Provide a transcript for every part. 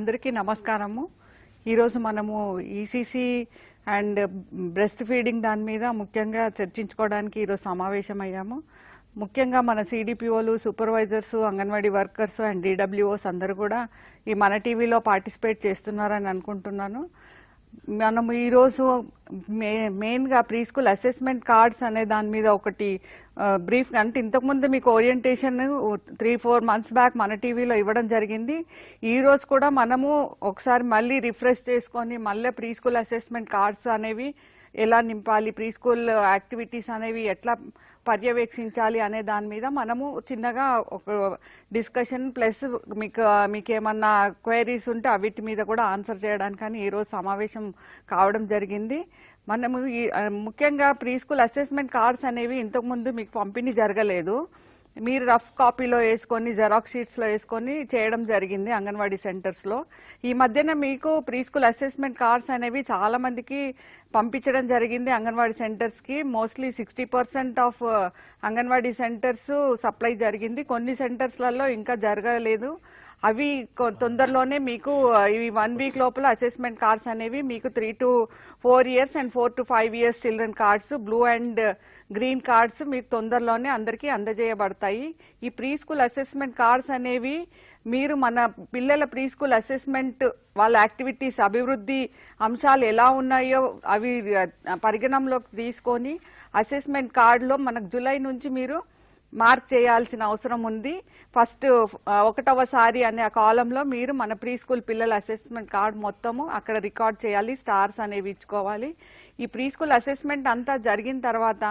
అందరికీ నమస్కారము. ఈరోజు మనము ఈసీసీ అండ్ బ్రెస్ట్ ఫీడింగ్ దాని మీద ముఖ్యంగా చర్చించుకోవడానికి ఈరోజు సమావేశమయ్యాము. ముఖ్యంగా మన సిడిపిఓలు, సూపర్వైజర్స్, అంగన్వాడీ వర్కర్స్ అండ్ డిడబ్ల్యూఓస్ అందరూ కూడా ఈ మన టీవీలో పార్టిసిపేట్ చేస్తున్నారని అనుకుంటున్నాను. మనము ఈరోజు మెయిన్గా ప్రీ స్కూల్ అసెస్మెంట్ కార్డ్స్ అనే దాని మీద ఒకటి బ్రీఫ్, అంటే ఇంతకుముందు మీకు ఓరియంటేషన్ 3-4 months బ్యాక్ మన టీవీలో ఇవ్వడం జరిగింది. ఈరోజు కూడా మనము ఒకసారి మళ్ళీ రిఫ్రెష్ చేసుకొని మళ్ళీ ప్రీ స్కూల్ అసెస్మెంట్ కార్డ్స్ అనేవి ఎలా నింపాలి, ప్రీ స్కూల్ యాక్టివిటీస్ అనేవి ఎట్లా పర్యవేక్షించాలి అనే దాని మీద మనము చిన్నగా ఒక డిస్కషన్ ప్లస్ మీకు ఏమన్నా క్వైరీస్ ఉంటే అవిటి మీద కూడా ఆన్సర్ చేయడానికని ఈరోజు సమావేశం కావడం జరిగింది. మనము ముఖ్యంగా ప్రీ స్కూల్ అసెస్మెంట్ కార్డ్స్ అనేవి ఇంతకుముందు మీకు పంపిణీ జరగలేదు. మీరు రఫ్ కాపీలో వేసుకొని జెరాక్స్ షీట్స్లో వేసుకొని చేయడం జరిగింది అంగన్వాడీ సెంటర్స్లో. ఈ మధ్యన మీకు ప్రీ స్కూల్ అసెస్మెంట్ కార్డ్స్ అనేవి చాలా మందికి పంపించడం జరిగింది అంగన్వాడీ సెంటర్స్కి. Mostly 60% of anganwadi centres supply జరిగింది. కొన్ని సెంటర్స్లలో ఇంకా జరగలేదు. అవి తొందరలోనే మీకు ఈ 1 week లోపల అసెస్మెంట్ కార్డ్స్ అనేవి మీకు 3 to 4 years and 4 to 5 years children cards, blue and green cards మీకు తొందరలోనే అందరికీ అందజేయబడతాయి. ఈ ప్రీ స్కూల్ అసెస్మెంట్ కార్డ్స్ అనేవి మీరు మన పిల్లల ప్రీ స్కూల్ అసెస్మెంట్ వాళ్ళ యాక్టివిటీస్ అభివృద్ధి అంశాలు ఎలా ఉన్నాయో అవి పరిగణంలోకి తీసుకొని అసెస్మెంట్ కార్డులో మనకు జూలై నుంచి మీరు మార్క్ చేయాల్సిన అవసరం ఉంది. ఫస్ట్ 1వ అనే ఆ కాలంలో మీరు మన ప్రీ స్కూల్ పిల్లల అసెస్మెంట్ కార్డ్ మొత్తము అక్కడ రికార్డ్ చేయాలి, స్టార్స్ అనేవి ఇచ్చుకోవాలి. ఈ ప్రీ స్కూల్ అసెస్మెంట్ అంతా జరిగిన తర్వాత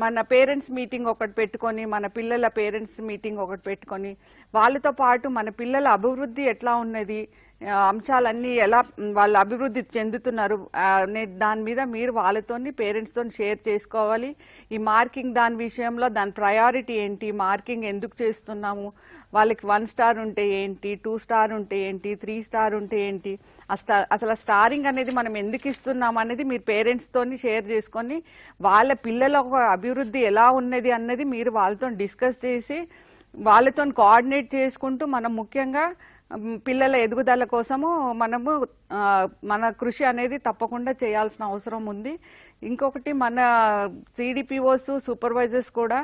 మన పేరెంట్స్ మీటింగ్ ఒకటి పెట్టుకొని, మన పిల్లల పేరెంట్స్ మీటింగ్ ఒకటి పెట్టుకొని వాళ్ళతో పాటు మన పిల్లల అభివృద్ధి ఎట్లా ఉన్నది, అంశాలన్నీ ఎలా వాళ్ళు అభివృద్ధి చెందుతున్నారు అనే దాని మీద మీరు వాళ్ళతోని పేరెంట్స్తో షేర్ చేసుకోవాలి. ఈ మార్కింగ్ దాని విషయంలో దాని ప్రయారిటీ ఏంటి, మార్కింగ్ ఎందుకు చేస్తున్నాము, వాళ్ళకి 1 star ఉంటే ఏంటి, 2 star ఉంటే ఏంటి, 3 star ఉంటే ఏంటి, అసలు స్టారింగ్ అనేది మనం ఎందుకు ఇస్తున్నాం అనేది మీరు పేరెంట్స్తోని షేర్ చేసుకొని వాళ్ళ పిల్లల అభివృద్ధి ఎలా ఉన్నది అన్నది మీరు వాళ్ళతో డిస్కస్ చేసి వాళ్ళతో కోఆర్డినేట్ చేసుకుంటూ మనం ముఖ్యంగా పిల్లల ఎదుగుదల కోసము మనము మన కృషి అనేది తప్పకుండా చేయాల్సిన అవసరం ఉంది. ఇంకొకటి మన సిడిపిఓస్, సూపర్వైజర్స్ కూడా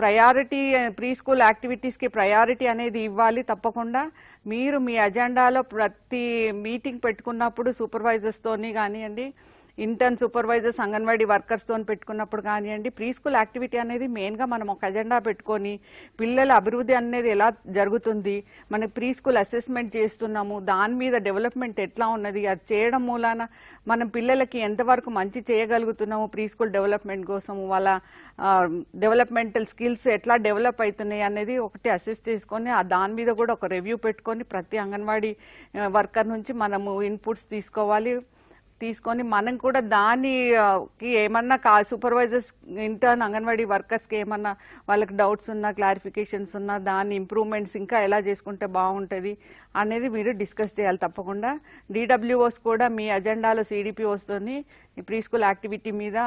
ప్రయారిటీ ప్రీ స్కూల్ యాక్టివిటీస్కి ప్రయారిటీ అనేది ఇవ్వాలి. తప్పకుండా మీరు మీ అజెండాలో ప్రతి మీటింగ్ పెట్టుకున్నప్పుడు సూపర్వైజర్స్తోని కానివ్వండి, ఇంటర్న్ సూపర్వైజర్స్, అంగన్వాడీ వర్కర్స్తో పెట్టుకున్నప్పుడు కానివ్వండి, ప్రీ స్కూల్ యాక్టివిటీ అనేది మెయిన్గా మనం ఒక అజెండా పెట్టుకొని పిల్లల అభివృద్ధి అనేది ఎలా జరుగుతుంది, మన ప్రీ స్కూల్ అసెస్మెంట్ చేస్తున్నాము, దాని మీద డెవలప్మెంట్ ఎట్లా ఉన్నది, అది చేయడం మూలాన మనం పిల్లలకి ఎంతవరకు మంచి చేయగలుగుతున్నాము, ప్రీ స్కూల్ డెవలప్మెంట్ కోసము వాళ్ళ డెవలప్మెంటల్ స్కిల్స్ ఎట్లా డెవలప్ అవుతున్నాయి అనేది ఒకటి అసెస్ చేసుకొని దాని మీద కూడా ఒక రివ్యూ పెట్టుకొని ప్రతి అంగన్వాడీ వర్కర్ నుంచి మనము ఇన్పుట్స్ తీసుకొని మనం కూడా దానికి ఏమన్నా సూపర్వైజర్స్, ఇంటర్న్ అంగన్వాడీ వర్కర్స్కి ఏమన్నా వాళ్ళకి డౌట్స్ ఉన్నా, క్లారిఫికేషన్స్ ఉన్నా, దాని ఇంప్రూవ్మెంట్స్ ఇంకా ఎలా చేసుకుంటే బాగుంటుంది అనేది మీరు డిస్కస్ చేయాలి. తప్పకుండా డిడబ్ల్యూఓస్ కూడా మీ అజెండాలో సిడిపిఓస్తోని ఈ ప్రీ స్కూల్ యాక్టివిటీ మీద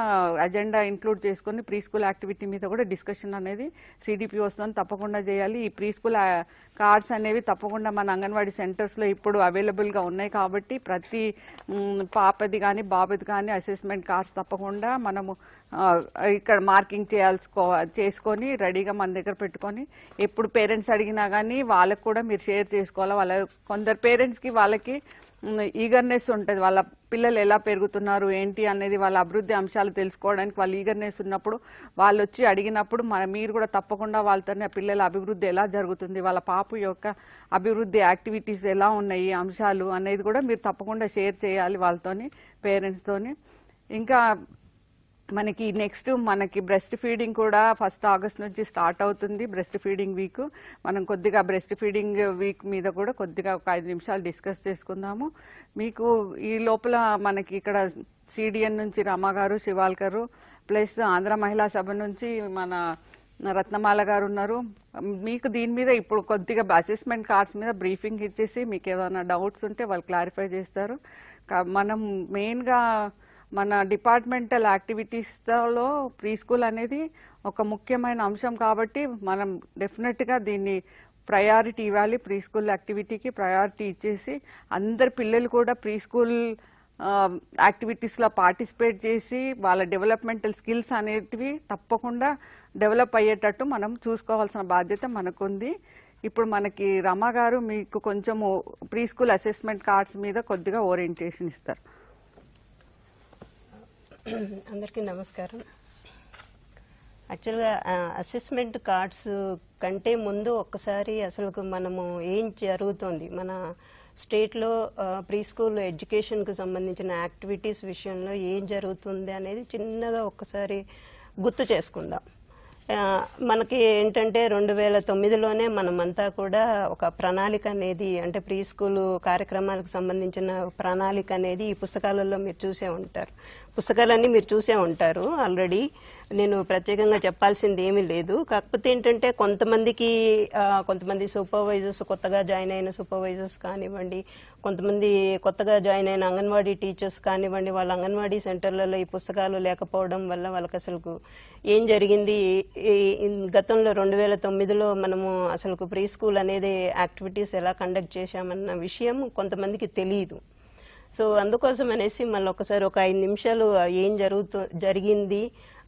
అజెండా ఇంక్లూడ్ చేసుకొని ప్రీ స్కూల్ యాక్టివిటీ మీద కూడా డిస్కషన్ అనేది సిడిపిఓస్తో తప్పకుండా చేయాలి. ఈ ప్రీ స్కూల్ కార్డ్స్ అనేవి తప్పకుండా మన అంగన్వాడీ సెంటర్స్లో ఇప్పుడు అవైలబుల్గా ఉన్నాయి కాబట్టి ప్రతి పాపది కానీ బాబుది కానీ అసెస్మెంట్ కార్డ్స్ తప్పకుండా మనము ఇక్కడ మార్కింగ్ చేసుకొని రెడీగా మన దగ్గర పెట్టుకొని ఎప్పుడు పేరెంట్స్ అడిగినా కానీ వాళ్ళకు కూడా మీరు షేర్ చేసుకోవాలి. వాళ్ళ కొందరు పేరెంట్స్కి వాళ్ళకి ఈగర్నెస్ ఉంటుంది, వాళ్ళ పిల్లలు ఎలా పెరుగుతున్నారు ఏంటి అనేది వాళ్ళ అభివృద్ధి అంశాలు తెలుసుకోవడానికి వాళ్ళ ఈగర్నెస్ ఉన్నప్పుడు వాళ్ళు వచ్చి అడిగినప్పుడు మీరు కూడా తప్పకుండా వాళ్ళతోనే పిల్లల అభివృద్ధి ఎలా జరుగుతుంది, వాళ్ళ పాప యొక్క అభివృద్ధి యాక్టివిటీస్ ఎలా ఉన్నాయి అంశాలు అనేది కూడా మీరు తప్పకుండా షేర్ చేయాలి వాళ్ళతోని, పేరెంట్స్తోని. ఇంకా మనకి నెక్స్ట్ బ్రెస్ట్ ఫీడింగ్ కూడా 1st August నుంచి స్టార్ట్ అవుతుంది. బ్రెస్ట్ ఫీడింగ్ వీక్ మనం కొద్దిగా బ్రెస్ట్ ఫీడింగ్ వీక్ మీద కూడా కొద్దిగా ఒక 5 నిమిషాలు డిస్కస్ చేసుకుందాము. మీకు ఈ లోపల మనకి ఇక్కడ సిడిఎన్ నుంచి రమా గారు, శివాల్ గారు, ప్లస్ ఆంధ్ర మహిళా సభ నుంచి మన రత్నమాల గారు ఉన్నారు. మీకు దీని మీద ఇప్పుడు కొద్దిగా అసెస్మెంట్ కార్డ్స్ మీద బ్రీఫింగ్ ఇచ్చేసి మీకు ఏమైనా డౌట్స్ ఉంటే వాళ్ళు క్లారిఫై చేస్తారు. మనం మెయిన్గా మన డిపార్ట్మెంటల్ యాక్టివిటీస్లో ప్రీ స్కూల్ అనేది ఒక ముఖ్యమైన అంశం కాబట్టి మనం డెఫినెట్గా దీన్ని ప్రయారిటీ ఇవ్వాలి, ప్రీ స్కూల్ యాక్టివిటీకి ప్రయారిటీ ఇచ్చేసి అందరు పిల్లలు కూడా ప్రీ స్కూల్ యాక్టివిటీస్లో పార్టిసిపేట్ చేసి వాళ్ళ డెవలప్మెంటల్ స్కిల్స్ అనేటివి తప్పకుండా డెవలప్ అయ్యేటట్టు మనం చూసుకోవాల్సిన బాధ్యత మనకుంది. ఇప్పుడు మనకి రమ గారు మీకు కొంచెం ప్రీ స్కూల్ అసెస్మెంట్ కార్డ్స్ మీద కొద్దిగా ఓరియంటేషన్ ఇస్తారు. అందరికీ నమస్కారం. యాక్చువల్గా అసెస్మెంట్ కార్డ్స్ కంటే ముందు ఒక్కసారి అసలు మనము ఏం జరుగుతోంది మన స్టేట్లో ప్రీ స్కూల్ ఎడ్యుకేషన్కి సంబంధించిన యాక్టివిటీస్ విషయంలో ఏం జరుగుతుంది అనేది చిన్నగా ఒక్కసారి గుర్తు చేసుకుందాం. మనకి ఏంటంటే 2009లోనే మనమంతా కూడా ఒక ప్రణాళిక అనేది, అంటే ప్రీ స్కూల్ కార్యక్రమాలకు సంబంధించిన ప్రణాళిక అనేది ఈ పుస్తకాలలో మీరు చూసే ఉంటారు. పుస్తకాలన్నీ మీరు చూసే ఉంటారు ఆల్రెడీ. నేను ప్రత్యేకంగా చెప్పాల్సింది ఏమీ లేదు. కాకపోతే ఏంటంటే కొంతమంది సూపర్వైజర్స్, కొత్తగా జాయిన్ అయిన సూపర్వైజర్స్ కానివ్వండి, కొంతమంది కొత్తగా జాయిన్ అయిన అంగన్వాడీ టీచర్స్ కానివ్వండి, వాళ్ళ అంగన్వాడీ సెంటర్లలో ఈ పుస్తకాలు లేకపోవడం వల్ల వాళ్ళకి అసలు ఏం జరిగింది, గతంలో 2009లో మనము అసలు ప్రీ స్కూల్ అనేది యాక్టివిటీస్ ఎలా కండక్ట్ చేశామన్న విషయం కొంతమందికి తెలియదు. సో అందుకోసం అనేసి మళ్ళీ ఒకసారి ఒక 5 నిమిషాలు ఏం జరిగింది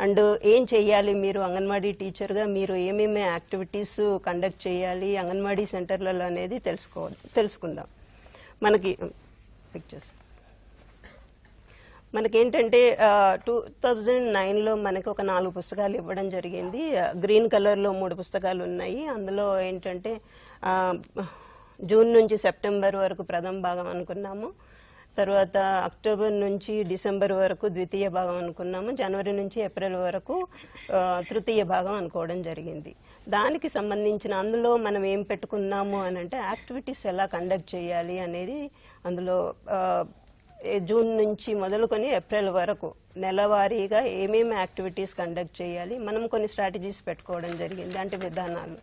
అండ్ ఏం చెయ్యాలి, మీరు అంగన్వాడీ టీచర్గా మీరు ఏమేమి యాక్టివిటీస్ కండక్ట్ చేయాలి అంగన్వాడీ సెంటర్లలో అనేది తెలుసుకుందాం. మనకేంటంటే 2009లో మనకి ఒక 4 పుస్తకాలు ఇవ్వడం జరిగింది. గ్రీన్ కలర్లో 3 పుస్తకాలు ఉన్నాయి. అందులో ఏంటంటే జూన్ నుంచి సెప్టెంబర్ వరకు ప్రథమ భాగం అనుకున్నాము, తర్వాత అక్టోబర్ నుంచి డిసెంబర్ వరకు ద్వితీయ భాగం అనుకున్నాము, జనవరి నుంచి ఏప్రిల్ వరకు తృతీయ భాగం అనుకోవడం జరిగింది. దానికి సంబంధించిన అందులో మనం ఏం పెట్టుకున్నాము అని అంటే యాక్టివిటీస్ ఎలా కండక్ట్ చేయాలి అనేది అందులో జూన్ నుంచి మొదలుకొని ఏప్రిల్ వరకు నెలవారీగా ఏమేమి యాక్టివిటీస్ కండక్ట్ చేయాలి, మనం కొన్ని స్ట్రాటజీస్ పెట్టుకోవడం జరిగింది. అంటే విధానాలు,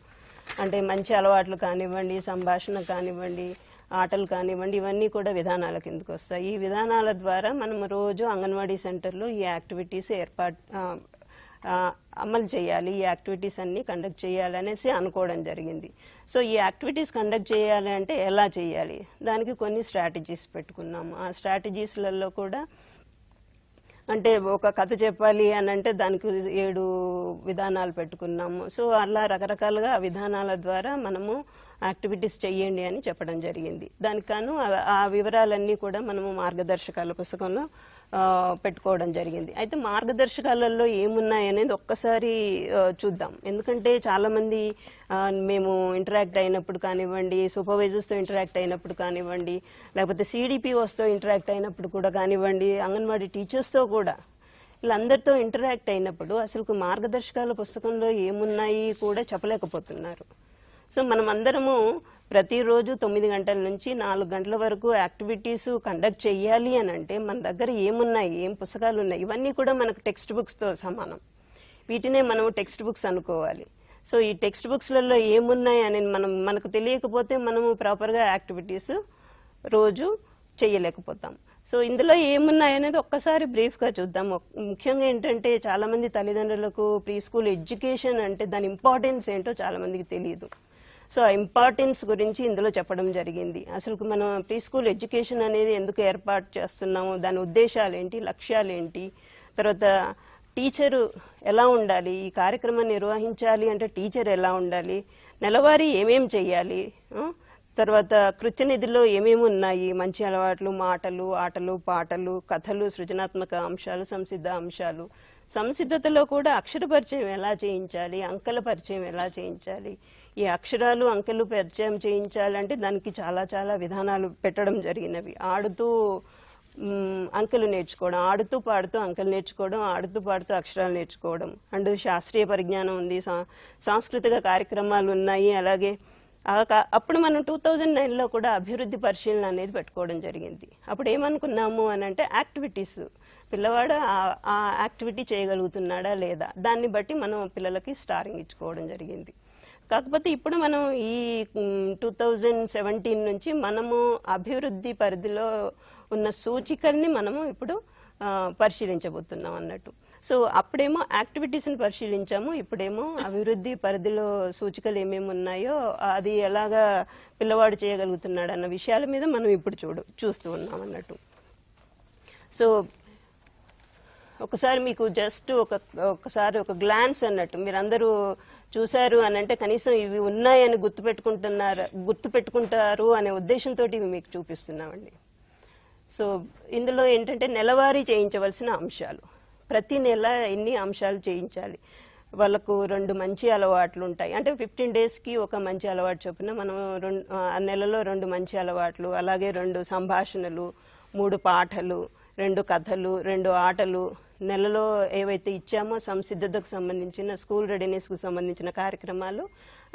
అంటే మంచి అలవాట్లు కానివ్వండి, సంభాషణ కానివ్వండి, ఆటలు కానివ్వండి, ఇవన్నీ కూడా విధానాల కిందకు వస్తాయి. ఈ విధానాల ద్వారా మనం రోజు అంగన్వాడీ సెంటర్లో ఈ యాక్టివిటీస్ అమలు చేయాలి, ఈ యాక్టివిటీస్ అన్ని కండక్ట్ చేయాలి అనేసి అనుకోవడం జరిగింది. సో ఈ యాక్టివిటీస్ కండక్ట్ చేయాలి అంటే ఎలా చేయాలి, దానికి కొన్ని స్ట్రాటజీస్ పెట్టుకున్నాము. ఆ స్ట్రాటజీస్లలో కూడా అంటే ఒక కథ చెప్పాలి అని అంటే దానికి 7 విధానాలు పెట్టుకున్నాము. సో అలా రకరకాలుగా ఆ విధానాల ద్వారా మనము యాక్టివిటీస్ చెయ్యండి అని చెప్పడం జరిగింది. దానికి కాను ఆ వివరాలన్నీ కూడా మనము మార్గదర్శకాల పుస్తకంలో పెట్టుకోవడం జరిగింది. అయితే మార్గదర్శకాలలో ఏమున్నాయి అనేది ఒక్కసారి చూద్దాం. ఎందుకంటే చాలామంది మేము ఇంటరాక్ట్ అయినప్పుడు కానివ్వండి, సూపర్వైజర్స్తో ఇంటరాక్ట్ అయినప్పుడు కానివ్వండి, లేకపోతే CDPOస్తో ఇంటరాక్ట్ అయినప్పుడు కూడా కానివ్వండి, అంగన్వాడీ టీచర్స్తో కూడా వీళ్ళందరితో ఇంటరాక్ట్ అయినప్పుడు అసలు మార్గదర్శకాల పుస్తకంలో ఏమున్నాయి కూడా చెప్పలేకపోతున్నారు. సో మనం అందరము ప్రతిరోజు 9 గంటల నుంచి 4 గంటల వరకు యాక్టివిటీస్ కండక్ట్ చేయాలి అని అంటే మన దగ్గర ఏమున్నాయి, ఏం పుస్తకాలు ఉన్నాయి, ఇవన్నీ కూడా మనకు టెక్స్ట్ బుక్స్తో సమానం. వీటినే మనం టెక్స్ట్ బుక్స్ అనుకోవాలి. సో ఈ టెక్స్ట్ బుక్స్లలో ఏమున్నాయి అని మనకు తెలియకపోతే మనము ప్రాపర్గా యాక్టివిటీస్ రోజు చేయలేకపోతాం. సో ఇందులో ఏమున్నాయి అనేది ఒక్కసారి బ్రీఫ్గా చూద్దాం. ముఖ్యంగా ఏంటంటే చాలామంది తల్లిదండ్రులకు ప్రీ స్కూల్ ఎడ్యుకేషన్ అంటే దాని ఇంపార్టెన్స్ ఏంటో చాలామందికి తెలియదు. సో ఆ ఇంపార్టెన్స్ గురించి ఇందులో చెప్పడం జరిగింది. అసలు మనం ప్రీ స్కూల్ ఎడ్యుకేషన్ అనేది ఎందుకు ఏర్పాటు చేస్తున్నాము, దాని ఉద్దేశాలు ఏంటి, లక్ష్యాలు ఏంటి, తర్వాత టీచరు ఎలా ఉండాలి, ఈ కార్యక్రమాన్ని నిర్వహించాలి అంటే టీచర్ ఎలా ఉండాలి, నెలవారీ ఏమేం చెయ్యాలి, తర్వాత కృత్యనిధిలో ఏమేమి ఉన్నాయి, మంచి అలవాట్లు, మాటలు, ఆటలు, పాటలు, కథలు, సృజనాత్మక అంశాలు, సంసిద్ధ అంశాలు, సంసిద్ధతలో కూడా అక్షర పరిచయం ఎలా చేయించాలి, అంకెల పరిచయం ఎలా చేయించాలి, ఈ అక్షరాలు అంకెలు పరిచయం చేయించాలంటే దానికి చాలా చాలా విధానాలు పెట్టడం జరిగినవి. ఆడుతూ అంకెలు నేర్చుకోవడం, ఆడుతూ పాడుతూ అంకెలు నేర్చుకోవడం, ఆడుతూ పాడుతూ అక్షరాలు నేర్చుకోవడం, అండ్ శాస్త్రీయ పరిజ్ఞానం ఉంది, సాంస్కృతిక కార్యక్రమాలు ఉన్నాయి. అలాగే అప్పుడు మనం 2009లో కూడా అభివృద్ధి పరిశీలన అనేది పెట్టుకోవడం జరిగింది. అప్పుడు ఏమనుకున్నాము అని అంటే యాక్టివిటీస్, పిల్లవాడు ఆ యాక్టివిటీ చేయగలుగుతున్నాడా లేదా, దాన్ని బట్టి మనం పిల్లలకి స్టారింగ్ ఇచ్చుకోవడం జరిగింది. కాకపోతే ఇప్పుడు మనం ఈ 2017 నుంచి మనము అభివృద్ధి పరిధిలో ఉన్న సూచికల్ని మనము ఇప్పుడు పరిశీలించబోతున్నాం అన్నట్టు. సో అప్పుడేమో యాక్టివిటీస్ని పరిశీలించాము, ఇప్పుడేమో అభివృద్ధి పరిధిలో సూచికలు ఏమేమి ఉన్నాయో అది ఎలాగా పిల్లవాడు చేయగలుగుతున్నాడు అన్న విషయాల మీద మనం ఇప్పుడు చూస్తూ ఉన్నాం అన్నట్టు. సో ఒకసారి మీకు జస్ట్ ఒకసారి ఒక గ్లాన్స్ అన్నట్టు మీరందరూ చూశారు అని అంటే కనీసం ఇవి ఉన్నాయని గుర్తుపెట్టుకుంటారు అనే ఉద్దేశంతో ఇవి మీకు చూపిస్తున్నామండి. సో ఇందులో ఏంటంటే నెలవారీ చేయించవలసిన అంశాలు, ప్రతి నెల ఎన్ని అంశాలు చేయించాలి, వాళ్ళకు 2 మంచి అలవాట్లు ఉంటాయి అంటే 15 డేస్కి ఒక మంచి అలవాటు చొప్పున మనం ఆ నెలలో 2 మంచి అలవాట్లు, అలాగే 2 సంభాషణలు, 3 పాటలు, 2 కథలు, 2 ఆటలు, నెలలో ఏవైతే ఇచ్చామో సంసిద్ధతకు సంబంధించిన స్కూల్ రెడీనెస్కు సంబంధించిన కార్యక్రమాలు,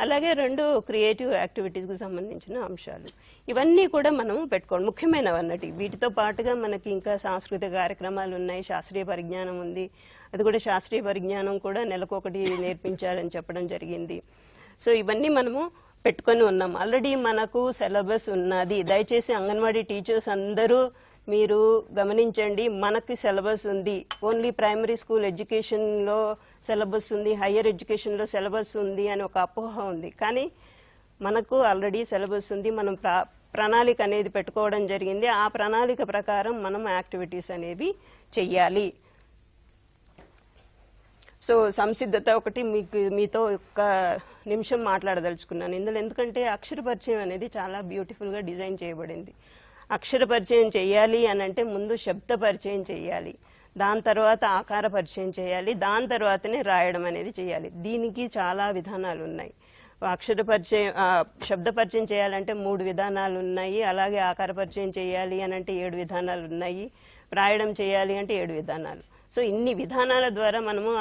అలాగే 2 క్రియేటివ్ యాక్టివిటీస్కి సంబంధించిన అంశాలు, ఇవన్నీ కూడా మనం పెట్టుకోండి ముఖ్యమైనవి అన్నట్టు. వీటితో పాటుగా మనకి ఇంకా సాంస్కృతిక కార్యక్రమాలు ఉన్నాయి, శాస్త్రీయ పరిజ్ఞానం ఉంది, అది కూడా శాస్త్రీయ పరిజ్ఞానం కూడా నెలకొకటి నేర్పించాలని చెప్పడం జరిగింది. సో ఇవన్నీ మనము పెట్టుకొని ఉన్నాం. ఆల్రెడీ మనకు సిలబస్ ఉన్నది. దయచేసి అంగన్వాడీ టీచర్స్ అందరూ మీరు గమనించండి, మనకి సిలబస్ ఉంది. ఓన్లీ ప్రైమరీ స్కూల్ ఎడ్యుకేషన్లో సిలబస్ ఉంది, హయ్యర్ ఎడ్యుకేషన్లో సిలబస్ ఉంది అని ఒక అపోహ ఉంది. కానీ మనకు ఆల్రెడీ సిలబస్ ఉంది. మనం ప్రణాళిక అనేది పెట్టుకోవడం జరిగింది. ఆ ప్రణాళిక ప్రకారం మనం యాక్టివిటీస్ అనేవి చెయ్యాలి. సో సంసిద్ధత ఒకటి మీతో ఒక్క నిమిషం మాట్లాడదలుచుకున్నాను ఇందులో. ఎందుకంటే అక్షర పరిచయం అనేది చాలా బ్యూటిఫుల్గా డిజైన్ చేయబడింది. అక్షర పరిచయం చేయాలి అని అంటే ముందు శబ్ద పరిచయం చేయాలి, దాని తర్వాత ఆకార పరిచయం చేయాలి, దాని తర్వాతనే రాయడం అనేది చేయాలి. దీనికి చాలా విధానాలు ఉన్నాయి. అక్షర పరిచయం శబ్ద పరిచయం చేయాలంటే 3 విధానాలు ఉన్నాయి, అలాగే ఆకార పరిచయం చేయాలి అని అంటే 7 విధానాలు ఉన్నాయి, రాయడం చేయాలి అంటే 7 విధానాలు. సో ఇన్ని విధానాల ద్వారా మనము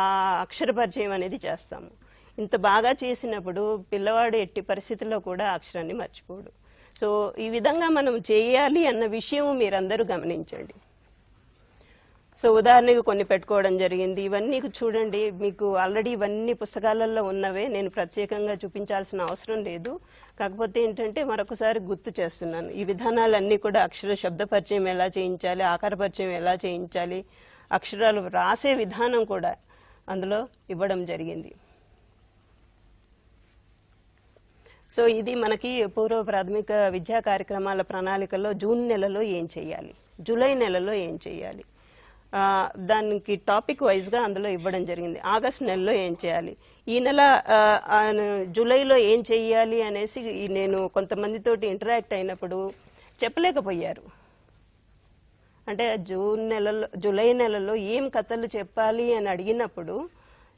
ఆ అక్షర పరిచయం అనేది చేస్తాము. ఇంత బాగా చేసినప్పుడు పిల్లవాడు ఎట్టి పరిస్థితుల్లో కూడా అక్షరాన్ని మర్చిపోడు. సో ఈ విధంగా మనం చేయాలి అన్న విషయం మీరందరూ గమనించండి. సో ఉదాహరణకు కొన్ని పెట్టుకోవడం జరిగింది. ఇవన్నీ చూడండి, మీకు ఆల్రెడీ ఇవన్నీ పుస్తకాలలో ఉన్నవే, నేను ప్రత్యేకంగా చూపించాల్సిన అవసరం లేదు. కాకపోతే ఏంటంటే మరొకసారి గుర్తు చేస్తున్నాను, ఈ విధానాలన్నీ కూడా అక్షర శబ్ద పరిచయం ఎలా చేయించాలి, ఆకార పరిచయం ఎలా చేయించాలి, అక్షరాలు రాసే విధానం కూడా అందులో ఇవ్వడం జరిగింది. సో ఇది మనకి పూర్వ ప్రాథమిక విద్యా కార్యక్రమాల ప్రణాళికలో జూన్ నెలలో ఏం చేయాలి, జూలై నెలలో ఏం చేయాలి, దానికి టాపిక్ వైజ్గా అందులో ఇవ్వడం జరిగింది. ఆగస్ట్ నెలలో ఏం చేయాలి, ఈ నెల జూలైలో ఏం చేయాలి అనేసి నేను కొంతమందితోటి ఇంటరాక్ట్ అయినప్పుడు చెప్పలేకపోయారు. అంటే జూలై నెలలో ఏం కథలు చెప్పాలి అని అడిగినప్పుడు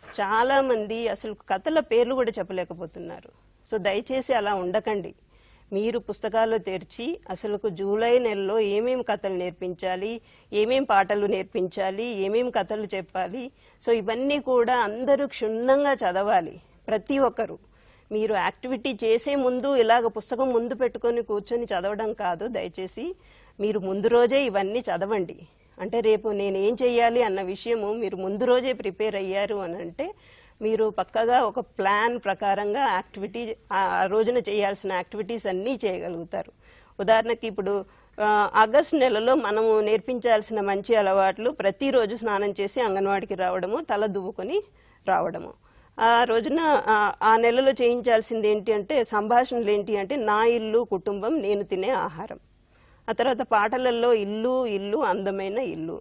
చాలామంది అసలు కథల పేర్లు కూడా చెప్పలేకపోతున్నారు. సో దయచేసి అలా ఉండకండి. మీరు పుస్తకాలు తెరిచి అసలు జూలై నెలలో ఏమేమి కథలు నేర్పించాలి, ఏమేం పాటలు నేర్పించాలి, ఏమేం కథలు చెప్పాలి, సో ఇవన్నీ కూడా అందరూ క్షుణ్ణంగా చదవాలి. ప్రతి ఒక్కరు మీరు యాక్టివిటీ చేసే ముందు ఇలాగ పుస్తకం ముందు పెట్టుకొని కూర్చొని చదవడం కాదు. దయచేసి మీరు ముందు రోజే ఇవన్నీ చదవండి. అంటే రేపు నేను ఏం చెయ్యాలి అన్న విషయము మీరు ముందు రోజే ప్రిపేర్ అయ్యారు అని అంటే మీరు పక్కగా ఒక ప్లాన్ ప్రకారంగా యాక్టివిటీ ఆ రోజున చేయాల్సిన యాక్టివిటీస్ అన్నీ చేయగలుగుతారు. ఉదాహరణకి ఇప్పుడు ఆగస్ట్ నెలలో మనము నేర్పించాల్సిన మంచి అలవాట్లు ప్రతిరోజు స్నానం చేసి అంగన్వాడికి రావడము, తల దువ్వుకొని రావడము. ఆ రోజున ఆ నెలలో చేయించాల్సింది ఏంటి అంటే సంభాషణలు ఏంటి అంటే నా ఇల్లు కుటుంబం నేను తినే ఆహారం. ఆ తర్వాత పాటలలో ఇల్లు ఇల్లు అందమైన ఇల్లు,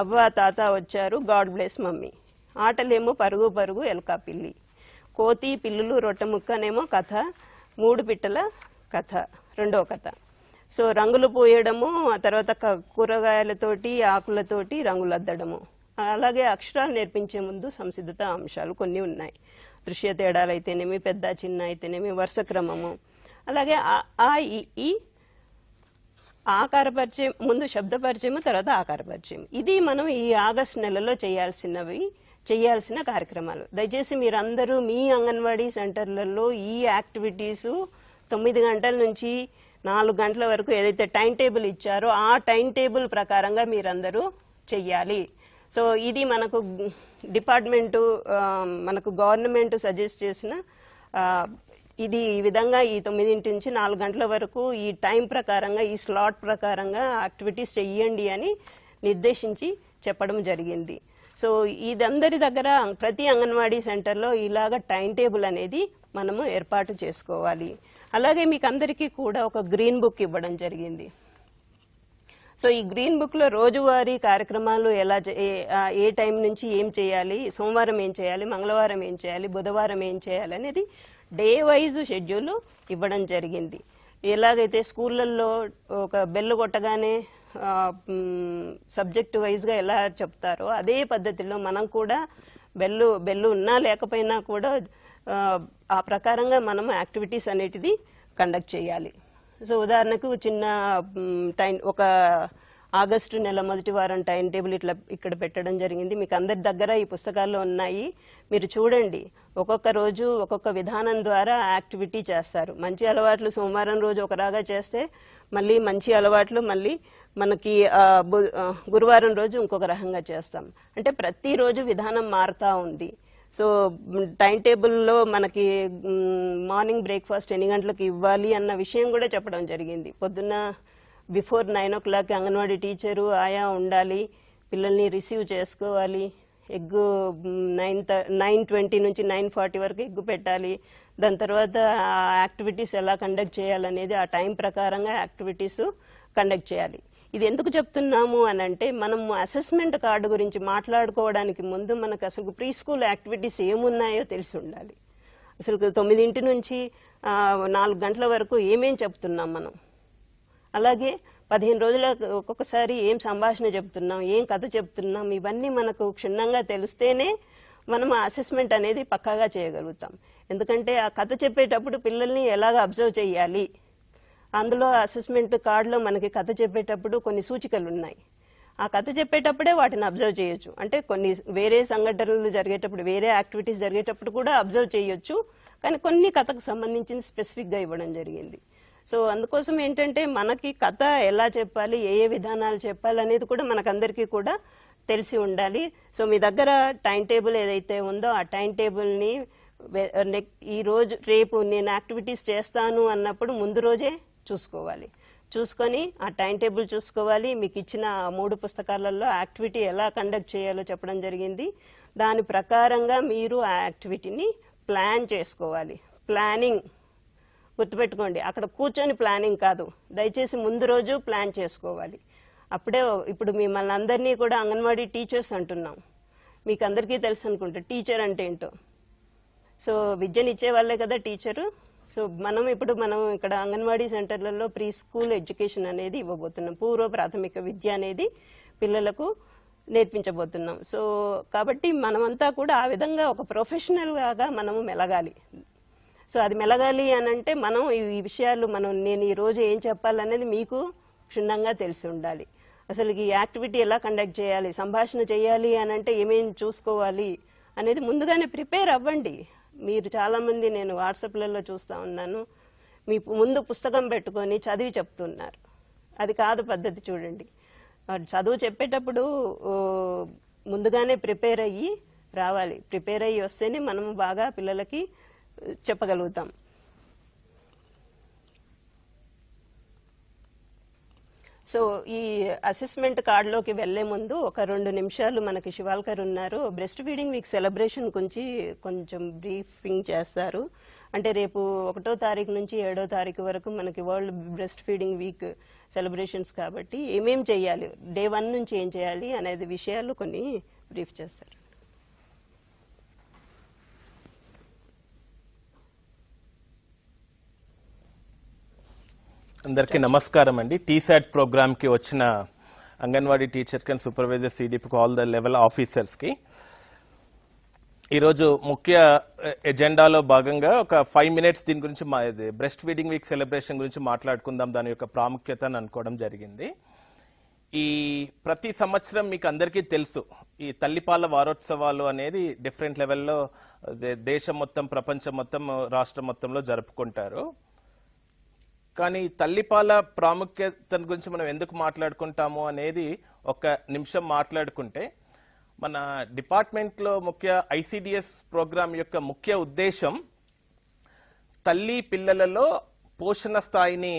అవ్వ తాత వచ్చారు, గాడ్ బ్లెస్ మమ్మీ. ఆటలేమో పరుగు పరుగు ఎల్కా పిల్లి, కోతి పిల్లులు రొట్టె ముక్కనేమో కథ, 3 పిట్టల కథ రెండో కథ. సో రంగులు పోయడము, ఆ తర్వాత కూరగాయలతోటి ఆకులతోటి రంగులు అద్దడము. అలాగే అక్షరాలు నేర్పించే ముందు సంసిద్ధత అంశాలు కొన్ని ఉన్నాయి. దృశ్య తేడాలు అయితేనేమి, పెద్ద చిన్న అయితేనేమి, వరుస క్రమము, అలాగే ఆ ఈ ఆకార పరిచయం, ముందు శబ్ద పరిచయం, తర్వాత ఆకార పరిచయం. ఇది మనం ఈ ఆగస్ట్ నెలలో చేయాల్సిన కార్యక్రమాలు. దయచేసి మీరందరూ మీ అంగన్వాడీ సెంటర్లలో ఈ యాక్టివిటీసు 9 గంటల నుంచి 4 గంటల వరకు ఏదైతే టైం టేబుల్ ఇచ్చారో ఆ టైం టేబుల్ ప్రకారంగా మీరందరూ చెయ్యాలి. సో ఇది మనకు డిపార్ట్మెంటు, మనకు గవర్నమెంట్ సజెస్ట్ చేసిన ఇది ఈ విధంగా ఈ 9 నుంచి 4 గంటల వరకు ఈ టైం ప్రకారంగా, ఈ స్లాట్ ప్రకారంగా యాక్టివిటీస్ చెయ్యండి అని నిర్దేశించి చెప్పడం జరిగింది. సో ఇదందరి దగ్గర ప్రతి అంగన్వాడీ సెంటర్లో ఇలాగ టైం టేబుల్ అనేది మనము ఏర్పాటు చేసుకోవాలి. అలాగే మీకు అందరికీ కూడా ఒక గ్రీన్ బుక్ ఇవ్వడం జరిగింది. సో ఈ గ్రీన్ బుక్లో రోజువారీ కార్యక్రమాలు ఎలా ఏ టైం నుంచి ఏం చేయాలి, సోమవారం ఏం చేయాలి, మంగళవారం ఏం చేయాలి, బుధవారం ఏం చేయాలి అనేది డే వైజ్ షెడ్యూల్ ఇవ్వడం జరిగింది. ఎలాగైతే స్కూళ్ళల్లో ఒక బెల్ కొట్టగానే సబ్జెక్ట్ వైజ్గా ఎలా చెప్తారో అదే పద్ధతిలో మనం కూడా బెల్లు ఉన్నా లేకపోయినా కూడా ఆ ప్రకారంగా మనం యాక్టివిటీస్ అనేటిది కండక్ట్ చేయాలి. సో ఉదాహరణకు చిన్న ఒక ఆగస్టు నెల మొదటి వారం టైం టేబుల్ ఇక్కడ పెట్టడం జరిగింది. మీకు అందరి దగ్గర ఈ పుస్తకాల్లో ఉన్నాయి, మీరు చూడండి. ఒక్కొక్క రోజు ఒక్కొక్క విధానం ద్వారా యాక్టివిటీ చేస్తారు. మంచి అలవాట్లు సోమవారం రోజు ఒకలాగా చేస్తే మళ్ళీ మంచి అలవాట్లు మళ్ళీ మనకి గురువారం రోజు ఇంకొక రకంగా చేస్తాం. అంటే ప్రతిరోజు విధానం మారుతూ ఉంది. సో టైం టేబుల్లో మనకి మార్నింగ్ బ్రేక్ఫాస్ట్ ఎన్ని గంటలకు ఇవ్వాలి అన్న విషయం కూడా చెప్పడం జరిగింది. పొద్దున్న బిఫోర్ 9 o'clock అంగన్వాడీ టీచరు ఆయా ఉండాలి, పిల్లల్ని రిసీవ్ చేసుకోవాలి, ఎగ్గు 9:20 నుంచి 9:40 వరకు ఎగ్గు పెట్టాలి. దాని తర్వాత యాక్టివిటీస్ ఎలా కండక్ట్ చేయాలనేది ఆ టైం ప్రకారంగా యాక్టివిటీస్ కండక్ట్ చేయాలి. ఇది ఎందుకు చెప్తున్నాము అని అంటే మనం అసెస్మెంట్ కార్డు గురించి మాట్లాడుకోవడానికి ముందు మనకు అసలు ప్రీ స్కూల్ యాక్టివిటీస్ ఏమున్నాయో తెలిసి ఉండాలి. అసలు 9 నుంచి 4 గంటల వరకు ఏమేం చెప్తున్నాం మనం, అలాగే 15 రోజుల ఒక్కొక్కసారి ఏం సంభాషణ చెప్తున్నాం, ఏం కథ చెప్తున్నాం, ఇవన్నీ మనకు క్షుణ్ణంగా తెలిస్తేనే మనం ఆ అసెస్మెంట్ అనేది పక్కాగా చేయగలుగుతాం. ఎందుకంటే ఆ కథ చెప్పేటప్పుడు పిల్లల్ని ఎలాగ అబ్జర్వ్ చేయాలి, అందులో అసెస్మెంట్ కార్డులో మనకి కథ చెప్పేటప్పుడు కొన్ని సూచికలు ఉన్నాయి. ఆ కథ చెప్పేటప్పుడే వాటిని అబ్జర్వ్ చేయొచ్చు. అంటే కొన్ని వేరే సంఘటనలు జరిగేటప్పుడు, వేరే యాక్టివిటీస్ జరిగేటప్పుడు కూడా అబ్జర్వ్ చేయొచ్చు, కానీ కొన్ని కథకు సంబంధించిన స్పెసిఫిక్గా ఇవ్వడం జరిగింది. సో అందుకోసం ఏంటంటే మనకి కథ ఎలా చెప్పాలి, ఏ విధానాలు చెప్పాలి అనేది కూడా మనకందరికీ కూడా తెలిసి ఉండాలి. సో మీ దగ్గర టైం టేబుల్ ఏదైతే ఉందో ఆ టైం టేబుల్ని ఈ రోజు రేపు నేను యాక్టివిటీస్ చేస్తాను అన్నప్పుడు ముందు రోజే చూసుకోవాలి. చూసుకొని ఆ టైం టేబుల్ చూసుకోవాలి. మీకు ఇచ్చిన 3 పుస్తకాలలో యాక్టివిటీ ఎలా కండక్ట్ చేయాలో చెప్పడం జరిగింది. దాని ప్రకారంగా మీరు ఆ యాక్టివిటీని ప్లాన్ చేసుకోవాలి. ప్లానింగ్ గుర్తుపెట్టుకోండి, అక్కడ కూర్చొని ప్లానింగ్ కాదు, దయచేసి ముందు రోజు ప్లాన్ చేసుకోవాలి. అప్పుడే ఇప్పుడు మిమ్మల్ని అందరినీ కూడా అంగన్వాడీ టీచర్స్ అంటున్నాం. మీకు అందరికీ తెలుసు అనుకుంటా టీచర్ అంటే ఏంటో. సో విద్యను ఇచ్చే వాళ్ళే కదా టీచరు. సో మనం ఇక్కడ అంగన్వాడీ సెంటర్లలో ప్రీ స్కూల్ ఎడ్యుకేషన్ అనేది ఇవ్వబోతున్నాం. పూర్వ ప్రాథమిక విద్య అనేది పిల్లలకు నేర్పించబోతున్నాం. సో కాబట్టి మనమంతా కూడా ఆ విధంగా ఒక ప్రొఫెషనల్గా మనము మెలగాలి. సో అది మెలగాలి అని అంటే మనం ఈ విషయాలు నేను ఈ రోజు ఏం చెప్పాలనేది మీకు క్షుణ్ణంగా తెలిసి ఉండాలి. అసలు ఈ యాక్టివిటీ ఎలా కండక్ట్ చేయాలి, సంభాషణ చేయాలి అని అంటే ఏమేం చూసుకోవాలి అనేది ముందుగానే ప్రిపేర్ అవ్వండి. మీరు చాలామంది నేను వాట్సాప్లలో చూస్తూ ఉన్నాను, మీ ముందు పుస్తకం పెట్టుకొని చదివి చెప్తున్నారు. అది కాదు పద్ధతి. చూడండి, చదువు చెప్పేటప్పుడు ముందుగానే ప్రిపేర్ అయ్యి రావాలి. ప్రిపేర్ అయ్యి వస్తేనే మనము బాగా పిల్లలకి చెప్పగలుగుతాం. సో ఈ అసెస్మెంట్ కార్డులోకి వెళ్లే ముందు ఒక 2 నిమిషాలు మనకి శివాల్కర్ ఉన్నారు, బ్రెస్ట్ ఫీడింగ్ వీక్ సెలబ్రేషన్ గురించి కొంచెం బ్రీఫింగ్ చేస్తారు. అంటే రేపు 1వ తారీఖు నుంచి 7వ తారీఖు వరకు మనకి world breast feeding week celebrations కాబట్టి ఏమేం చేయాలి, డే 1 నుంచి ఏం చేయాలి అనేది విషయాలు కొన్ని బ్రీఫ్ చేస్తారు. అందరికీ నమస్కారం అండి. టీసాట్ ప్రోగ్రామ్కి వచ్చిన అంగన్వాడీ టీచర్కి అండ్ సూపర్వైజర్ సిడిపికి ఆల్ ద లెవెల్ ఆఫీసర్స్కి ఈరోజు ముఖ్య ఎజెండాలో భాగంగా ఒక 5 minutes దీని గురించి బ్రెస్ట్ ఫీడింగ్ వీక్ సెలబ్రేషన్ గురించి మాట్లాడుకుందాం, దాని యొక్క ప్రాముఖ్యతను అనుకోవడం జరిగింది. ఈ ప్రతి సంవత్సరం మీకు అందరికీ తెలుసు ఈ తల్లిపాల వారోత్సవాలు అనేది డిఫరెంట్ లెవెల్లో దేశం మొత్తం, ప్రపంచం మొత్తం, రాష్ట్రం మొత్తంలో జరుపుకుంటారు. కానీ తల్లిపాల ప్రాముఖ్యత గురించి మనం ఎందుకు మాట్లాడుకుంటాము అనేది ఒక నిమిషం మాట్లాడుకుంటే, మన డిపార్ట్మెంట్లో ముఖ్య ఐసిడిఎస్ ప్రోగ్రాం యొక్క ముఖ్య ఉద్దేశం తల్లి పిల్లలలో పోషణ స్థాయిని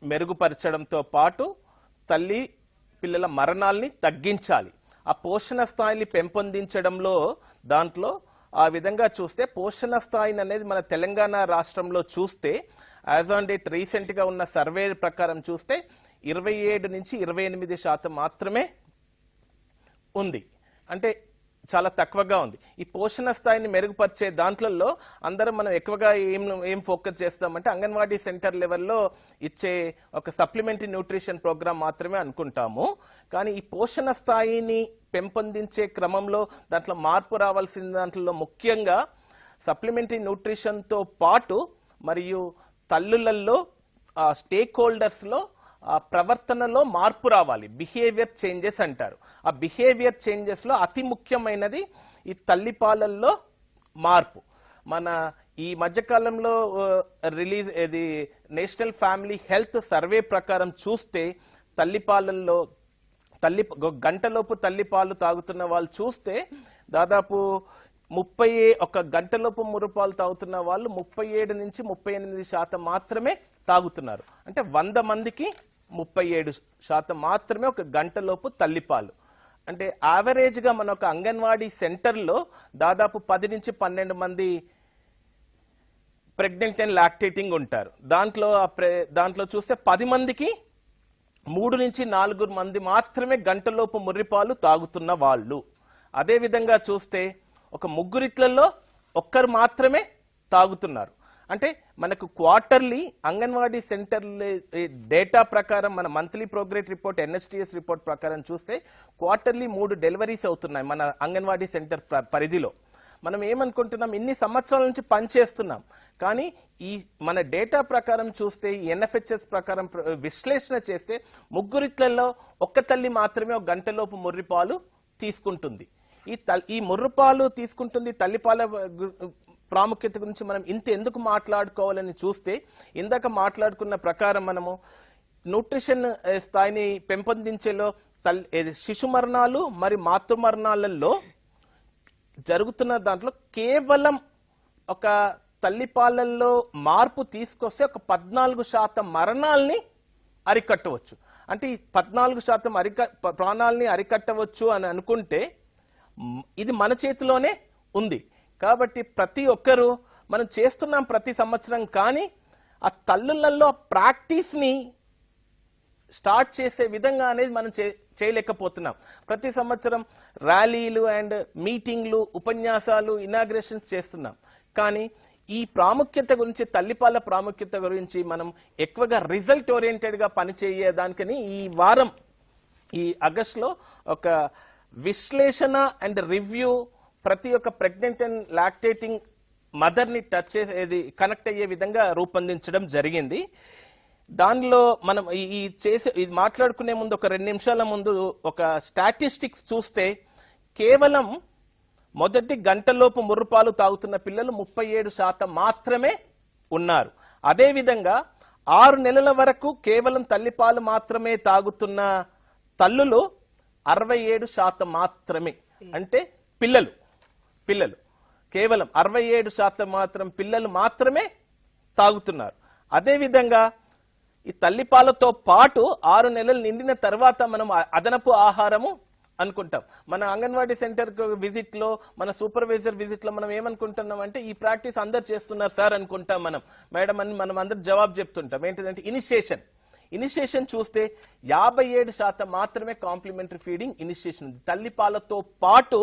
మెరుగుపరచడంతో పాటు తల్లి పిల్లల మరణాల్ని తగ్గించాలి. ఆ పోషణ స్థాయిని పెంపొందించడంలో దాంట్లో ఆ విధంగా చూస్తే పోషణ స్థాయిని అనేది మన తెలంగాణ రాష్ట్రంలో చూస్తే యాజ్ ఆన్ డేట్ రీసెంట్ గా ఉన్న సర్వే ప్రకారం చూస్తే 27 నుంచి 28% మాత్రమే ఉంది. అంటే చాలా తక్కువగా ఉంది. ఈ పోషణ స్థాయిని మెరుగుపరిచే దాంట్లో అందరం మనం ఎక్కువగా ఏం ఫోకస్ చేస్తామంటే అంగన్వాడీ సెంటర్ లెవెల్లో ఇచ్చే ఒక సప్లిమెంటరీ న్యూట్రిషన్ ప్రోగ్రామ్ మాత్రమే అనుకుంటాము. కానీ ఈ పోషణ స్థాయిని పెంపొందించే క్రమంలో దాంట్లో మార్పు రావాల్సిన దాంట్లో ముఖ్యంగా సప్లిమెంటరీ న్యూట్రిషన్తో పాటు మరియు తల్లులలో స్టేక్ హోల్డర్స్లో ప్రవర్తనలో మార్పు రావాలి. బిహేవియర్ చేంజెస్ అంటారు. ఆ బిహేవియర్ చేంజెస్లో అతి ముఖ్యమైనది ఈ తల్లిపాలల్లో మార్పు. మన ఈ మధ్యకాలంలో రిలీజ్ ఇది నేషనల్ ఫ్యామిలీ హెల్త్ సర్వే ప్రకారం చూస్తే తల్లిపాలల్లో గంటలోపు తల్లిపాలు తాగుతున్న వాళ్ళు చూస్తే దాదాపు 31 గంటలోపు మురుపాలు తాగుతున్న వాళ్ళు 37 నుంచి 38% మాత్రమే తాగుతున్నారు. అంటే 100 మందికి 37% మాత్రమే ఒక గంటలోపు తల్లిపాలు. అంటే యావరేజ్ గా మన ఒక అంగన్వాడీ సెంటర్లో దాదాపు 10 నుంచి 12 మంది ప్రెగ్నెంట్ అండ్ లాక్టేటింగ్ ఉంటారు. దాంట్లో చూస్తే 10 మందికి 3 నుంచి 4 మంది మాత్రమే గంటలోపు ముర్రిపాలు తాగుతున్న వాళ్ళు. అదే విధంగా చూస్తే ఒక 3 ఒక్కరు మాత్రమే తాగుతున్నారు. అంటే మనకు క్వార్టర్లీ అంగన్వాడీ సెంటర్ డేటా ప్రకారం మన మంత్లీ ప్రోగ్రెస్ రిపోర్ట్ ఎన్ఎస్టిఎస్ రిపోర్ట్ ప్రకారం చూస్తే క్వార్టర్లీ 3 డెలివరీస్ అవుతున్నాయి మన అంగన్వాడీ సెంటర్ పరిధిలో. మనం ఏమనుకుంటున్నాం, ఇన్ని సంవత్సరాల నుంచి పనిచేస్తున్నాం, కానీ ఈ మన డేటా ప్రకారం చూస్తే ఎన్ఎఫ్హెచ్ఎస్ ప్రకారం విశ్లేషణ చేస్తే 3 ఒక్క తల్లి మాత్రమే ఒక గంటలోపు ముర్రిపాలు తీసుకుంటుంది. ఈ ముర్రిపాలు తీసుకుంటుంది తల్లిపాల ప్రాముఖ్యత గురించి మనం ఎందుకు మాట్లాడుకోవాలని చూస్తే ఇందాక మాట్లాడుకున్న ప్రకారం మనము న్యూట్రిషన్ స్థాయిని పెంపొందించేలో శిశు మరణాలు మరియు మాతృ మరణాలలో జరుగుతున్న దాంట్లో కేవలం ఒక తల్లిపాలల్లో మార్పు తీసుకొస్తే ఒక 14% మరణాల్ని అరికట్టవచ్చు. అంటే ఈ 14% ప్రాణాలని అరికట్టవచ్చు అని అనుకుంటే ఇది మన చేతిలోనే ఉంది. కాబట్టి ప్రతి ఒక్కరూ మనం చేస్తున్నాం ప్రతి సంవత్సరం, కానీ ఆ తల్లులలో ప్రాక్టీస్ ని స్టార్ట్ చేసే విధంగా అనేది మనం చేయలేకపోతున్నాం. ప్రతి సంవత్సరం ర్యాలీలు అండ్ మీటింగ్లు, ఉపన్యాసాలు, ఇనాగ్రేషన్స్ చేస్తున్నాం, కానీ ఈ ప్రాముఖ్యత గురించి, తల్లిపాల ప్రాముఖ్యత గురించి మనం ఎక్కువగా రిజల్ట్ ఓరియంటెడ్ గా పనిచేయడానికని ఈ వారం ఈ ఆగస్టులో ఒక విశ్లేషణ అండ్ రివ్యూ ప్రతి ఒక్క ప్రెగ్నెంట్ అండ్ లాక్టేటింగ్ మదర్ ని టచ్ చేసేది కనెక్ట్ అయ్యే విధంగా రూపొందించడం జరిగింది. దానిలో మనం ఇది మాట్లాడుకునే ముందు ఒక 2 నిమిషాల ముందు ఒక స్టాటిస్టిక్స్ చూస్తే కేవలం మొదటి గంటలోపు ముర్రుపాలు తాగుతున్న పిల్లలు 37% మాత్రమే ఉన్నారు. అదేవిధంగా 6 నెలల వరకు కేవలం తల్లిపాలు మాత్రమే తాగుతున్న తల్లులు 67% మాత్రమే. అంటే పిల్లలు కేవలం 67% మాత్రం పిల్లలు మాత్రమే తాగుతున్నారు. అదేవిధంగా ఈ తల్లిపాలతో పాటు 6 నెలలు నిండిన తర్వాత మనం అదనపు ఆహారము అనుకుంటాం. మన అంగన్వాడీ సెంటర్ విజిట్ లో, మన సూపర్వైజర్ విజిట్ లో మనం ఏమనుకుంటున్నాం అంటే ఈ ప్రాక్టీస్ అందరు చేస్తున్నారు సార్ అనుకుంటాం మేడం అని మనం అందరు జవాబు చెప్తుంటాం. ఏంటిదంటే ఇనిషియేషన్ చూస్తే 57% మాత్రమే కాంప్లిమెంటరీ ఫీడింగ్ ఇనిషియేషన్ ఉంది. తల్లిపాలతో పాటు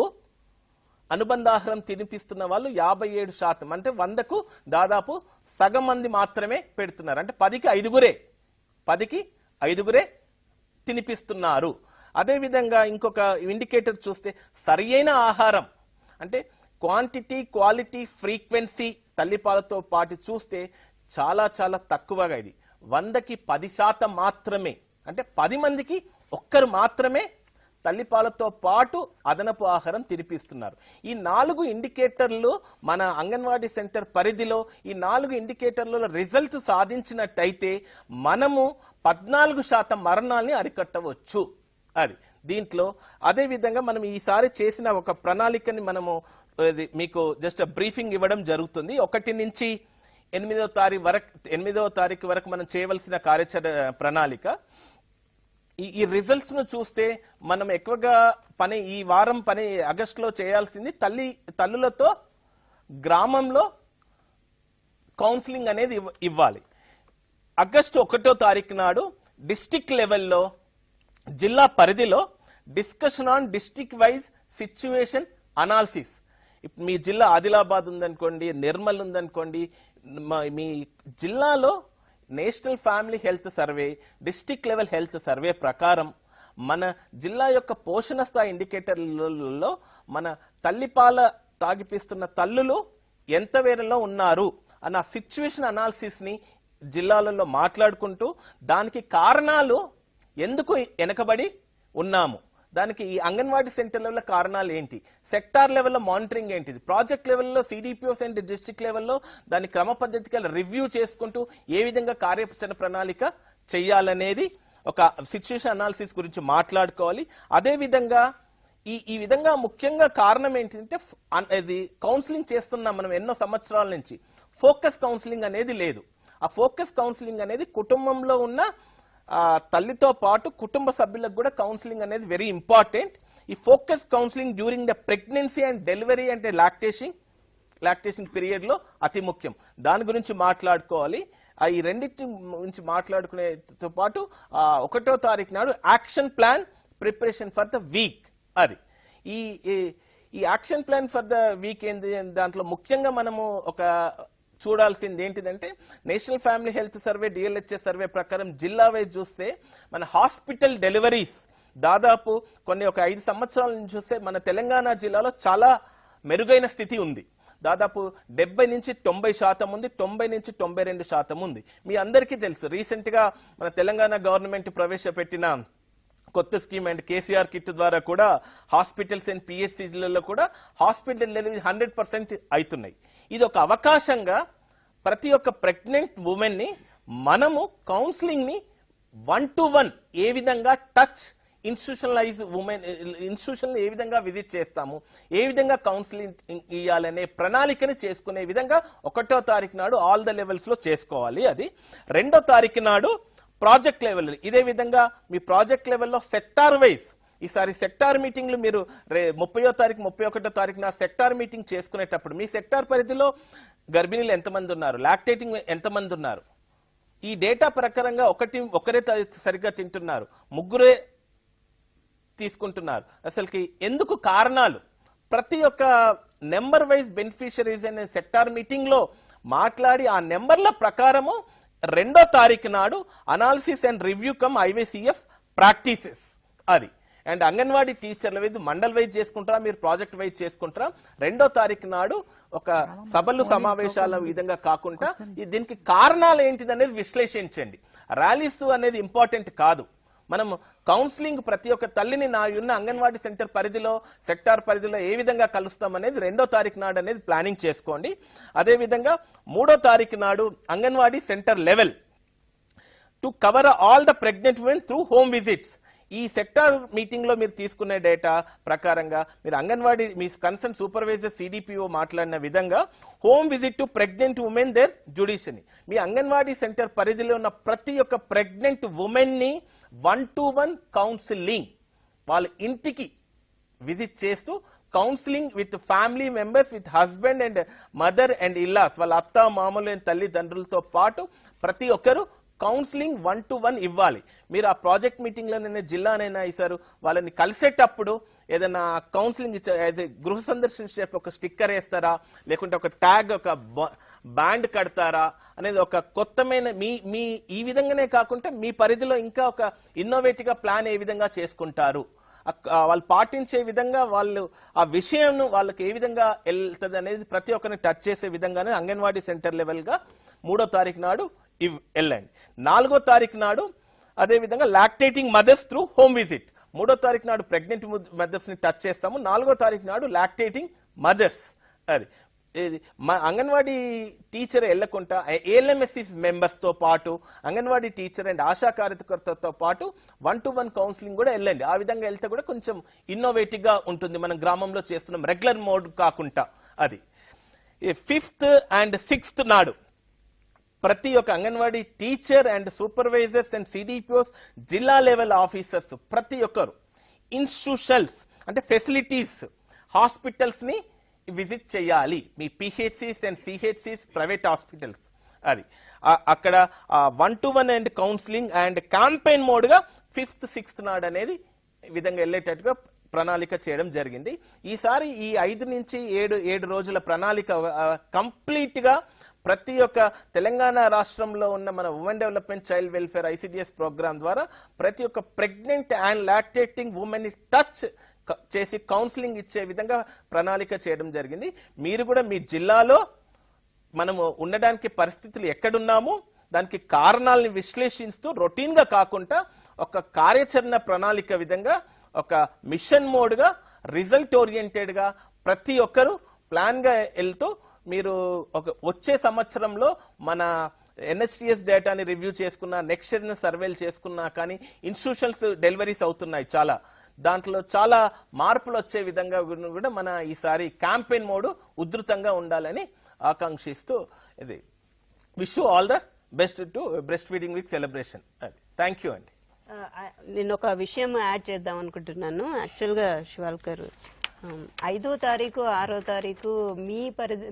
అనుబంధాహారం తినిపిస్తున్న వాళ్ళు 57%, అంటే 100కు దాదాపు సగం మంది మాత్రమే పెడుతున్నారు. అంటే 10కి 5గురే తినిపిస్తున్నారు. అదేవిధంగా ఇంకొక ఇండికేటర్ చూస్తే సరియైన ఆహారం, అంటే క్వాంటిటీ, క్వాలిటీ, ఫ్రీక్వెన్సీ తల్లిపాలతో పాటు చూస్తే చాలా చాలా తక్కువగా, ఇది 100కి 10% మాత్రమే. అంటే 10 మందికి ఒక్కరు మాత్రమే తల్లిపాలతో పాటు అదనపు ఆహారం తినిపిస్తున్నారు. ఈ 4 ఇండికేటర్లు మన అంగన్వాడీ సెంటర్ పరిధిలో ఈ 4 ఇండికేటర్లలో రిజల్ట్ సాధించినట్టయితే మనము 14% మరణాలని అరికట్టవచ్చు. అది దీంట్లో అదే విధంగా మనం ఈసారి చేసిన ఒక ప్రణాళికని మనము మీకు జస్ట్ బ్రీఫింగ్ ఇవ్వడం జరుగుతుంది. 1 నుంచి 8వ తారీఖు వరకు మనం చేయవలసిన కార్యాచరణ ప్రణాళిక. ఈ రిజల్ట్స్ ను చూస్తే మనం ఎక్కువగా ఈ వారం పని ఆగస్టులో చేయాల్సింది తల్లులతో గ్రామంలో కౌన్సిలింగ్ అనేది ఇవ్వాలి. ఆగస్టు 1వ తారీఖు నాడు డిస్ట్రిక్ట్ లెవెల్లో జిల్లా పరిధిలో discussion on district wise situation analysis. మీ జిల్లా ఆదిలాబాద్ ఉందనుకోండి, నిర్మల్ ఉందనుకోండి, మీ జిల్లాలో national family health survey, district level health survey ప్రకారం మన జిల్లా యొక్క పోషణ స్థాయి ఇండికేటర్లలో మన తల్లిపాల తాగిపిస్తున్న తల్లులు ఎంత వేరలో ఉన్నారు అన్న సిచ్యువేషన్ అనాలిసిస్ ని జిల్లాలలో మాట్లాడుకుంటూ దానికి కారణాలు ఎందుకు వెనకబడి ఉన్నాము, దానికి ఈ అంగన్వాడీ సెంటర్ లెవెల్ కారణాలు ఏంటి, సెక్టార్ లెవెల్లో మానిటరింగ్ ఏంటిది, ప్రాజెక్ట్ లెవెల్లో సిడిపిఓస్ అండ్ డిస్ట్రిక్ట్ లెవెల్లో దాని క్రమ పద్ధతిగా రివ్యూ చేసుకుంటూ ఏ విధంగా కార్యాచరణ ప్రణాళిక చేయాలనేది ఒక సిచ్యువేషన్ అనాలిసిస్ గురించి మాట్లాడుకోవాలి. అదే విధంగా ఈ విధంగా ముఖ్యంగా కారణం ఏంటంటే ఇది కౌన్సిలింగ్ చేస్తున్నాం మనం ఎన్నో సంవత్సరాల నుంచి, ఫోకస్ కౌన్సిలింగ్ అనేది లేదు. ఆ ఫోకస్ కౌన్సిలింగ్ అనేది కుటుంబంలో ఉన్న తల్లితో పాటు కుటుంబ సభ్యులకు కూడా కౌన్సిలింగ్ అనేది వెరీ ఇంపార్టెంట్. ఈ focus counselling during the pregnancy and delivery అంటే లాక్టేషన్ పీరియడ్ లో అతి ముఖ్యం. దాని గురించి మాట్లాడుకోవాలి. ఈ రెండింటి గురించి మాట్లాడుకునేతో పాటు 1వ తారీఖు నాడు action plan preparation for the week. అది ఈ action plan for the week ఏంది, దాంట్లో ముఖ్యంగా మనము ఒక చూడాల్సింది ఏంటిదంటే national family health survey DLHS survey ప్రకారం జిల్లా వైజ్ చూస్తే మన హాస్పిటల్ డెలివరీస్ దాదాపు ఒక 5 సంవత్సరాల నుంచి చూస్తే మన తెలంగాణ జిల్లాలో చాలా మెరుగైన స్థితి ఉంది. దాదాపు 70 నుంచి 90% ఉంది, 90 నుంచి 92% ఉంది. మీ అందరికీ తెలుసు రీసెంట్ గా మన తెలంగాణ గవర్నమెంట్ ప్రవేశపెట్టిన కొత్త స్కీమ్ అండ్ కేసీఆర్ కిట్ ద్వారా కూడా హాస్పిటల్స్ అండ్ పిహెచ్సిలలో కూడా హాస్పిటల్ డెలివరీ 100% అవుతున్నాయి. ఇది ఒక అవకాశంగా ప్రతి ఒక్క ప్రెగ్నెంట్ ఉమెన్ ని మనము కౌన్సిలింగ్ ని 1-to-1 ఏ విధంగా టచ్ ఇన్స్టిట్యూషనలైజ్ ఉమెన్ ఇన్స్టిట్యూషన్ ఏ విధంగా విజిట్ చేస్తాము, ఏ విధంగా కౌన్సిలింగ్ ఇవ్వాలనే ప్రణాళికని చేసుకునే విధంగా 1వ తారీఖు నాడు ఆల్ ద లెవెల్స్ లో చేసుకోవాలి. అది 2వ తారీఖు నాడు ప్రాజెక్ట్ లెవెల్, ఇదే విధంగా మీ ప్రాజెక్ట్ లెవెల్లో సెక్టార్ వైజ్ ఈసారి సెక్టార్ మీటింగ్లు మీరు 30వ తారీఖు 31వ తారీఖు నాడు సెక్టార్ మీటింగ్ చేసుకునేటప్పుడు మీ సెక్టార్ పరిధిలో గర్భిణీలు ఎంతమంది ఉన్నారు, లాక్టేటింగ్ ఎంతమంది ఉన్నారు, ఈ డేటా ప్రకారంగా ఒకరే సరిగ్గా తింటున్నారు, ముగ్గురే తీసుకుంటున్నారు, అసలుకి ఎందుకు కారణాలు, ప్రతి ఒక్క నెంబర్ వైజ్ బెనిఫిషరీస్ అనే సెక్టార్ మీటింగ్ లో మాట్లాడి ఆ నెంబర్ల ప్రకారము 2వ తారీఖు నాడు analysis and review cum IVCF practices. అది అండ్ అంగన్వాడీ టీచర్ల వైజ్ మండల్ వైజ్ చేసుకుంటారా, మీరు ప్రాజెక్ట్ వైజ్ చేసుకుంటారా, 2వ తారీఖు నాడు ఒక సభలు సమావేశాల విధంగా కాకుండా దీనికి కారణాలు ఏంటిది అనేది విశ్లేషించండి. ర్యాలీస్ అనేది ఇంపార్టెంట్ కాదు. మనం కౌన్సిలింగ్ ప్రతి ఒక్క తల్లిని నా ఉన్న అంగన్వాడీ సెంటర్ పరిధిలో సెక్టార్ పరిధిలో ఏ విధంగా కలుస్తాం అనేది 2వ తారీఖు నాడు అనేది ప్లానింగ్ చేసుకోండి. అదే విధంగా 3వ తారీఖు నాడు anganwadi center level to cover all the pregnant women through home visits. ఈ సెక్టార్ మీటింగ్ లో మీరు తీసుకునే డేటా ప్రకారంగా మీరు అంగన్వాడీ మీ కన్సర్న్ సూపర్వైజర్ సిడిపిఓ మాట్లాడిన విధంగా home visit to pregnant women there judiciary. మీ అంగన్వాడీ సెంటర్ పరిధిలో ఉన్న ప్రతి ఒక్క ప్రెగ్నెంట్ ఉమెన్ ని 1-to-1 కౌన్సిలింగ్ వాళ్ళ ఇంటికి విజిట్ చేస్తూ counselling with family members, with husband and mother and ఇల్లాస్, వాళ్ళ అత్త మామూలు తల్లిదండ్రులతో పాటు ప్రతి ఒక్కరు కౌన్సిలింగ్ 1-to-1 ఇవ్వాలి. మీరు ఆ ప్రాజెక్ట్ మీటింగ్ లోనైనా జిల్లానైనా ఇస్తారు వాళ్ళని కలిసేటప్పుడు ఏదైనా కౌన్సిలింగ్ గృహ సందర్శన ఒక స్టిక్కర్ వేస్తారా, లేకుంటే ఒక ట్యాగ్ ఒక బ్యాండ్ కడతారా అనేది ఒక కొత్తమైన మీ ఈ విధంగానే కాకుండా మీ పరిధిలో ఇంకా ఒక ఇన్నోవేటివ్ గా ప్లాన్ ఏ విధంగా చేసుకుంటారు, వాళ్ళు పాటించే విధంగా వాళ్ళు ఆ విషయం వాళ్ళకి ఏ విధంగా వెళ్తుంది అనేది ప్రతి ఒక్కరిని టచ్ చేసే విధంగానే అంగన్వాడీ సెంటర్ లెవెల్ గా 3వ తారీఖు నాడు వెళ్ళండి. 4వ తారీఖు నాడు అదే విధంగా lactating mothers through home visit. 3వ తారీఖు నాడు ప్రెగ్నెంట్ మదర్స్ ని టచ్ చేస్తాము. 4వ తారీఖు నాడు లాక్టేటింగ్ మదర్స్. అది అంగన్వాడీ టీచర్ వెళ్లకుండా ఏఎల్ఎంఎస్సి మెంబర్స్ తో పాటు అంగన్వాడీ టీచర్ అండ్ ఆశా కార్యకర్తతో పాటు 1-to-1 కౌన్సిలింగ్ కూడా వెళ్ళండి. ఆ విధంగా వెళ్తే కూడా కొంచెం ఇన్నోవేటివ్ గా ఉంటుంది. మనం గ్రామంలో చేస్తున్నాం రెగ్యులర్ మోడ్ కాకుండా. అది 5th and 6th నాడు ప్రతి ఒక్క anganwadi teacher and supervisors and CDPOs, జిల్లా లెవెల్ ఆఫీసర్స్, ప్రతి ఒక్కరు ఇన్స్టిట్యూషన్స్ అంటే ఫెసిలిటీస్, హాస్పిటల్స్ ని విజిట్ చేయాలి. మీ పిహెచ్సిస్ అండ్ సిహెచ్సిస్, ప్రైవేట్ హాస్పిటల్స్, అది అక్కడ 1-to-1 and counselling and campaign mode గా 5th, 6th నాడు అనేది ఈ విధంగా వెళ్ళేటట్టుగా ప్రణాళిక చేయడం జరిగింది. ఈసారి ఈ 5 నుంచి 7 రోజుల ప్రణాళిక కంప్లీట్ గా ప్రతి ఒక్క తెలంగాణ రాష్ట్రంలో ఉన్న మన women development child welfare ICDS programme ద్వారా ప్రతి ఒక్క ప్రెగ్నెంట్ అండ్ లాక్టేటింగ్ ఉమెన్ ని టచ్ చేసి కౌన్సిలింగ్ ఇచ్చే విధంగా ప్రణాళిక చేయడం జరిగింది. మీరు కూడా మీ జిల్లాలో మనము ఉండడానికి పరిస్థితులు ఎక్కడున్నాము, దానికి కారణాలను విశ్లేషిస్తూ రొటీన్ గా కాకుండా ఒక కార్యాచరణ ప్రణాళిక విధంగా, ఒక మిషన్ మోడ్ గా, రిజల్ట్ ఓరియంటెడ్ గా ప్రతి ఒక్కరు ప్లాన్ గా వెళ్తూ మీరు ఒక వచ్చే సంవత్సరంలో మన NHTS డేటాని రివ్యూ చేసుకున్నా, నెక్స్ట్ ఇయర్ సర్వేలు చేసుకున్నా కానీ ఇన్స్టిట్యూషన్స్ డెలివరీస్ అవుతున్నాయి చాలా, దాంట్లో చాలా మార్పులు వచ్చే విధంగా కూడా మన ఈసారి క్యాంపెయిన్ మోడ్ ఉధృతంగా ఉండాలని ఆకాంక్షిస్తూ ఇది wish you all the best to breast feeding week celebration. Thank you అండి. నేను ఒక విషయం యాడ్ చేద్దాం అనుకుంటున్నాను. యాక్చువల్గా శివాల్కర్ 5వ తారీఖు 6వ తారీఖు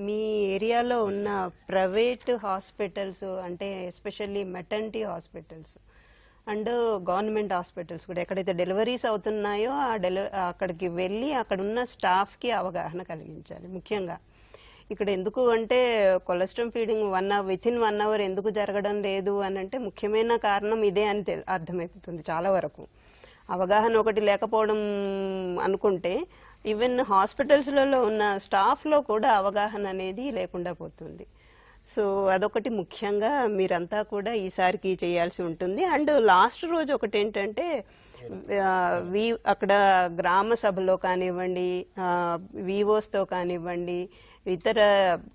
మీ ఏరియాలో ఉన్న ప్రైవేట్ హాస్పిటల్స్, అంటే especially maternity hospitals and government hospitals కూడా ఎక్కడైతే డెలివరీస్ అవుతున్నాయో అక్కడికి వెళ్ళి అక్కడ ఉన్న స్టాఫ్కి అవగాహన కలిగించాలి. ముఖ్యంగా ఇక్కడ ఎందుకు అంటే కొలెస్ట్రాల్ ఫీడింగ్ వితిన్ 1 hour ఎందుకు జరగడం లేదు అని అంటే ముఖ్యమైన కారణం ఇదే అని అర్థమైపోతుంది. చాలా వరకు అవగాహన ఒకటి లేకపోవడం అనుకుంటే ఈవెన్ హాస్పిటల్స్లలో ఉన్న స్టాఫ్లో కూడా అవగాహన అనేది లేకుండా పోతుంది. సో అదొకటి ముఖ్యంగా మీరంతా కూడా ఈసారికి చేయాల్సి ఉంటుంది. అండ్ లాస్ట్ రోజు ఒకటి ఏంటంటే అక్కడ గ్రామ సభలో కానివ్వండి, వివోస్తో కానివ్వండి, ఇతర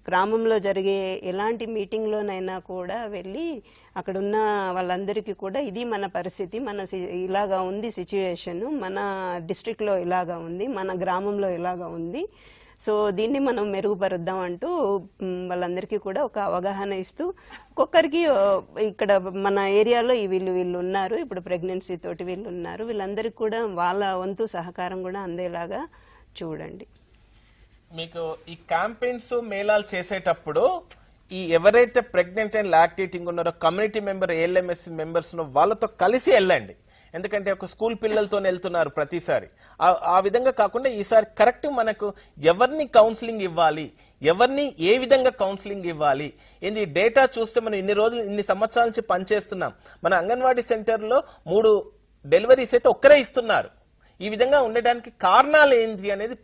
గ్రామంలో జరిగే ఎలాంటి మీటింగ్లోనైనా కూడా వెళ్ళి అక్కడున్న వాళ్ళందరికీ కూడా ఇది మన పరిస్థితి, ఇలాగా ఉంది సిచ్యుయేషన్, మన డిస్ట్రిక్ట్లో ఇలాగా ఉంది, మన గ్రామంలో ఇలాగా ఉంది, సో దీన్ని మనం మెరుగుపరుద్దాం అంటూ వాళ్ళందరికీ కూడా ఒక అవగాహన ఇస్తూ ఒక్కొక్కరికి ఇక్కడ మన ఏరియాలో వీళ్ళు ఉన్నారు, ఇప్పుడు ప్రెగ్నెన్సీ తోటి వీళ్ళు ఉన్నారు, వీళ్ళందరికీ కూడా వాళ్ళ వంతు సహకారం కూడా అందేలాగా చూడండి. మీకు ఈ క్యాంపెయిన్స్ మేళాలు చేసేటప్పుడు ఈ ఎవరైతే ప్రెగ్నెంట్ అండ్ లాక్టేటింగ్ ఉన్నారో కమ్యూనిటీ మెంబర్, ALMS మెంబర్స్ వాళ్ళతో కలిసి వెళ్ళండి. ఎందుకంటే ఒక స్కూల్ పిల్లలతో వెళ్తున్నారు ప్రతిసారి, ఆ విధంగా కాకుండా ఈసారి కరెక్ట్ మనకు ఎవరిని కౌన్సిలింగ్ ఇవ్వాలి, ఎవరిని ఏ విధంగా కౌన్సిలింగ్ ఇవ్వాలి, ఏంది డేటా చూస్తే మనం ఇన్ని సంవత్సరాల నుంచి పనిచేస్తున్నాం. మన అంగన్వాడీ సెంటర్లో 3 డెలివరీస్ అయితే ఒక్కరే ఇస్తున్నారు. ఈ విధంగా ఉండడానికి కారణాలు ఏంటి అనేది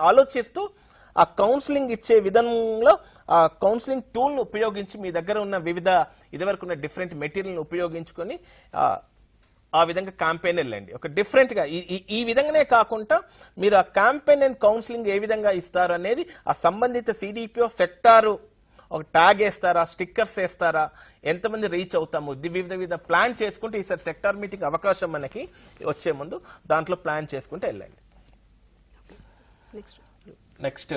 ఆలోచిస్తూ ఆ కౌన్సిలింగ్ ఇచ్చే విధంలో ఆ కౌన్సిలింగ్ టూల్ ను ఉపయోగించి మీ దగ్గర ఉన్న వివిధ ఇదివరకు ఉన్న డిఫరెంట్ మెటీరియల్ ఉపయోగించుకొని ఆ విధంగా క్యాంపెయిన్ వెళ్ళండి. ఒక డిఫరెంట్ గా ఈ విధంగానే కాకుండా మీరు ఆ క్యాంపెయిన్ అండ్ కౌన్సిలింగ్ ఏ విధంగా ఇస్తారు అనేది ఆ సంబంధిత CDPO సెక్టారు ఒక ట్యాగ్ వేస్తారా, స్టిక్కర్స్ వేస్తారా, ఎంతమంది రీచ్ అవుతాము, వివిధ ప్లాన్ చేసుకుంటే ఈసారి సెక్టార్ మీటింగ్ అవకాశం మనకి వచ్చే ముందు దాంట్లో ప్లాన్ చేసుకుంటే వెళ్ళండి. నెక్స్ట్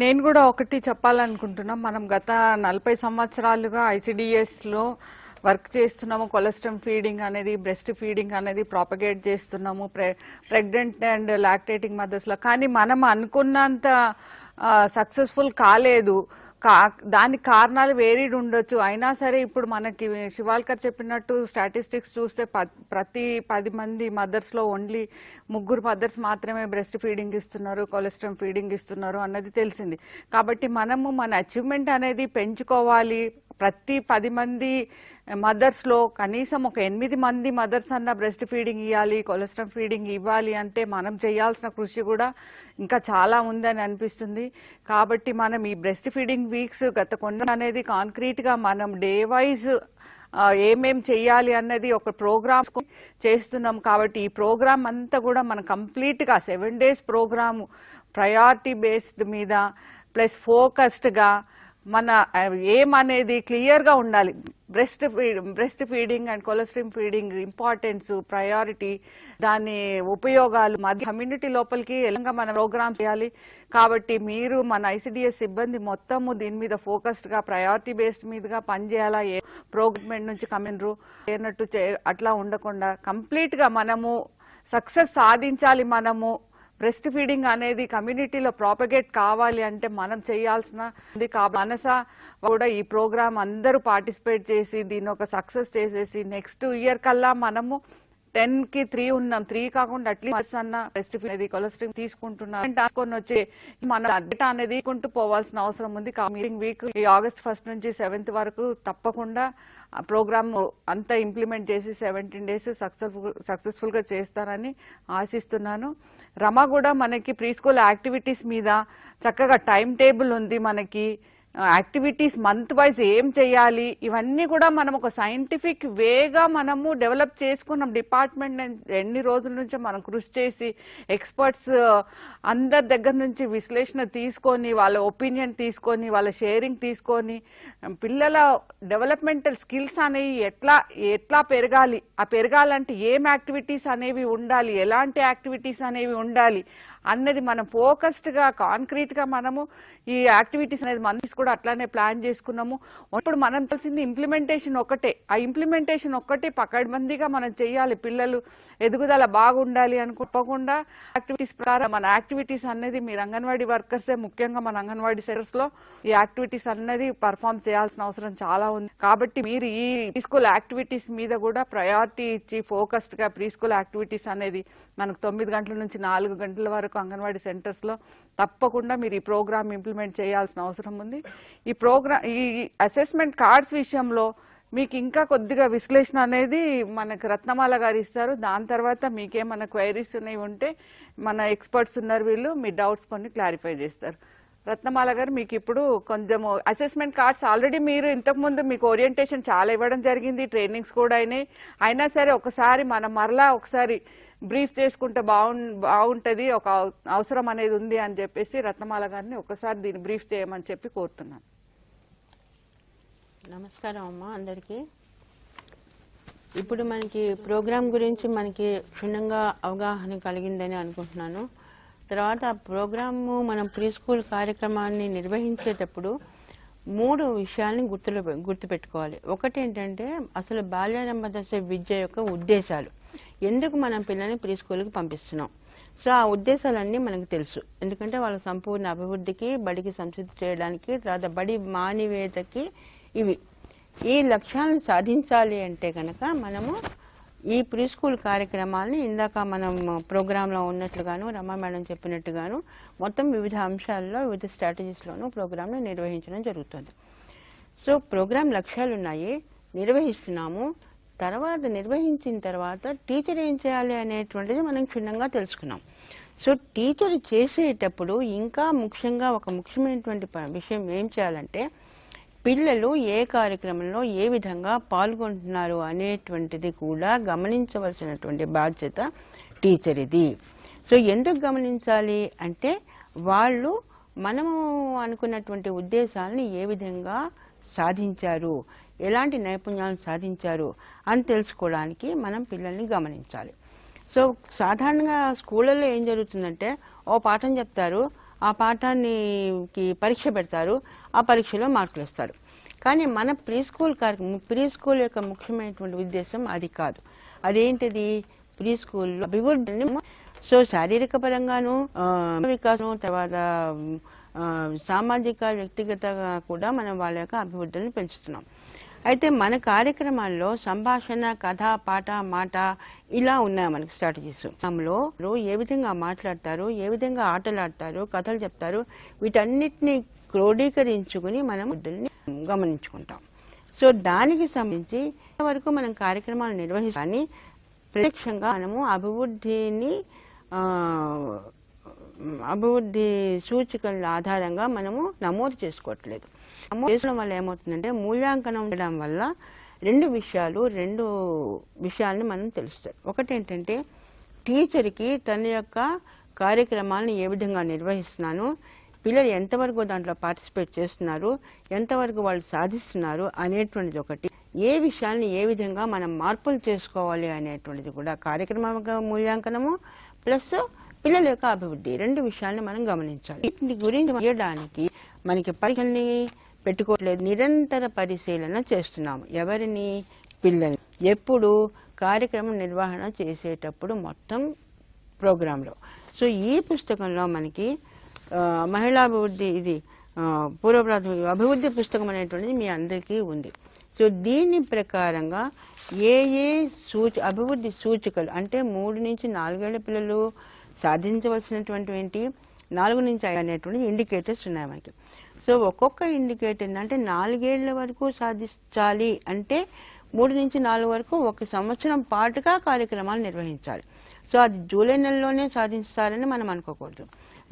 నేను కూడా ఒకటి చెప్పాలనుకుంటున్నాం. మనం గత 40 సంవత్సరాలుగా ICDS లో వర్క్ చేస్తున్నాము. కొలెస్ట్రాల్ ఫీడింగ్ అనేది, బ్రెస్ట్ ఫీడింగ్ అనేది ప్రాపగేట్ చేస్తున్నాము ప్రెగ్నెంట్ అండ్ లాక్టేటింగ్ మదర్స్ లో. కానీ మనం అనుకున్నంత సక్సెస్ఫుల్ కాలేదు. దానికి కారణాలు వేరీడ్ ఉండొచ్చు. అయినా సరే ఇప్పుడు మనకి శివాల్కర్ చెప్పినట్టు స్టాటిస్టిక్స్ చూస్తే ప్రతి 10 మంది మదర్స్ లో ఓన్లీ 3 మదర్స్ మాత్రమే బ్రెస్ట్ ఫీడింగ్ ఇస్తున్నారు, కొలెస్ట్రాల్ ఫీడింగ్ ఇస్తున్నారు అన్నది తెలిసింది. కాబట్టి మనము మన అచీవ్మెంట్ అనేది పెంచుకోవాలి. ప్రతి 10 మంది మదర్స్ లో కనీసం ఒక 8 మంది మదర్స్ అన్న బ్రెస్ట్ ఫీడింగ్ ఇవ్వాలి, కొలెస్ట్రాల్ ఫీడింగ్ ఇవ్వాలి అంటే మనం చేయాల్సిన కృషి కూడా ఇంకా చాలా ఉందని అనిపిస్తుంది. కాబట్టి మనం ఈ బ్రెస్ట్ ఫీడింగ్ వీక్స్ గత కొన్ని అనేది కాంక్రీట్ గా మనం డే వైజ్ ఏమేం చెయ్యాలి అన్నది ఒక ప్రోగ్రామ్ చేస్తున్నాం. కాబట్టి ఈ ప్రోగ్రామ్ అంతా కూడా మనం కంప్లీట్ గా 7 days ప్రోగ్రామ్ ప్రయారిటీ బేస్డ్ మీద ప్లస్ ఫోకస్డ్ గా మన ఏం అనేది క్లియర్ గా ఉండాలి. Breast feeding and colostrum feeding importance, priority, దాని ఉపయోగాలు మధ్య కమ్యూనిటీ లోపలికి ఎలా మన ప్రోగ్రామ్స్ చేయాలి. కాబట్టి మీరు మన ఐసిడిఎస్ సిబ్బంది మొత్తము దీని మీద ఫోకస్డ్ గా ప్రయారిటీ బేస్డ్ మీదుగా పనిచేయాలా. ఏ ప్రోగ్రామ్ నుంచి కమినరు చేయనట్టు అట్లా ఉండకుండా కంప్లీట్ గా మనము సక్సెస్ సాధించాలి. మనము బ్రెస్ట్ ఫీడింగ్ అనేది కమ్యూనిటీలో ప్రాపగేట్ కావాలి అంటే మనం చేయాల్సిన మనస కూడా ఈ ప్రోగ్రామ్ అందరూ పార్టిసిపేట్ చేసి దీన్ని ఒక సక్సెస్ చేసేసి నెక్స్ట్ ఇయర్ కల్లా మనము 10కి 3 ఉన్నాం, 3 కాకుండా అట్లీస్ట్ అన్న బ్రెస్ట్ ఫీడింగ్ కొలెస్ట్రాల్ తీసుకుంటున్నాం వచ్చి మన డేటా అనేది తీసుకుంటూ పోవాల్సిన అవసరం ఉంది. మీటింగ్ వీక్ ఈ ఆగస్ట్ 1 నుంచి 7th వరకు తప్పకుండా ప్రోగ్రామ్ అంతా ఇంప్లిమెంట్ చేసి 17 days సక్సెస్ఫుల్ గా చేస్తారని ఆశిస్తున్నాను. రమ కూడా మనకి ప్రీ స్కూల్ యాక్టివిటీస్ మీద చక్కగా టైం టేబుల్ ఉంది. మనకి యాక్టివిటీస్ మంత్ వైజ్ ఏం చేయాలి ఇవన్నీ కూడా మనం ఒక సైంటిఫిక్ వేగా మనము డెవలప్ చేసుకున్నాం. డిపార్ట్మెంట్ ఎన్ని రోజుల నుంచో మనం కృషి చేసి ఎక్స్పర్ట్స్ అందరి దగ్గర నుంచి విశ్లేషణ తీసుకొని వాళ్ళ ఒపీనియన్ తీసుకొని వాళ్ళ షేరింగ్ తీసుకొని పిల్లల డెవలప్మెంటల్ స్కిల్స్ అనేవి ఎట్లా పెరగాలి, ఆ పెరగాలంటే ఏం యాక్టివిటీస్ అనేవి ఉండాలి, ఎలాంటి యాక్టివిటీస్ అనేవి ఉండాలి అన్నది మనం ఫోకస్డ్ గా కాంక్రీట్ గా మనము ఈ యాక్టివిటీస్ అనేది మనం కూడా అట్లానే ప్లాన్ చేసుకున్నాము. ఇప్పుడు మనం తెలిసింది ఇంప్లిమెంటేషన్ ఒకటే. ఆ ఇంప్లిమెంటేషన్ ఒక్కటే పకడ్బందీగా మనం చేయాలి. పిల్లలు ఎదుగుదల బాగుండాలి అనుకోకుండా యాక్టివిటీస్ ప్రకారం మన యాక్టివిటీస్ అనేది మీరు అంగన్వాడీ వర్కర్సే ముఖ్యంగా మన అంగన్వాడీ సెంటర్స్ లో ఈ యాక్టివిటీస్ అనేది పర్ఫామ్ చేయాల్సిన అవసరం చాలా ఉంది. కాబట్టి మీరు ఈ ప్రీ స్కూల్ యాక్టివిటీస్ మీద కూడా ప్రయారిటీ ఇచ్చి ఫోకస్డ్ గా ప్రీ స్కూల్ యాక్టివిటీస్ అనేది మనకు 9 గంటల నుంచి 4 గంటల వరకు అంగన్వాడీ సెంటర్స్ లో తప్పకుండా మీరు ఈ ప్రోగ్రామ్ ఇంప్లిమెంట్ చేయాల్సిన అవసరం ఉంది. ఈ అసెస్మెంట్ కార్డ్స్ విషయంలో మీకు ఇంకా కొద్దిగా విశ్లేషణ అనేది మనకు రత్నమాల గారు ఇస్తారు. దాని తర్వాత మీకేమన్నా క్వైరీస్ ఉన్నాయి ఉంటే మన ఎక్స్పర్ట్స్ ఉన్నారు, వీళ్ళు మీ డౌట్స్ కొన్ని క్లారిఫై చేస్తారు. రత్నమాల గారు మీకు ఇప్పుడు కొంచెం అసెస్మెంట్ కార్డ్స్ ఆల్రెడీ మీరు ఇంతకుముందు మీకు ఓరియంటేషన్ చాలా ఇవ్వడం జరిగింది, ట్రైనింగ్స్ కూడా అయినాయి. అయినా సరే ఒకసారి మనం మరలా ఒకసారి బ్రీఫ్ చేసుకుంటే బాగుంటది, ఒక అవసరం అనేది ఉంది అని చెప్పేసి రత్నమాల గారిని ఒకసారి దీన్ని బ్రీఫ్ చేయమని చెప్పి కోరుతున్నాను. నమస్కారం అమ్మా అందరికీ. ఇప్పుడు మనకి ప్రోగ్రాం గురించి మనకి క్షుణ్ణంగా అవగాహన కలిగిందని అనుకుంటున్నాను. తర్వాత ప్రోగ్రాము మనం ప్రీ స్కూల్ కార్యక్రమాన్ని నిర్వహించేటప్పుడు 3 విషయాలని గుర్తుపెట్టుకోవాలి. ఒకటి ఏంటంటే అసలు బాల్యారంభ దశ విద్య యొక్క ఉద్దేశాలు, ఎందుకు మనం పిల్లల్ని ప్రీ స్కూల్కి పంపిస్తున్నాం. సో ఆ ఉద్దేశాలన్నీ మనకు తెలుసు. ఎందుకంటే వాళ్ళ సంపూర్ణ అభివృద్ధికి, బడికి సంసిద్ధి చేయడానికి, తర్వాత బడి మానవీయతకి ఇవి ఈ లక్ష్యాలను సాధించాలి అంటే కనుక మనము ఈ ప్రీ స్కూల్ కార్యక్రమాలని ఇందాక మనం ప్రోగ్రాంలో ఉన్నట్లుగాను రమా మేడం చెప్పినట్టుగాను మొత్తం వివిధ అంశాల్లో వివిధ స్ట్రాటజీస్లోనూ ప్రోగ్రాంను నిర్వహించడం జరుగుతుంది. సో ప్రోగ్రాం లక్ష్యాలు ఉన్నాయి, నిర్వహిస్తున్నాము. తర్వాత నిర్వహించిన తర్వాత టీచర్ ఏం చేయాలి అనేటువంటిది మనం క్షుణ్ణంగా తెలుసుకున్నాం. సో టీచర్ చేసేటప్పుడు ఇంకా ముఖ్యంగా ఒక ముఖ్యమైనటువంటి విషయం ఏం చేయాలంటే పిల్లలు ఏ కార్యక్రమంలో ఏ విధంగా పాల్గొంటున్నారు అనేటువంటిది కూడా గమనించవలసినటువంటి బాధ్యత టీచర్ ఇది. సో ఎందుకు గమనించాలి అంటే వాళ్ళు మనము అనుకున్నటువంటి ఉద్దేశాలని ఏ విధంగా సాధించారు, ఎలాంటి నైపుణ్యాలను సాధించారు అని తెలుసుకోవడానికి మనం పిల్లల్ని గమనించాలి. సో సాధారణంగా స్కూళ్ళల్లో ఏం జరుగుతుందంటే ఓ పాఠం చెప్తారు, ఆ పాఠానికి పరీక్ష పెడతారు, ఆ పరీక్షలో మార్కులు ఇస్తారు. కానీ మన ప్రీ స్కూల్ యొక్క ముఖ్యమైనటువంటి ఉద్దేశం అది కాదు. అదేంటిది? ప్రీ స్కూల్లో అభివృద్ధిని, సో శారీరక పరంగాను వికాసం, తర్వాత సామాజిక వ్యక్తిగతంగా కూడా మనం వాళ్ళ యొక్క అభివృద్ధిని పెంచుతున్నాం. అయితే మన కార్యక్రమాల్లో సంభాషణ, కథ, పాట, మాట ఇలా ఉన్నాయి మనకి స్ట్రాటజీస్. అందులో ఏ విధంగా మాట్లాడతారు, ఏ విధంగా ఆటలాడతారు, కథలు చెప్తారు, వీటన్నిటిని క్రోడీకరించుకుని మనం గమనించుకుంటాం. సో దానికి సంబంధించి వరకు మనం కార్యక్రమాలు నిర్వహిస్తామని ప్రత్యక్షంగా మనము అభివృద్ధి సూచికల ఆధారంగా మనము నమోదు చేసుకోవట్లేదు. నమోదు చేసుకోవడం వల్ల ఏమవుతుందంటే మూల్యాంకనం చేయడం వల్ల రెండు విషయాలని మనం తెలుస్తాయి. ఒకటి ఏంటంటే టీచర్కి తన యొక్క కార్యక్రమాలను ఏ విధంగా నిర్వహిస్తున్నాను, పిల్లలు ఎంతవరకు దాంట్లో పార్టిసిపేట్ చేస్తున్నారు, ఎంతవరకు వాళ్ళు సాధిస్తున్నారు అనేటువంటిది ఒకటి. ఏ విషయాన్ని ఏ విధంగా మనం మార్పులు చేసుకోవాలి అనేటువంటిది కూడా కార్యక్రమ మూల్యాంకనము ప్లస్ పిల్లల యొక్క అభివృద్ధి, రెండు విషయాల్ని మనం గమనించాలి. వీటి గురించి చేయడానికి మనకి పరీక్షల్ని పెట్టుకోవట్లేదు, నిరంతర పరిశీలన చేస్తున్నాము. ఎవరిని? పిల్లల్ని. ఎప్పుడు? కార్యక్రమం నిర్వహణ చేసేటప్పుడు మొత్తం ప్రోగ్రాంలో. సో ఈ పుస్తకంలో మనకి మహిళాభివృద్ధి, ఇది పూర్వ ప్రాథమిక అభివృద్ధి పుస్తకం అనేటువంటిది మీ అందరికీ ఉంది. సో దీని ప్రకారంగా ఏ ఏ అభివృద్ధి సూచికలు అంటే 3 నుంచి 4 ఏళ్ల పిల్లలు సాధించవలసినటువంటి ఏంటి, 4 నుంచి 5 అనేటువంటి ఇండికేటర్స్ ఉన్నాయి మనకి. సో ఒక్కొక్క ఇండికేటర్ ఏంటంటే 4 ఏళ్ల వరకు సాధించాలి అంటే 3 నుంచి 4 వరకు 1 సంవత్సరం పాటుగా కార్యక్రమాలు నిర్వహించాలి. సో అది జూలై నెలలోనే సాధిస్తారని మనం అనుకోకూడదు,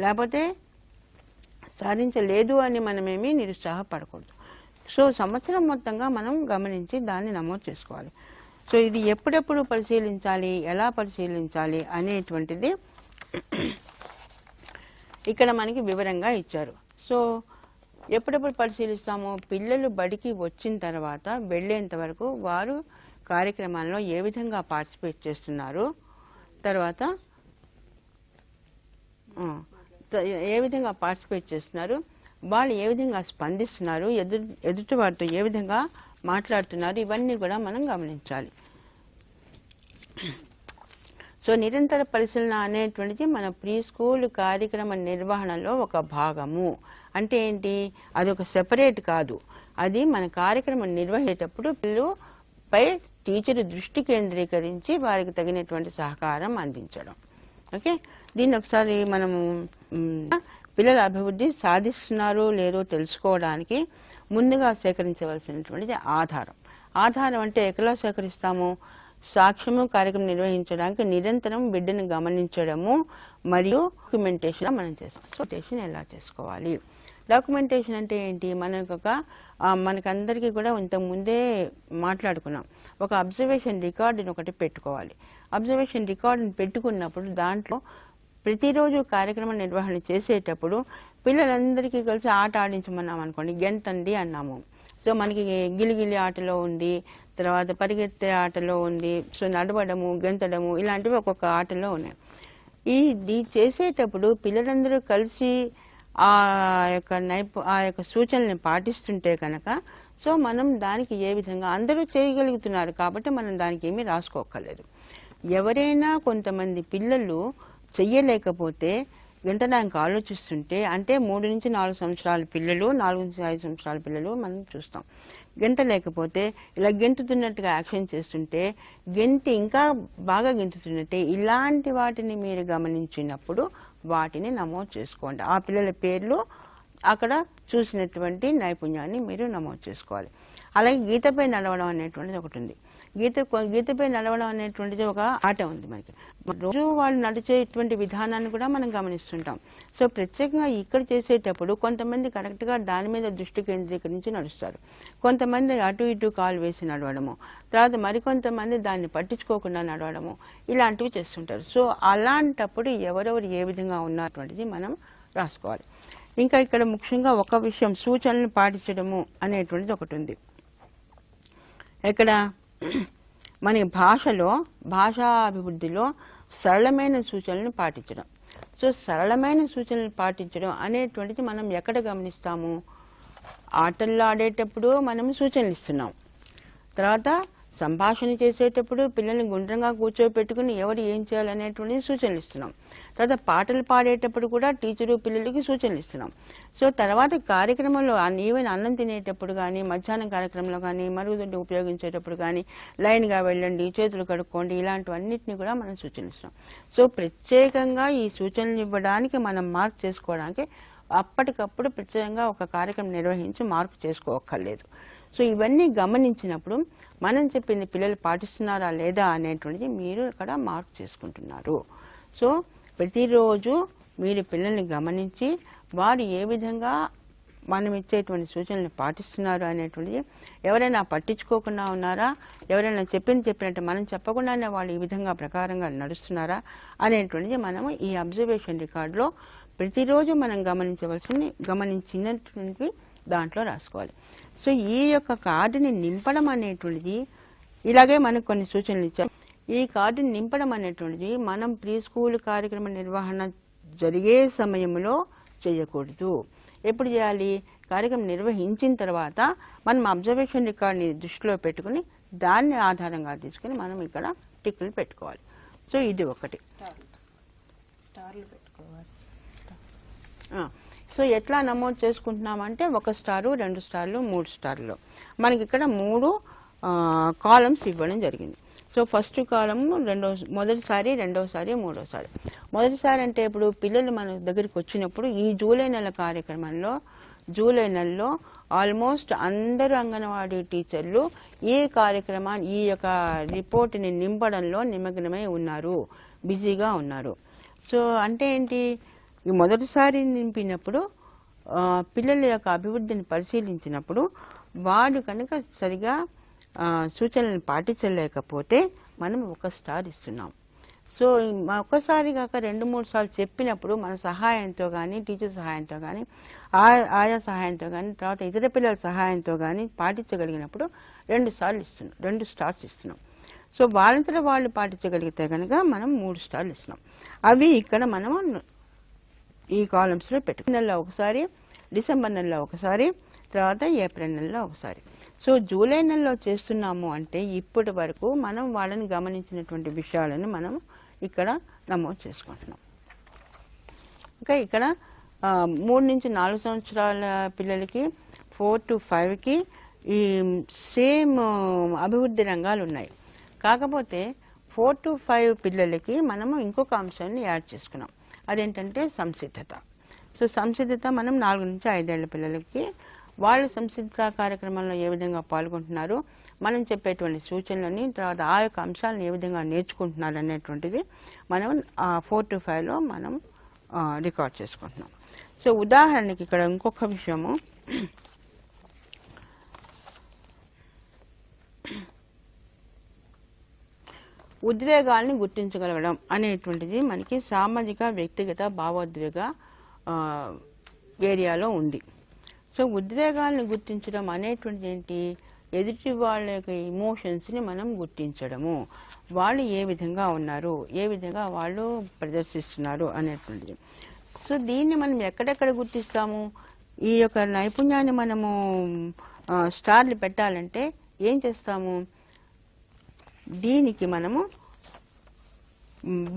లేకపోతే సాధించలేదు అని మనమేమీ నిరుత్సాహపడకూడదు. సో సంవత్సరం మొత్తంగా మనం గమనించి దాన్ని నమోదు చేసుకోవాలి. సో ఇది ఎప్పుడెప్పుడు పరిశీలించాలి, ఎలా పరిశీలించాలి అనేటువంటిది ఇక్కడ మనకి వివరంగా ఇచ్చారు. సో ఎప్పుడెప్పుడు పరిశీలిస్తాము? పిల్లలు బడికి వచ్చిన తర్వాత వెళ్ళేంత వరకు వారు కార్యక్రమాల్లో ఏ విధంగా పార్టిసిపేట్ చేస్తున్నారు, తర్వాత ఏ విధంగా పార్టిసిపేట్ చేస్తున్నారు, వాళ్ళు ఏ విధంగా స్పందిస్తున్నారు, ఎదుటి వారితో ఏ విధంగా మాట్లాడుతున్నారు, ఇవన్నీ కూడా మనం గమనించాలి. సో నిరంతర పరిశీలన అనేటువంటిది మన ప్రీ స్కూల్ కార్యక్రమ నిర్వహణలో ఒక భాగము. అంటే ఏంటి? అది ఒక సెపరేట్ కాదు, అది మన కార్యక్రమం నిర్వహించేటప్పుడు పిల్లలపై టీచర్ దృష్టి కేంద్రీకరించి వారికి తగినటువంటి సహకారం అందించడం. ఓకే, దీన్ని ఒకసారి మనము పిల్లల అభివృద్ధి సాధిస్తున్నారు లేదో తెలుసుకోవడానికి ముందుగా సేకరించవలసినటువంటిది ఆధారం. ఆధారం అంటే ఎక్కడ సేకరిస్తాము? సాక్ష్యము కార్యక్రమం నిర్వహించడానికి నిరంతరం బిడ్డను గమనించడము మరియు డాక్యుమెంటేషన్ మనం చేస్తాం. సో డాక్యుమెంటేషన్ ఎలా చేసుకోవాలి? డాక్యుమెంటేషన్ అంటే ఏంటి? మనకందరికీ కూడా ఇంతకు ముందే మాట్లాడుకున్నాం, ఒక అబ్జర్వేషన్ రికార్డుని ఒకటి పెట్టుకోవాలి. అబ్జర్వేషన్ రికార్డుని పెట్టుకున్నప్పుడు దాంట్లో ప్రతిరోజు కార్యక్రమ నిర్వహణ చేసేటప్పుడు పిల్లలందరికీ కలిసి ఆట ఆడించమన్నాం అనుకోండి, గెంతండి అన్నాము. సో మనకి గిలిగిలి ఆటలో ఉంది, తర్వాత పరిగెత్తే ఆటలో ఉంది, సో నడవడము, గెంతడము ఇలాంటివి ఒక్కొక్క ఆటలో ఉన్నాయి. ఇది చేసేటప్పుడు పిల్లలందరూ కలిసి ఆ యొక్క సూచనల్ని పాటిస్తుంటే కనుక సో మనం దానికి ఏ విధంగా అందరూ చేయగలుగుతున్నారు కాబట్టి మనం దానికి ఏమీ రాసుకోక్కర్లేదు. ఎవరైనా కొంతమంది పిల్లలు చెయ్యలేకపోతే గెంతడానికి ఆలోచిస్తుంటే, అంటే 3 నుంచి 4 సంవత్సరాల పిల్లలు, 4 నుంచి 5 సంవత్సరాల పిల్లలు మనం చూస్తాం. గెంతలేకపోతే ఇలా గెంతుతున్నట్టుగా యాక్షన్ చేస్తుంటే, గెంతి ఇంకా బాగా గెంతుతున్నట్టే, ఇలాంటి వాటిని మీరు గమనించినప్పుడు వాటిని నమోదు చేసుకోండి. ఆ పిల్లల పేర్లు అక్కడ చూసినటువంటి నైపుణ్యాన్ని మీరు నమోదు చేసుకోవాలి. అలాగే గీతపై నడవడం అనేటువంటిది ఒకటి ఉంది. గీతపై నడవడం అనేటువంటిది ఒక ఆట ఉంది మనకి. రోజు వాళ్ళు నడిచేటువంటి విధానాన్ని కూడా మనం గమనిస్తుంటాం. సో ప్రత్యేకంగా ఇక్కడ చేసేటప్పుడు కొంతమంది కరెక్ట్ గా దాని మీద దృష్టి కేంద్రీకరించి నడుస్తారు, కొంతమంది అటు ఇటు కాలు వేసి నడవడము, తర్వాత మరికొంతమంది దాన్ని పట్టించుకోకుండా నడవడము, ఇలాంటివి చేస్తుంటారు. సో అలాంటప్పుడు ఎవరెవరు ఏ విధంగా ఉన్నటువంటిది మనం రాసుకోవాలి. ఇంకా ఇక్కడ ముఖ్యంగా ఒక విషయం, సూచనలు పాటించడము అనేటువంటిది ఒకటి ఉంది. ఇక్కడ మన భాషా అభివృద్ధిలో సరళమైన సూచనలను పాటించడం. సో సరళమైన సూచనలు పాటించడం అనేటువంటిది మనం ఎక్కడ గమనిస్తాము? ఆటల్లో ఆడేటప్పుడు మనం సూచనలు ఇస్తున్నాం, తర్వాత సంభాషణ చేసేటప్పుడు పిల్లల్ని గుండ్రంగా కూర్చోబెట్టుకుని ఎవరు ఏం చేయాలనేటువంటిది సూచనలు ఇస్తున్నాం, తర్వాత పాటలు పాడేటప్పుడు కూడా టీచరు పిల్లలకి సూచనలు ఇస్తున్నాం. సో తర్వాత కార్యక్రమంలో ఈవెన్ అన్నం తినేటప్పుడు కానీ, మధ్యాహ్నం కార్యక్రమంలో కానీ, మరుగుదొడ్డి ఉపయోగించేటప్పుడు కానీ లైన్గా వెళ్ళండి, చేతులు కడుక్కోండి, ఇలాంటివన్నిటిని కూడా మనం సూచనలు ఇస్తున్నాం. సో ప్రత్యేకంగా ఈ సూచనలు ఇవ్వడానికి మనం మార్క్ చేసుకోవడానికి అప్పటికప్పుడు ప్రత్యేకంగా ఒక కార్యక్రమం నిర్వహించి మార్పు చేసుకోక్కర్లేదు. సో ఇవన్నీ గమనించినప్పుడు మనం చెప్పింది పిల్లలు పాటిస్తున్నారా లేదా అనేటువంటిది మీరు ఇక్కడ మార్క్ చేసుకుంటున్నారు. సో ప్రతిరోజు మీరు పిల్లల్ని గమనించి వారు ఏ విధంగా మనం ఇచ్చేటువంటి సూచనలు పాటిస్తున్నారు అనేటువంటిది, ఎవరైనా పట్టించుకోకుండా ఉన్నారా, ఎవరైనా చెప్పినట్టు మనం చెప్పకుండానే వాళ్ళు ఈ విధంగా ప్రకారంగా నడుస్తున్నారా అనేటువంటిది మనము ఈ అబ్జర్వేషన్ రికార్డులో ప్రతిరోజు మనం గమనించినటువంటి దాంట్లో రాసుకోవాలి. సో ఈ యొక్క కార్డుని నింపడం అనేటువంటిది, ఇలాగే మనకు కొన్ని సూచనలు ఇచ్చాం. ఈ కార్డుని నింపడం అనేటువంటిది మనం ప్రీ స్కూల్ కార్యక్రమ నిర్వహణ జరిగే సమయంలో చేయకూడదు. ఎప్పుడు చేయాలి? కార్యక్రమం నిర్వహించిన తర్వాత మనం అబ్జర్వేషన్ రికార్డ్ని దృష్టిలో పెట్టుకుని దాన్ని ఆధారంగా తీసుకుని మనం ఇక్కడ టిక్లు పెట్టుకోవాలి. సో ఇది ఒకటి. సో ఎట్లా నమోదు చేసుకుంటున్నామంటే 1 స్టారు, 2 స్టార్లు, 3 స్టార్లు మనకి ఇక్కడ 3 కాలమ్స్ ఇవ్వడం జరిగింది. సో ఫస్ట్ కాలమ్ మొదటిసారి, రెండోసారి, మూడోసారి. మొదటిసారి అంటే ఇప్పుడు పిల్లలు మన దగ్గరికి వచ్చినప్పుడు ఈ జూలై నెల కార్యక్రమంలో జూలై నెలలో ఆల్మోస్ట్ అందరూ అంగన్వాడీ టీచర్లు ఈ కార్యక్రమాన్ని, ఈ యొక్క రిపోర్ట్ని నింపడంలో నిమగ్నమై ఉన్నారు, బిజీగా ఉన్నారు. సో అంటే ఏంటి, ఈ మొదటిసారి నింపినప్పుడు పిల్లల యొక్క అభివృద్ధిని పరిశీలించినప్పుడు వాడు కనుక సరిగా సూచనలను పాటించలేకపోతే మనం 1 స్టార్ ఇస్తున్నాం. సో ఒక్కసారి కాక 2-3 సార్లు చెప్పినప్పుడు మన సహాయంతో కానీ, టీచర్ సహాయంతో కానీ, ఆయా సహాయంతో కానీ, తర్వాత ఇతర పిల్లల సహాయంతో కానీ పాటించగలిగినప్పుడు 2 స్టార్స్ ఇస్తున్నాం. సో వాళ్ళంతలో వాళ్ళు పాటించగలిగితే కనుక మనం 3 స్టార్లు ఇస్తున్నాం. అవి ఇక్కడ మనం ఈ కాలమ్స్లో పెట్టుకుని నెలలో ఒకసారి, డిసెంబర్ నెలలో ఒకసారి, తర్వాత ఏప్రిల్ నెలలో ఒకసారి. సో జూలై నెలలో చేస్తున్నాము అంటే ఇప్పటి వరకు మనం వాళ్ళని గమనించినటువంటి విషయాలను మనం ఇక్కడ నమోదు చేసుకుంటున్నాం. ఇంకా ఇక్కడ 3 నుంచి 4 సంవత్సరాల పిల్లలకి, 4 to 5కి ఈ సేమ్ అభివృద్ధి రంగాలు ఉన్నాయి. కాకపోతే 4 to 5 పిల్లలకి మనము ఇంకొక అంశాన్ని యాడ్ చేసుకున్నాం. అదేంటంటే సంసిద్ధత. సో సంసిద్ధత మనం 4 నుంచి 5 ఏళ్ల పిల్లలకి వాళ్ళు సంసిద్ధత కార్యక్రమంలో ఏ విధంగా పాల్గొంటున్నారు, మనం చెప్పేటువంటి సూచనలని, తర్వాత ఆ యొక్క అంశాలను ఏ విధంగా నేర్చుకుంటున్నారు అనేటువంటిది మనం 4 to 5లో మనం రికార్డ్ చేసుకుంటున్నాం. సో ఉదాహరణకి ఇక్కడ ఇంకొక విషయము, ఉద్వేగాల్ని గుర్తించగలగడం అనేటువంటిది మనకి సామాజిక, వ్యక్తిగత, భావోద్వేగ ఏరియాలో ఉంది. సో ఉద్వేగాలను గుర్తించడం అనేటువంటిది ఏంటి, ఎదుటి వాళ్ళ యొక్క ఇమోషన్స్ని మనం గుర్తించడము, వాళ్ళు ఏ విధంగా ఉన్నారు, ఏ విధంగా వాళ్ళు ప్రదర్శిస్తున్నారు అనేటువంటిది. సో దీన్ని మనం ఎక్కడెక్కడ గుర్తిస్తాము? ఈ యొక్క నైపుణ్యాన్ని మనము స్టార్లు పెట్టాలంటే ఏం చేస్తాము? దీనికి మనము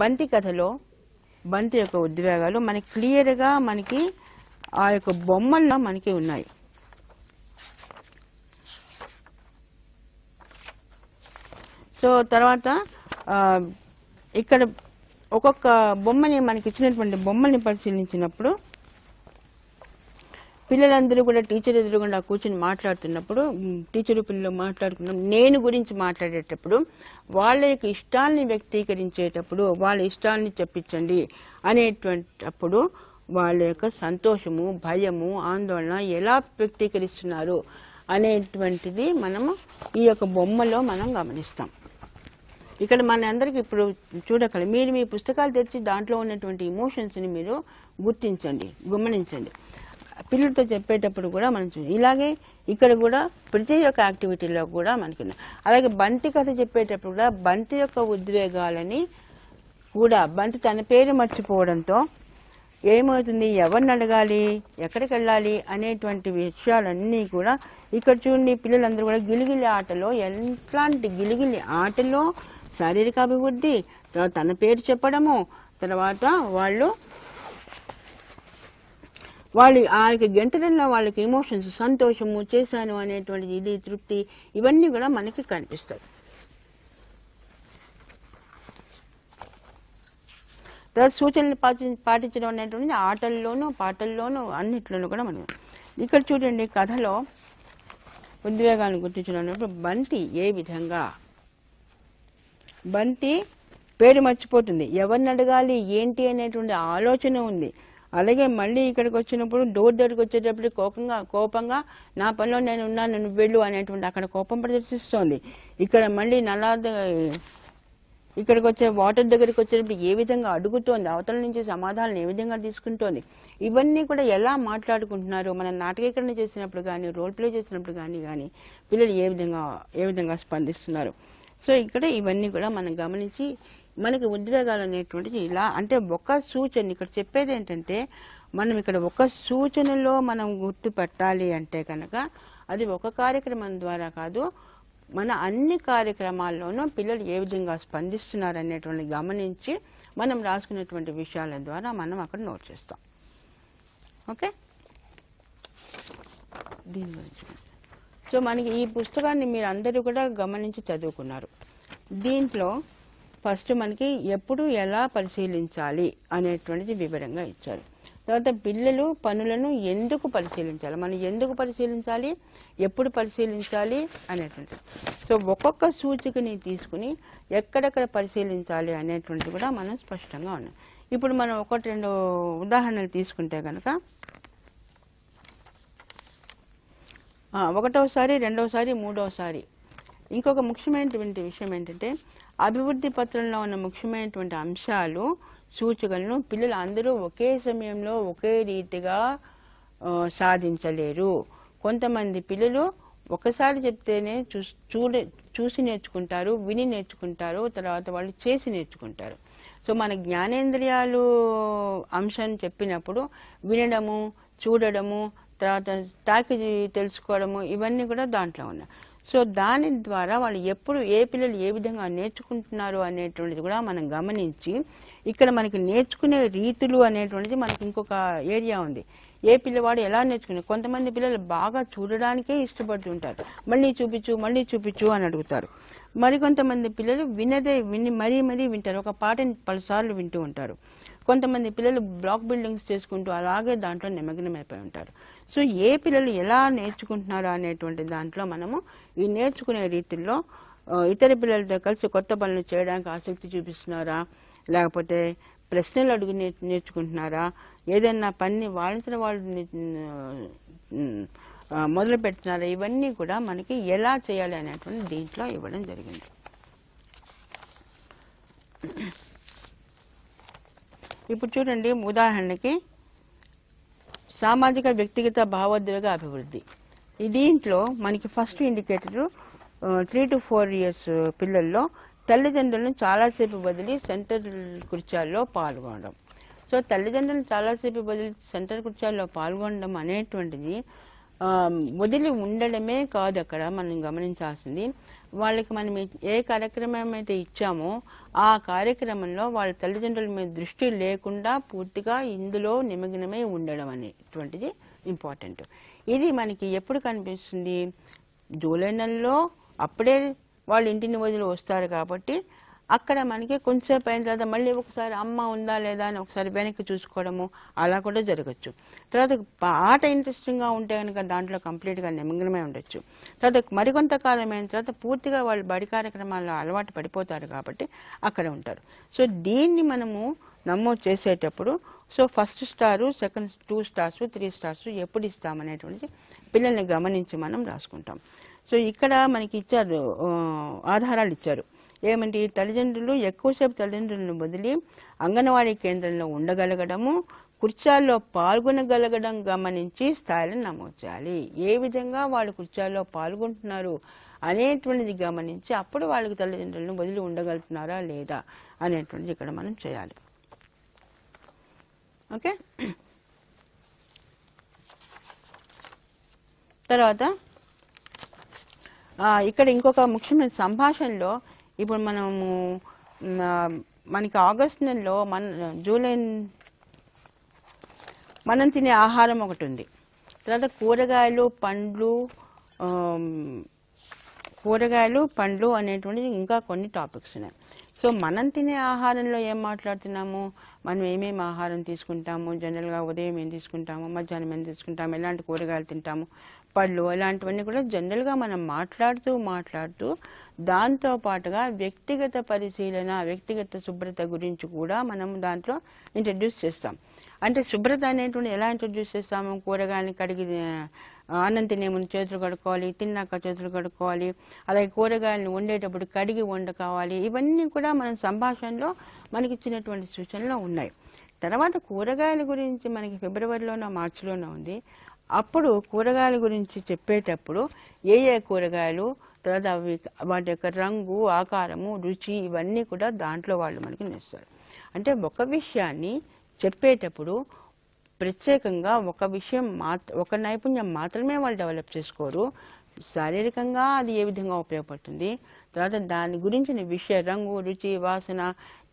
బంతి కథలో బంతి యొక్క ఉద్వేగాలు మనకి క్లియర్గా మనకి ఆ యొక్క బొమ్మల్లో మనకి ఉన్నాయి. సో తర్వాత ఇక్కడ ఒక్కొక్క బొమ్మని మనకి ఇచ్చినటువంటి బొమ్మల్ని పరిశీలించినప్పుడు పిల్లలందరూ కూడా టీచర్ ఎదురుగుండా కూర్చొని మాట్లాడుతున్నప్పుడు, టీచరు పిల్లలు మాట్లాడుకున్నప్పుడు, నేను గురించి మాట్లాడేటప్పుడు వాళ్ళ యొక్క ఇష్టాలని వ్యక్తీకరించేటప్పుడు వాళ్ళ ఇష్టాలని చెప్పించండి అనేటువంటిప్పుడు వాళ్ళ యొక్క సంతోషము, భయము, ఆందోళన ఎలా వ్యక్తీకరిస్తున్నారు అనేటువంటిది మనము ఈ యొక్క బొమ్మలో మనం గమనిస్తాం. ఇక్కడ మన అందరికి ఇప్పుడు చూడగల మీరు మీ పుస్తకాలు తెరిచి దాంట్లో ఉన్నటువంటి ఇమోషన్స్ని మీరు గుర్తించండి, గమనించండి. పిల్లలతో చెప్పేటప్పుడు కూడా మనం ఇలాగే ఇక్కడ కూడా ప్రతి ఒక్క యాక్టివిటీలో కూడా మనకి. అలాగే బంతి కథ చెప్పేటప్పుడు కూడా బంతి యొక్క ఉద్వేగాలని కూడా, బంతి తన పేరు మర్చిపోవడంతో ఏమవుతుంది, ఎవరిని అడగాలి, ఎక్కడికి వెళ్ళాలి అనేటువంటి విషయాలన్నీ కూడా ఇక్కడ చూడండి. పిల్లలందరూ కూడా గిలిగిలి ఆటలో, ఎట్లాంటి గిలిగిలి ఆటలో శారీరక అభివృద్ధి, తర్వాత తన పేరు చెప్పడము, తర్వాత వాళ్ళు ఆ యొక్క గంటలలో వాళ్ళకి ఎమోషన్స్, సంతోషము, చేశాను అనేటువంటి ఇది, తృప్తి, ఇవన్నీ కూడా మనకి కనిపిస్తాయి. తర్వాత సూచనలు పాటించడం అనేటువంటి ఆటల్లోనూ, పాటల్లోనూ, అన్నిట్లోనూ కూడా మనం. ఇక్కడ చూడండి కథలో ఉద్వేగాలను గుర్తించడం అన్నప్పుడు బంతి ఏ విధంగా, బంతి పేరు మర్చిపోతుంది, ఎవరిని అడగాలి ఏంటి అనేటువంటి ఆలోచన ఉంది. అలాగే మళ్ళీ ఇక్కడికి వచ్చినప్పుడు డోర్ దగ్గరికి వచ్చేటప్పుడు కోపంగా నా పనిలో నేను ఉన్నాను, నువ్వు వెళ్ళు అనేటువంటి అక్కడ కోపం ప్రదర్శిస్తోంది. ఇక్కడ మళ్ళీ ఇక్కడికి వచ్చే వాటర్ దగ్గరికి వచ్చేటప్పుడు ఏ విధంగా అడుగుతోంది, అవతల నుంచి సమాధానం ఏ విధంగా తీసుకుంటోంది, ఇవన్నీ కూడా ఎలా మాట్లాడుకుంటున్నారు, మనం నాటకీకరణ చేసినప్పుడు కానీ రోల్ ప్లే చేసినప్పుడు కానీ పిల్లలు ఏ విధంగా స్పందిస్తున్నారు. సో ఇక్కడ ఇవన్నీ కూడా మనం గమనించి మనకి ఉద్వేగాలు అనేటువంటిది ఇలా అంటే ఒక సూచన ఇక్కడ చెప్పేది ఏంటంటే మనం ఇక్కడ ఒక సూచనలో మనం గుర్తుపెట్టాలి అంటే కనుక అది ఒక కార్యక్రమం ద్వారా కాదు, మన అన్ని కార్యక్రమాల్లోనూ పిల్లలు ఏ విధంగా స్పందిస్తున్నారు అనేటువంటి గమనించి మనం రాసుకునేటువంటి విషయాల ద్వారా మనం అక్కడ నోట్ చేస్తాం. ఓకే, దీని గురించి సో మనకి ఈ పుస్తకాన్ని మీరు అందరూ కూడా గమనించి చదువుకున్నారు. దీంట్లో ఫస్ట్ మనకి ఎప్పుడు ఎలా పరిశీలించాలి అనేటువంటిది వివరంగా ఇచ్చారు. తర్వాత పిల్లలు పనులను ఎందుకు పరిశీలించాలి, మనం ఎందుకు పరిశీలించాలి, ఎప్పుడు పరిశీలించాలి అనేటువంటిది. సో ఒక్కొక్క సూచికని తీసుకుని ఎక్కడెక్కడ పరిశీలించాలి అనేటువంటిది కూడా మనం స్పష్టంగా ఉన్నాం. ఇప్పుడు మనం 1-2 ఉదాహరణలు తీసుకుంటే కనుక 1వసారి 2వసారి 3వసారి ఇంకొక ముఖ్యమైనటువంటి విషయం ఏంటంటే అభివృద్ధి పత్రంలో ఉన్న ముఖ్యమైనటువంటి అంశాలు సూచికలను పిల్లలు అందరూ ఒకే సమయంలో ఒకే రీతిగా సాధించలేరు. కొంతమంది పిల్లలు ఒకసారి చెప్తేనే చూసి నేర్చుకుంటారు, విని నేర్చుకుంటారు, తర్వాత వాళ్ళు చేసి నేర్చుకుంటారు. సో మన జ్ఞానేంద్రియాలు అంశం చెప్పినప్పుడు వినడము, చూడడము, తర్వాత తాకి తెలుసుకోవడము ఇవన్నీ కూడా దాంట్లో ఉన్నాయి. సో దాని ద్వారా వాళ్ళు ఎప్పుడు ఏ పిల్లలు ఏ విధంగా నేర్చుకుంటున్నారు అనేటువంటిది కూడా మనం గమనించి ఇక్కడ మనకి నేర్చుకునే రీతులు అనేటువంటిది మనకి ఇంకొక ఏరియా ఉంది. ఏ పిల్లవాడు ఎలా నేర్చుకునే కొంతమంది పిల్లలు బాగా చూడడానికే ఇష్టపడుతుంటారు, మళ్ళీ చూపించు అని అడుగుతారు. మరికొంతమంది పిల్లలు విని మరీ వింటారు, ఒక పాటని పలుసార్లు వింటూ ఉంటారు. కొంతమంది పిల్లలు బ్లాక్ బిల్డింగ్స్ చేసుకుంటూ అలాగే దాంట్లో నిమగ్నమైపోయి ఉంటారు. సో ఏ పిల్లలు ఎలా నేర్చుకుంటున్నారు అనేటువంటి దాంట్లో మనము ఈ నేర్చుకునే రీతిలో ఇతర పిల్లలతో కలిసి కొత్త పనులు చేయడానికి ఆసక్తి చూపిస్తున్నారా, లేకపోతే ప్రశ్నలు అడుగు నేర్చుకుంటున్నారా, ఏదైనా పని వాళ్ళతో వాళ్ళు మొదలు పెడుతున్నారా, ఇవన్నీ కూడా మనకి ఎలా చేయాలి అనేటువంటి దీంట్లో ఇవ్వడం జరిగింది. ఇప్పుడు చూడండి, ఉదాహరణకి సామాజిక వ్యక్తిగత భావోద్వేగ అభివృద్ధి. దీంట్లో మనకి ఫస్ట్ ఇండికేటర్ 3 to 4 years పిల్లల్లో తల్లిదండ్రులను చాలాసేపు వదిలి సెంటర్ కుర్చీల్లో పాల్గొనడం. సో తల్లిదండ్రులను చాలాసేపు వదిలి సెంటర్ కుర్చీల్లో పాల్గొనడం అనేటువంటిది వదిలి ఉండడమే కాదు, అక్కడ మనం గమనించాల్సింది వాళ్ళకి మనం ఏ కార్యక్రమం అయితే ఇచ్చామో ఆ కార్యక్రమంలో వాళ్ళ తల్లిదండ్రుల మీద దృష్టి లేకుండా పూర్తిగా ఇందులో నిమగ్నమై ఉండడం అనేటువంటిది ఇంపార్టెంట్. ఇది మనకి ఎప్పుడు కనిపిస్తుంది, జూలై నెలలో అప్పుడే వాళ్ళు ఇంటిని వదిలి వస్తారు కాబట్టి అక్కడ మనకి కొంచెంసేపు అయిన తర్వాత మళ్ళీ ఒకసారి అమ్మ ఉందా లేదా అని ఒకసారి వెనక్కి చూసుకోవడము అలా కూడా జరగచ్చు. తర్వాత ఆట ఇంట్రెస్టింగ్గా ఉంటే కనుక దాంట్లో కంప్లీట్గా నిమగ్నమై ఉండొచ్చు. తర్వాత మరికొంతకాలం అయిన తర్వాత పూర్తిగా వాళ్ళు బడి కార్యక్రమాల్లో అలవాటు పడిపోతారు కాబట్టి అక్కడ ఉంటారు. సో దీన్ని మనము నమోదు చేసేటప్పుడు so first star, second 2 stars, 3 stars ఎప్పుడు ఇస్తామనేటువంటి పిల్లల్ని గమనించి మనం రాసుకుంటాం. సో ఇక్కడ మనకి ఇచ్చారు, ఆధారాలు ఇచ్చారు. ఏమంటే తల్లిదండ్రులు ఎక్కువసేపు తల్లిదండ్రులను వదిలి అంగన్వాడీ కేంద్రంలో ఉండగలగడము, కుర్చీల్లో పాల్గొనగలగడం గమనించి స్థాయిలను నమోదు చేయాలి. ఏ విధంగా వాళ్ళు కుర్చీల్లో పాల్గొంటున్నారు అనేటువంటిది గమనించి అప్పుడు వాళ్ళకి తల్లిదండ్రులను వదిలి ఉండగలుగుతున్నారా లేదా అనేటువంటిది ఇక్కడ మనం చేయాలి. ఓకే, తర్వాత ఇక్కడ ఇంకొక ముఖ్యమైన సంభాషణలో ఇప్పుడు మనకి ఆగస్టు నెలలో జూలై మనం తినే ఆహారం ఒకటి ఉంది. తర్వాత కూరగాయలు పండ్లు అనేటువంటిది ఇంకా కొన్ని టాపిక్స్ ఉన్నాయి. సో మనం తినే ఆహారంలో ఏం మాట్లాడుతున్నాము, మనం ఏమేమి ఆహారం తీసుకుంటాము, జనరల్గా ఉదయం ఏం తీసుకుంటాము, మధ్యాహ్నం ఏం తీసుకుంటాము, ఎలాంటి కూరగాయలు తింటాము, పళ్ళు, ఇలాంటివన్నీ కూడా జనరల్గా మనం మాట్లాడుతూ దాంతో పాటుగా వ్యక్తిగత పరిశీలన, వ్యక్తిగత శుభ్రత గురించి కూడా మనం దాంట్లో ఇంట్రడ్యూస్ చేస్తాం. అంటే శుభ్రత అనేటువంటి ఎలా ఇంట్రొడ్యూస్ చేస్తాము? కూరగాయలని కడిగి అన్నం తినే ముందు చేతులు కడుక్కోవాలి, తిన్నాక చేతులు కడుక్కోవాలి, అలాగే కూరగాయలను వండేటప్పుడు కడిగి వండుకోవాలి. ఇవన్నీ కూడా మన సంభాషణలో మనకి ఇచ్చినటువంటి సూచనలు ఉన్నాయి. తర్వాత కూరగాయల గురించి మనకి ఫిబ్రవరిలోనో మార్చిలోనో ఉంది. అప్పుడు కూరగాయల గురించి చెప్పేటప్పుడు ఏ ఏ కూరగాయలు, తర్వాత అవి వాటి యొక్క రంగు, ఆకారము, రుచి ఇవన్నీ కూడా దాంట్లో వాళ్ళు మనకి నేర్స్తారు. అంటే ఒక విషయాన్ని చెప్పేటప్పుడు ప్రత్యేకంగా ఒక విషయం ఒక నైపుణ్యం మాత్రమే వాళ్ళు డెవలప్ చేసుకోరు. శారీరకంగా అది ఏ విధంగా ఉపయోగపడుతుంది, తర్వాత దాని గురించిన విషయ రంగు, రుచి, వాసన,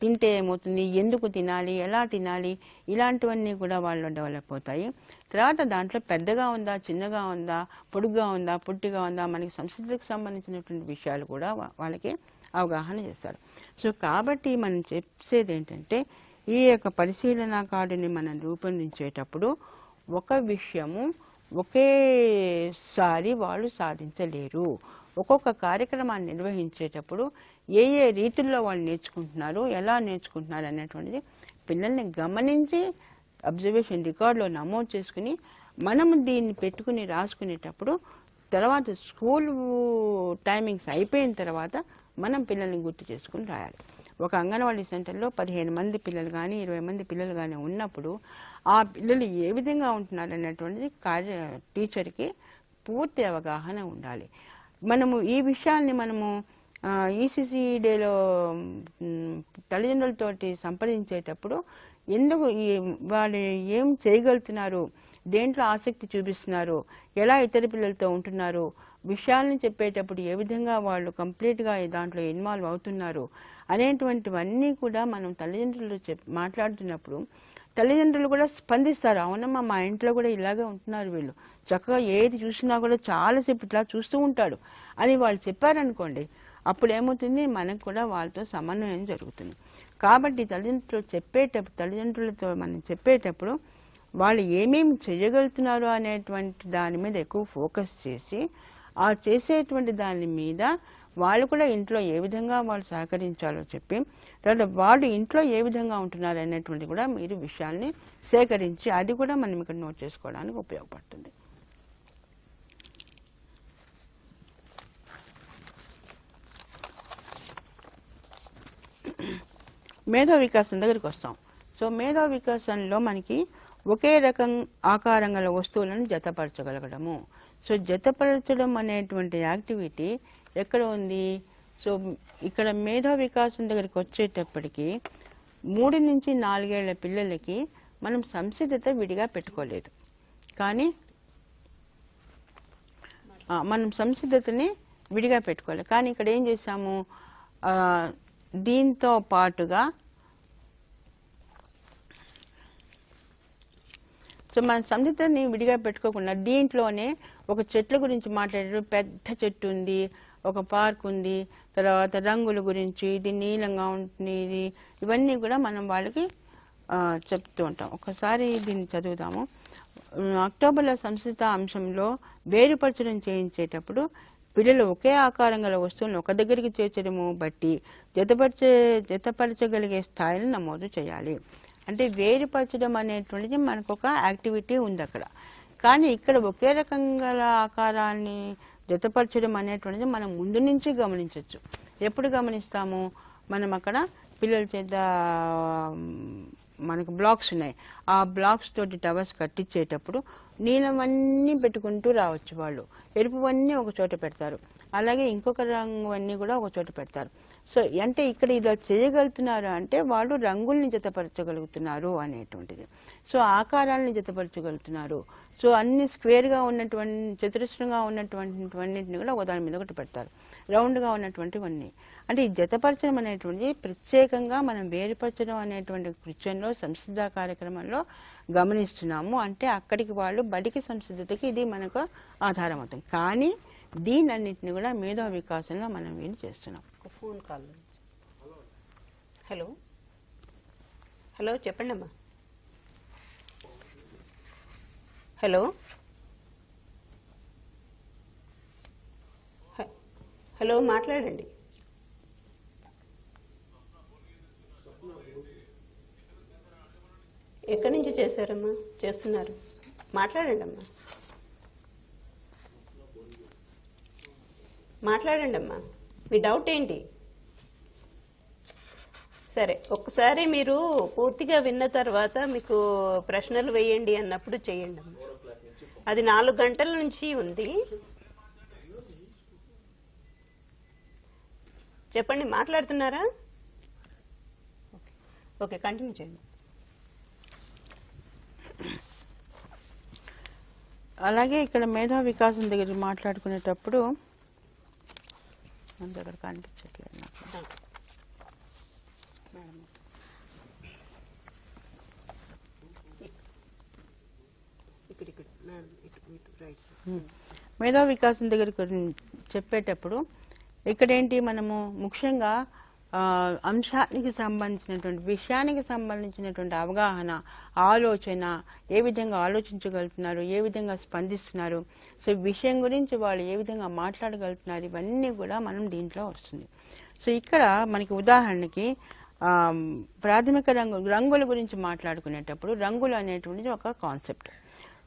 తింటే ఏమవుతుంది, ఎందుకు తినాలి, ఎలా తినాలి, ఇలాంటివన్నీ కూడా వాళ్ళు డెవలప్ అవుతాయి. తర్వాత దాంట్లో పెద్దగా ఉందా, చిన్నగా ఉందా, పొడుగ్గా ఉందా, పొట్టిగా ఉందా, మనకి సంస్కృతికి సంబంధించినటువంటి విషయాలు కూడా వాళ్ళకి అవగాహన చేస్తారు. సో కాబట్టి మనం చెప్పేది ఏంటంటే ఈ యొక్క పరిశీలనా కార్డుని మనం రూపొందించేటప్పుడు ఒక విషయము ఒకేసారి వాళ్ళు సాధించలేరు. ఒక్కొక్క కార్యక్రమాన్ని నిర్వహించేటప్పుడు ఏ ఏ రీతుల్లో వాళ్ళు నేర్చుకుంటున్నారు, ఎలా నేర్చుకుంటున్నారు అనేటువంటిది పిల్లల్ని గమనించి అబ్జర్వేషన్ రికార్డులో నమోదు చేసుకుని మనము దీన్ని పెట్టుకుని రాసుకునేటప్పుడు తర్వాత స్కూల్ టైమింగ్స్ అయిపోయిన తర్వాత మనం పిల్లల్ని గుర్తు చేసుకుని రాయాలి. ఒక అంగన్వాడీ సెంటర్లో 15 మంది పిల్లలు కానీ 20 మంది పిల్లలు కానీ ఉన్నప్పుడు ఆ పిల్లలు ఏ విధంగా ఉంటున్నారు అనేటువంటిది టీచర్కి పూర్తి అవగాహన ఉండాలి. మనము ఈ విషయాల్ని మనము ఈసీసీ డేలో తల్లిదండ్రులతోటి సంప్రదించేటప్పుడు ఎందుకు వాళ్ళు ఏం చేయగలుగుతున్నారు, దేంట్లో ఆసక్తి చూపిస్తున్నారు, ఎలా ఇతర పిల్లలతో ఉంటున్నారు, విషయాలను చెప్పేటప్పుడు ఏ విధంగా వాళ్ళు కంప్లీట్గా దాంట్లో ఇన్వాల్వ్ అవుతున్నారు అనేటువంటివన్నీ కూడా మనం తల్లిదండ్రులు మాట్లాడుతున్నప్పుడు తల్లిదండ్రులు కూడా స్పందిస్తారు. అవునమ్మా, మా ఇంట్లో కూడా ఇలాగే ఉంటున్నారు, వీళ్ళు చక్కగా ఏది చూసినా కూడా చాలాసేపు ఇట్లా చూస్తూ ఉంటాడు అని వాళ్ళు చెప్పారనుకోండి, అప్పుడు ఏమవుతుంది, మనకు కూడా వాళ్ళతో సమన్వయం జరుగుతుంది. కాబట్టి తల్లిదండ్రులతో మనం చెప్పేటప్పుడు వాళ్ళు ఏమేమి చేయగలుగుతున్నారు అనేటువంటి దాని మీద ఎక్కువ ఫోకస్ చేసి ఆ చేసేటువంటి దాని మీద వాళ్ళు కూడా ఇంట్లో ఏ విధంగా వాళ్ళు సహకరించాలో చెప్పి తర్వాత వాళ్ళు ఇంట్లో ఏ విధంగా ఉంటున్నారు అనేటువంటి కూడా మీరు విషయాల్ని సేకరించి అది కూడా మనం ఇక్కడ నోట్ చేసుకోవడానికి ఉపయోగపడుతుంది. మేధో వికాసం దగ్గరికి వస్తాం. సో మేధో వికాసంలో మనకి ఒకే రకం ఆకారం గల వస్తువులను జతపరచగలగడము. సో జతపరచడం అనేటువంటి యాక్టివిటీ ఎక్కడ ఉంది? సో ఇక్కడ మేధో వికాసం దగ్గరికి వచ్చేటప్పటికి 3 నుంచి 4 ఏళ్ల పిల్లలకి మనం సంసిద్ధత విడిగా పెట్టుకోలేదు, కానీ మనం సంసిద్ధతని విడిగా పెట్టుకోలేదు. కానీ ఇక్కడ ఏం చేసాము, దీంతో పాటుగా సో మన సంసిద్ధతని విడిగా పెట్టుకోకుండా దీంట్లోనే ఒక చెట్ల గురించి మాట్లాడారు. పెద్ద చెట్టు ఉంది, ఒక పార్క్ ఉంది, తర్వాత రంగుల గురించి, ఇది నీలంగా ఉంటుంది, ఇవన్నీ కూడా మనం వాళ్ళకి చెప్తూ ఉంటాం. ఒకసారి దీన్ని చదువుదాము. అక్టోబర్లో సంస్కృత అంశంలో వేరుపరచడం చేయించేటప్పుడు పిల్లలు ఒకే ఆకారం గల వస్తువులను ఒక దగ్గరికి చేర్చడము బట్టి జతపరచగలిగే స్థాయిని నమోదు చేయాలి. అంటే వేరుపరచడం అనేటువంటిది మనకు ఒక యాక్టివిటీ ఉంది అక్కడ, కానీ ఇక్కడ ఒకే రకం గల ఆకారాన్ని జతపరచడం అనేటువంటిది మనం ముందు నుంచి గమనించవచ్చు. ఎప్పుడు గమనిస్తాము, మనం అక్కడ పిల్లల చేత మనకు బ్లాక్స్ ఉన్నాయి, ఆ బ్లాక్స్ తోటి టవర్స్ కట్టించేటప్పుడు నీలమన్నీ పెట్టుకుంటూ రావచ్చు, వాళ్ళు ఎరుపువన్నీ ఒక చోట పెడతారు, అలాగే ఇంకొక రంగు అన్నీ కూడా ఒక చోట పెడతారు. సో అంటే ఇక్కడ ఇలా చేయగలుగుతున్నారు అంటే వాళ్ళు రంగుల్ని జతపరచగలుగుతున్నారు అనేటువంటిది. సో ఆకారాలని జతపరచగలుగుతున్నారు. సో అన్ని స్క్వేర్గా ఉన్నటువంటి, చతురస్రంగా ఉన్నటువంటివన్నింటిని కూడా ఒకదాని మీద ఒకటి పెడతారు, రౌండ్గా ఉన్నటువంటివన్నీ. అంటే ఈ జతపరచడం అనేటువంటిది ప్రత్యేకంగా మనం వేరుపరచడం అనేటువంటి కృత్యంలో సంసిద్ధ కార్యక్రమంలో గమనిస్తున్నాము. అంటే అక్కడికి వాళ్ళు బడికి సంసిద్ధతకి ఇది మనకు ఆధారం అవుతుంది. కానీ దీనన్నింటినీ కూడా మేధో వికాసంలో మనం వీళ్ళు చేస్తున్నాం. Phone call. హలో హలో చెప్పండి అమ్మా. హలో హలో మాట్లాడండి. ఎక్కడి నుంచి చేశారమ్మా? చేస్తున్నారు, మాట్లాడండి అమ్మా, మాట్లాడండి అమ్మా, మీ డౌట్ ఏంటి? సరే, ఒక్కసారి మీరు పూర్తిగా విన్న తర్వాత మీకు ప్రశ్నలు వేయండి అన్నప్పుడు చేయండి అమ్మా. అది 4 గంటల నుంచి ఉంది. చెప్పండి, మాట్లాడుతున్నారా? ఓకే, కంటిన్యూ చేయండి. అలాగే ఇక్కడ మేధా వికాసం దగ్గర మాట్లాడుకునేటప్పుడు మన దగ్గర కనిపించట్లేదు నాకు. మేధా వికాసం దగ్గర చెప్పేటప్పుడు ఇక్కడేంటి మనము ముఖ్యంగా అంశానికి సంబంధించినటువంటి విషయానికి సంబంధించినటువంటి అవగాహన, ఆలోచన, ఏ విధంగా ఆలోచించగలుగుతున్నారు, ఏ విధంగా స్పందిస్తున్నారు, సో విషయం గురించి వాళ్ళు ఏ విధంగా మాట్లాడగలుగుతున్నారు, ఇవన్నీ కూడా మనం దీంట్లో వస్తుంది. సో ఇక్కడ మనకి ఉదాహరణకి ప్రాథమిక రంగుల గురించి మాట్లాడుకునేటప్పుడు రంగులు అనేటువంటిది ఒక కాన్సెప్ట్.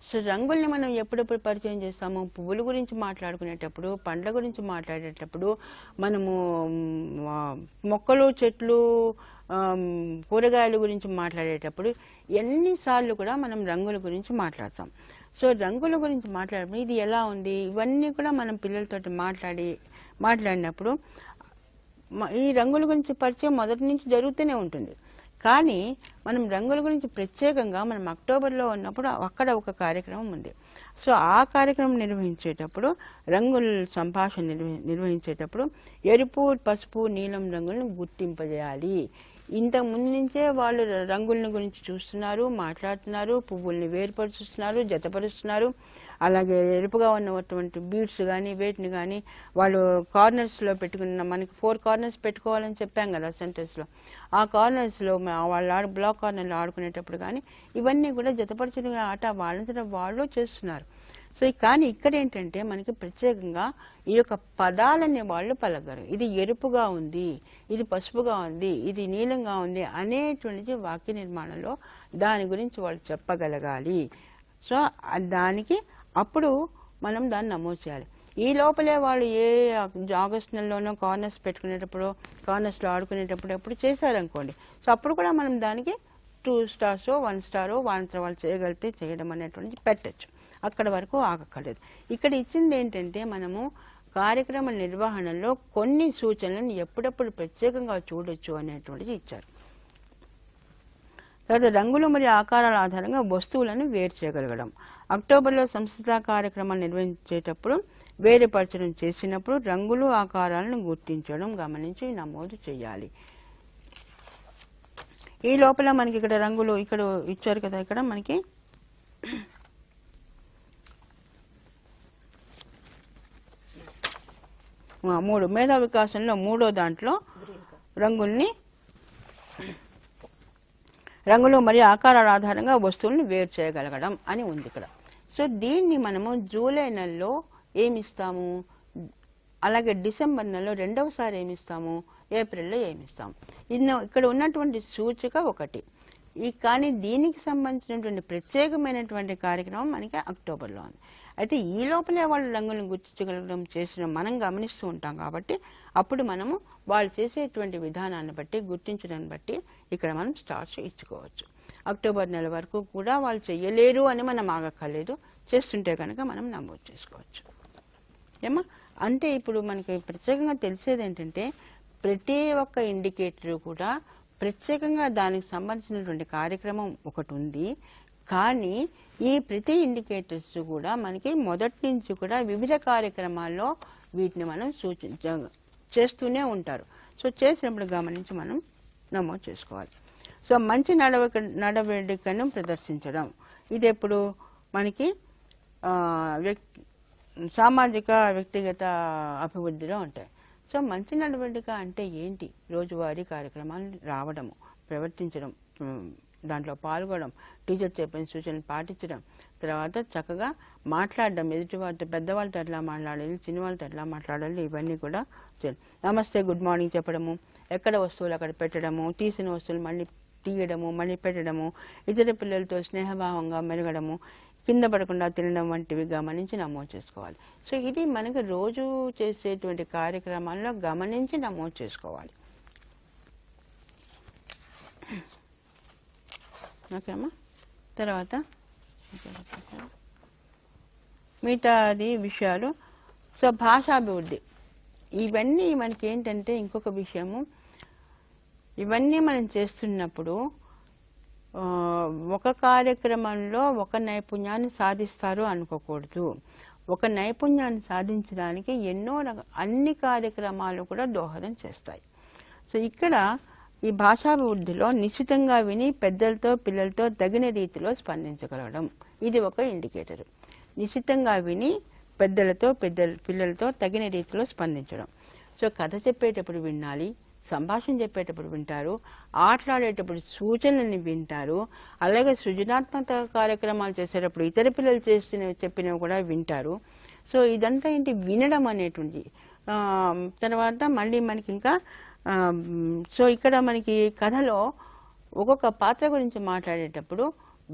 సో రంగుల్ని మనం ఎప్పుడెప్పుడు పరిచయం చేస్తాము? పువ్వుల గురించి మాట్లాడుకునేటప్పుడు, పండ్ల గురించి మాట్లాడేటప్పుడు, మనము మొక్కలు, చెట్లు, కూరగాయల గురించి మాట్లాడేటప్పుడు ఎన్నిసార్లు కూడా మనం రంగుల గురించి మాట్లాడతాం. సో రంగుల గురించి మాట్లాడినప్పుడు ఇది ఎలా ఉంది, ఇవన్నీ కూడా మనం పిల్లలతో మాట్లాడినప్పుడు ఈ రంగుల గురించి పరిచయం మొదటి నుంచి జరుగుతూనే ఉంటుంది. కానీ మనం రంగుల గురించి ప్రత్యేకంగా మనం అక్టోబర్లో ఉన్నప్పుడు అక్కడ ఒక కార్యక్రమం ఉంది. సో ఆ కార్యక్రమం నిర్వహించేటప్పుడు రంగుల సంభాషణ నిర్వహించేటప్పుడు ఎరుపు, పసుపు, నీలం రంగులను గుర్తింపజేయాలి. ఇంతకు ముందు నుంచే వాళ్ళు రంగుల గురించి చూస్తున్నారు, మాట్లాడుతున్నారు, పువ్వుల్ని వేరుపరుస్తున్నారు, జతపరుస్తున్నారు. అలాగే ఎరుపుగా ఉన్నటువంటి బీడ్స్ కానీ వేటిని కానీ వాళ్ళు కార్నర్స్లో పెట్టుకున్న, మనకి 4 కార్నర్స్ పెట్టుకోవాలని చెప్పాం కదా సెంటర్స్లో, ఆ కార్నర్స్లో వాళ్ళు బ్లాక్ కార్నర్లో ఆడుకునేటప్పుడు కానీ ఇవన్నీ కూడా జతపరచిన ఆట వాళ్ళంతటా వాళ్ళు చేస్తున్నారు. సో కానీ ఇక్కడ ఏంటంటే మనకి ప్రత్యేకంగా ఈ యొక్క పదాలని వాళ్ళు పలకరు. ఇది ఎరుపుగా ఉంది, ఇది పసుపుగా ఉంది, ఇది నీలంగా ఉంది అనేటువంటి వాక్య నిర్మాణంలో దాని గురించి వాళ్ళు చెప్పగలగాలి. సో దానికి అప్పుడు మనం దాన్ని నమోదు చేయాలి. ఈ లోపలే వాళ్ళు ఏ ఆగస్టు నెలలోనో కార్నర్స్ పెట్టుకునేటప్పుడు, కార్నర్స్లో ఆడుకునేటప్పుడు ఎప్పుడు చేశారనుకోండి, సో అప్పుడు కూడా మనం దానికి 2 స్టార్స్ 1 స్టార్ వాళ్ళు చేయగలిగితే చేయడం అనేటువంటి పెట్టచ్చు. అక్కడ వరకు ఆగక్కర్లేదు. ఇక్కడ ఇచ్చింది ఏంటంటే మనము కార్యక్రమ నిర్వహణలో కొన్ని సూచనలను ఎప్పుడప్పుడు ప్రత్యేకంగా చూడొచ్చు అనేటువంటిది ఇచ్చారు. తర్వాత రంగులు మరియు ఆకారాల ఆధారంగా వస్తువులను వేరు చేయగలగడం. అక్టోబర్లో సంస్థ కార్యక్రమాలు నిర్వహించేటప్పుడు వేరుపరచడం చేసినప్పుడు రంగులు, ఆకారాలను గుర్తించడం గమనించి నమోదు చేయాలి. ఈ లోపల మనకి ఇక్కడ రంగులు ఇక్కడ ఇచ్చారు కదా, ఇక్కడ మనకి 3 మేధా వికాసంలో 3వ దాంట్లో రంగులు మరియు ఆకారాల ఆధారంగా వస్తువులను వేరు చేయగలగడం అని ఉంది ఇక్కడ. సో దీన్ని మనము జూలై నెలలో ఏమిస్తాము, అలాగే డిసెంబర్ నెలలో రెండవసారి ఏమిస్తాము, ఏప్రిల్లో ఏమిస్తాము. ఇక్కడ ఉన్నటువంటి సూచిక ఒకటి. కానీ దీనికి సంబంధించినటువంటి ప్రత్యేకమైనటువంటి కార్యక్రమం మనకి అక్టోబర్లో ఉంది. అయితే ఈ లోపలే వాళ్ళు రంగులను గుర్తించగలగడం చేసిన మనం గమనిస్తూ ఉంటాం. కాబట్టి అప్పుడు మనము వాళ్ళు చేసేటువంటి విధానాన్ని బట్టి, గుర్తించడాన్ని బట్టి ఇక్కడ మనం స్టార్స్ ఇచ్చుకోవచ్చు. అక్టోబర్ నెల వరకు కూడా వాళ్ళు చెయ్యలేరు అని మనం ఆగక్కర్లేదు, చేస్తుంటే కనుక మనం నమోదు చేసుకోవచ్చు. ఏమా అంటే ఇప్పుడు మనకి ప్రత్యేకంగా తెలిసేది ఏంటంటే ప్రతి ఒక్క ఇండికేటర్ కూడా ప్రత్యేకంగా దానికి సంబంధించినటువంటి కార్యక్రమం ఒకటి ఉంది. కానీ ఈ ప్రతి ఇండికేటర్స్ కూడా మనకి మొదటి నుంచి కూడా వివిధ కార్యక్రమాల్లో వీటిని మనం చేస్తూనే ఉంటారు. సో చేసినప్పుడు గమనించి మనం నమోదు చేసుకోవాలి. సో మంచి నడవడికను ప్రదర్శించడం, ఇది ఎప్పుడు మనకి సామాజిక వ్యక్తిగత అభివృద్ధిలో ఉంటాయి. సో మంచి నడవడిక అంటే ఏంటి? రోజువారీ కార్యక్రమాలు రావడము, ప్రవర్తించడం, దాంట్లో పాల్గొనడం, టీచర్ చెప్పిన సూచనలు పాటించడం, తర్వాత చక్కగా మాట్లాడడం, ఎదుటివారితో పెద్దవాళ్ళతో ఎట్లా మాట్లాడాలి, చిన్నవాళ్ళతో ఎట్లా మాట్లాడాలి, ఇవన్నీ కూడా నమస్తే గుడ్ మార్నింగ్ చెప్పడము, ఎక్కడ వస్తువులు అక్కడ పెట్టడము, తీసిన వస్తువులు మళ్ళీ తీయడము, మళ్ళీ పెట్టడము, ఇతర పిల్లలతో స్నేహభావంగా మెరగడము, కింద పడకుండా తినడం వంటివి గమనించి నమోదు చేసుకోవాలి. సో ఇది మనకి రోజు చేసేటువంటి కార్యక్రమాల్లో గమనించి నమోదు చేసుకోవాలి. ఓకేమ్మా. తర్వాత మిగతాది విషయాలు. సో భాషాభివృద్ధి, ఇవన్నీ మనకి ఏంటంటే ఇంకొక విషయము, ఇవన్నీ మనం చేస్తున్నప్పుడు ఒక కార్యక్రమంలో ఒక నైపుణ్యాన్ని సాధిస్తారు అనుకోకూడదు. ఒక నైపుణ్యాన్ని సాధించడానికి అన్ని కార్యక్రమాలు కూడా దోహదం చేస్తాయి. సో ఇక్కడ ఈ భాషాభివృద్ధిలో నిశ్చితంగా విని పెద్దలతో పిల్లలతో తగిన రీతిలో స్పందించగలగడం, ఇది ఒక ఇండికేటర్. నిశ్చితంగా విని పిల్లలతో తగిన రీతిలో స్పందించడం. సో కథ చెప్పేటప్పుడు వినాలి, సంభాషణ చెప్పేటప్పుడు వింటారు, ఆటలాడేటప్పుడు సూచనల్ని వింటారు, అలాగే సృజనాత్మక కార్యక్రమాలు చేసేటప్పుడు ఇతర పిల్లలు చెప్పినవి కూడా వింటారు. సో ఇదంతా ఏంటి, వినడం అనేటువంటి. తర్వాత మళ్ళీ మనకి ఇంకా సో ఇక్కడ మనకి కథలో ఒక్కొక్క పాత్ర గురించి మాట్లాడేటప్పుడు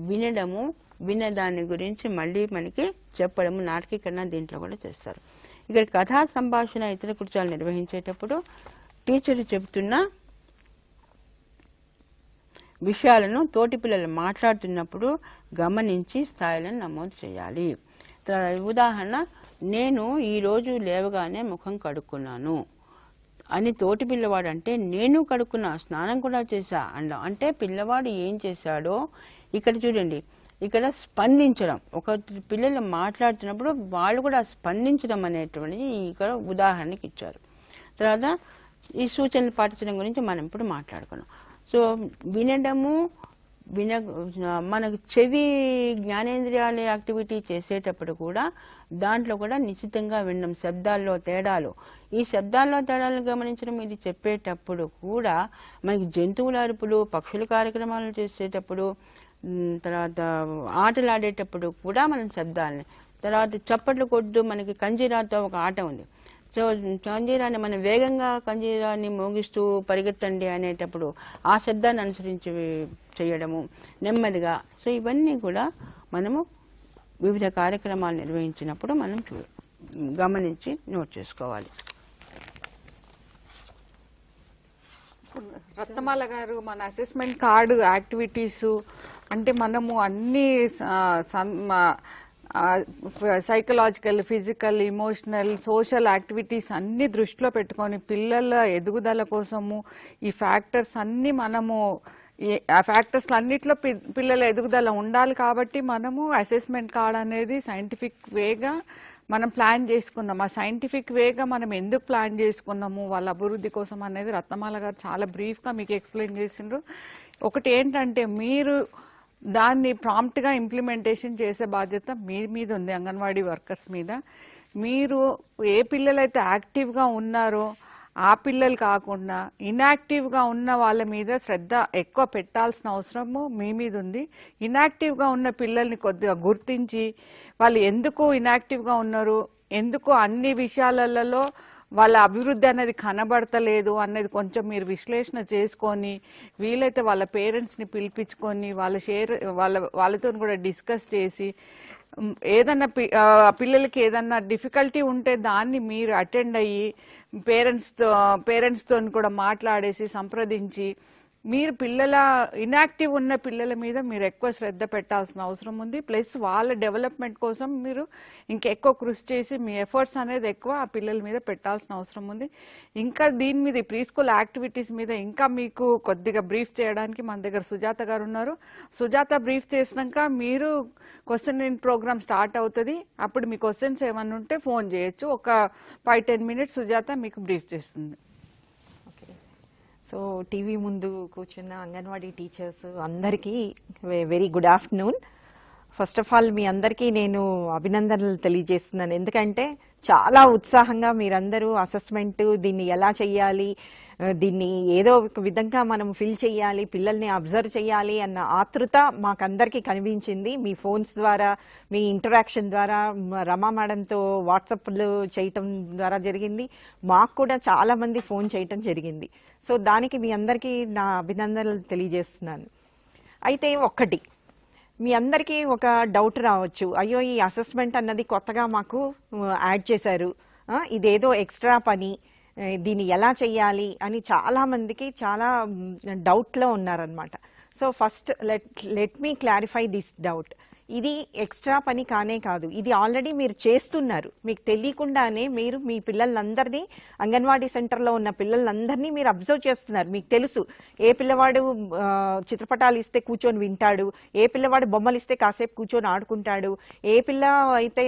వినడము, విన్నదాని గురించి మళ్ళీ మనకి చెప్పడము, నాటకీకరణ దీంట్లో కూడా చేస్తారు. ఇక్కడ కథా సంభాషణ ఇతర కృత్యాలు నిర్వహించేటప్పుడు టీచర్ చెబుతున్న విషయాలను తోటి పిల్లలు మాట్లాడుతున్నప్పుడు గమనించి స్థాయిలను నమోదు చేయాలి. ఉదాహరణ, నేను ఈరోజు లేవగానే ముఖం కడుక్కున్నాను అని తోటి పిల్లవాడు అంటే నేను కడుక్కున్నా, స్నానం కూడా చేశా అంటే పిల్లవాడు ఏం చేశాడో ఇక్కడ చూడండి, ఇక్కడ స్పందించడం. ఒక పిల్లలు మాట్లాడుతున్నప్పుడు వాళ్ళు కూడా స్పందించడం అనేటువంటిది ఇక్కడ ఉదాహరణకి ఇచ్చారు. తర్వాత ఈ సూచనలు పాటించడం గురించి మనం ఇప్పుడు మాట్లాడుకున్నాం. సో వినడము, మనకు చెవి జ్ఞానేంద్రియాల యాక్టివిటీ చేసేటప్పుడు కూడా దాంట్లో కూడా నిశ్చితంగా వినడం, శబ్దాల్లో తేడాలు, ఈ శబ్దాల్లో తేడాలను గమనించడం. ఇది చెప్పేటప్పుడు కూడా మనకి జంతువుల అరుపులు, పక్షుల కార్యక్రమాలు చేసేటప్పుడు, తర్వాత ఆటలాడేటప్పుడు కూడా మనం శబ్దాలని, తర్వాత చప్పట్లు కొట్టు, మనకి కంజీరాతో ఒక ఆట ఉంది. సో కంజీరాన్ని మనం వేగంగా కంజీరాన్ని మోగిస్తూ పరిగెత్తండి అనేటప్పుడు ఆ శబ్దాన్ని అనుసరించి చేయడము నెమ్మదిగా. సో ఇవన్నీ కూడా మనము వివిధ కార్యక్రమాలు నిర్వహించినప్పుడు మనం గమనించి నోట్ చేసుకోవాలి. రత్నమాల గారు, మన అసెస్మెంట్ కార్డు యాక్టివిటీస్ అంటే మనము అన్ని psychological, physical, emotional, social activities అన్ని దృష్టిలో పెట్టుకొని పిల్లల ఎదుగుదల కోసము ఈ ఫ్యాక్టర్స్ అన్ని మనము ఆ ఫ్యాక్టర్స్ అన్నిట్లో పిల్లల ఎదుగుదల ఉండాలి. కాబట్టి మనము అసెస్మెంట్ కార్డ్ అనేది సైంటిఫిక్ వేగా మనం ప్లాన్ చేసుకున్నాం. ఆ సైంటిఫిక్ వేగా మనం ఎందుకు ప్లాన్ చేసుకున్నాము వాళ్ళ అభివృద్ధి కోసం అనేది రత్నమాల గారు చాలా బ్రీఫ్గా మీకు ఎక్స్ప్లెయిన్ చేసిండ్రు. ఒకటి ఏంటంటే మీరు దాన్ని ప్రాంప్ట్గా ఇంప్లిమెంటేషన్ చేసే బాధ్యత మీ మీద ఉంది, అంగన్వాడీ వర్కర్స్ మీద. మీరు ఏ పిల్లలైతే యాక్టివ్గా ఉన్నారో ఆ పిల్లలు కాకుండా ఇన్యాక్టివ్గా ఉన్న వాళ్ళ మీద శ్రద్ధ ఎక్కువ పెట్టాల్సిన అవసరము మీ మీద ఉంది. ఇన్యాక్టివ్గా ఉన్న పిల్లల్ని కొద్దిగా గుర్తించి వాళ్ళు ఎందుకు ఇన్యాక్టివ్గా ఉన్నారు, ఎందుకు అన్ని విషయాలలో వాళ్ళ అభివృద్ధి అనేది కనబడతలేదు అనేది కొంచెం మీరు విశ్లేషణ చేసుకొని వీలైతే వాళ్ళ పేరెంట్స్ని పిలిపించుకొని వాళ్ళతో కూడా డిస్కస్ చేసి ఏదన్నా పిల్లలకి ఏదన్నా డిఫికల్టీ ఉంటే దాన్ని మీరు అటెండ్ అయ్యి పేరెంట్స్తో కూడా మాట్లాడేసి సంప్రదించి మీరు ఇన్యాక్టివ్ ఉన్న పిల్లల మీద మీరు ఎక్కువ శ్రద్ధ పెట్టాల్సిన అవసరం ఉంది. ప్లస్ వాళ్ళ డెవలప్మెంట్ కోసం మీరు ఇంకెక్కువ కృషి చేసి మీ ఎఫర్ట్స్ అనేది ఎక్కువ ఆ పిల్లల మీద పెట్టాల్సిన అవసరం ఉంది. ఇంకా దీని మీద ప్రీ స్కూల్ యాక్టివిటీస్ మీద ఇంకా మీకు కొద్దిగా బ్రీఫ్ చేయడానికి మన దగ్గర సుజాత గారు ఉన్నారు. సుజాత బ్రీఫ్ చేసినాక మీరు క్వశ్చన్ ఇన్ ప్రోగ్రామ్ స్టార్ట్ అవుతుంది. అప్పుడు మీ క్వశ్చన్స్ ఏమన్నా ఉంటే ఫోన్ చేయొచ్చు. ఒక 5-10 మినిట్స్ సుజాత మీకు బ్రీఫ్ చేస్తుంది. సో టీవీ ముందు కూర్చున్న అంగన్వాడీ టీచర్స్ అందరికీ very good afternoon. First of all మీ అందరికీ నేను అభినందనలు తెలియజేస్తున్నాను. ఎందుకంటే చాలా ఉత్సాహంగా మీరందరూ అసెస్మెంట్ దీన్ని ఎలా చెయ్యాలి, దీన్ని ఏదో ఒక విధంగా మనం ఫిల్ చేయాలి, పిల్లల్ని అబ్జర్వ్ చేయాలి అన్న ఆతృత మాకందరికీ కనిపించింది. మీ ఫోన్స్ ద్వారా, మీ ఇంటరాక్షన్ ద్వారా, రమా మేడంతో వాట్సాప్లు చేయటం ద్వారా జరిగింది. మాకు కూడా చాలా మంది ఫోన్ చేయటం జరిగింది. సో దానికి మీ అందరికీ నా అభినందనలు తెలియజేస్తున్నాను. అయితే ఒక్కటి, మీ అందరికీ ఒక డౌట్ రావచ్చు, అయ్యో ఈ అసెస్మెంట్ అన్నది కొత్తగా మాకు యాడ్ చేశారు, ఇదేదో ఎక్స్ట్రా పని, దీన్ని ఎలా చెయ్యాలి అని చాలా మందికి చాలా డౌట్లో ఉన్నారనమాట. So first let me clarify this doubt. ఇది ఎక్స్ట్రా పని కానే కాదు, ఇది ఆల్రెడీ మీరు చేస్తున్నారు. మీకు తెలియకుండానే మీరు మీ పిల్లలందరినీ, అంగన్వాడీ సెంటర్లో ఉన్న పిల్లలందరినీ మీరు అబ్జర్వ్ చేస్తున్నారు. మీకు తెలుసు ఏ పిల్లవాడు చిత్రపటాలు ఇస్తే కూర్చొని వింటాడు, ఏ పిల్లవాడు బొమ్మలు ఇస్తే కాసేపు కూర్చొని ఆడుకుంటాడు, ఏ పిల్ల అయితే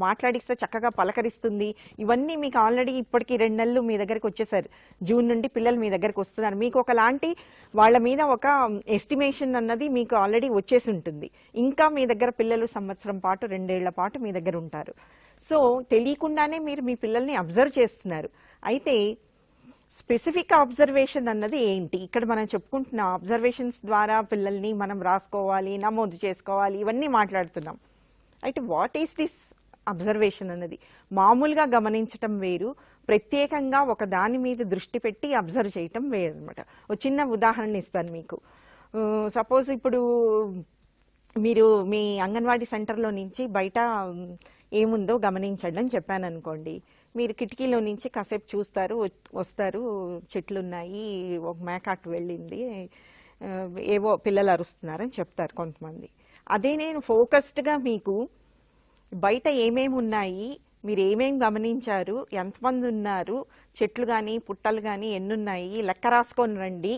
మాట్లాడిస్తే చక్కగా పలకరిస్తుంది. ఇవన్నీ మీకు ఆల్రెడీ ఇప్పటికి 2 నెలలు మీ దగ్గరికి వచ్చేసారు. జూన్ నుండి పిల్లలు మీ దగ్గరికి వస్తున్నారు. మీకు ఒకలాంటి వాళ్ళ మీద ఒక ఎస్టిమేషన్ అన్నది మీకు ఆల్రెడీ వచ్చేసి ఉంటుంది. ఇంకా మీ దగ్గర పిల్లలు సంవత్సరం పాటు, 2 ఏళ్ల పాటు మీ దగ్గర ఉంటారు. సో తెలియకుండానే మీరు మీ పిల్లల్ని అబ్జర్వ్ చేస్తున్నారు. అయితే స్పెసిఫిక్ అబ్జర్వేషన్ అన్నది ఏంటి? ఇక్కడ మనం చెప్పుకుంటున్న అబ్జర్వేషన్స్ ద్వారా పిల్లల్ని మనం రాసుకోవాలి, నమోదు చేసుకోవాలి, ఇవన్నీ మాట్లాడుతున్నాం. అయితే వాట్ ఈస్ దిస్ అబ్జర్వేషన్ అన్నది? మామూలుగా గమనించటం వేరు, ప్రత్యేకంగా ఒక దాని మీద దృష్టి పెట్టి అబ్జర్వ్ చేయటం వేరు అనమాట. ఒక చిన్న ఉదాహరణ ఇస్తాను మీకు. సపోజ్ ఇప్పుడు మీరు మీ అంగన్వాడీ సెంటర్లో నుంచి బయట ఏముందో గమనించండి అని చెప్పాను అనుకోండి. మీరు కిటికీలో నుంచి కాసేపు చూస్తారు, వస్తారు, చెట్లు ఉన్నాయి, ఒక మేకాట్ వెళ్ళింది, ఏవో పిల్లలు అరుస్తున్నారని చెప్తారు కొంతమంది. అదే నేను ఫోకస్డ్గా మీకు బయట ఏమేమి ఉన్నాయి, మీరు ఏమేమి గమనించారు, ఎంతమంది ఉన్నారు, చెట్లు కానీ పుట్టలు కానీ ఎన్నున్నాయి లెక్క రాసుకొని రండి,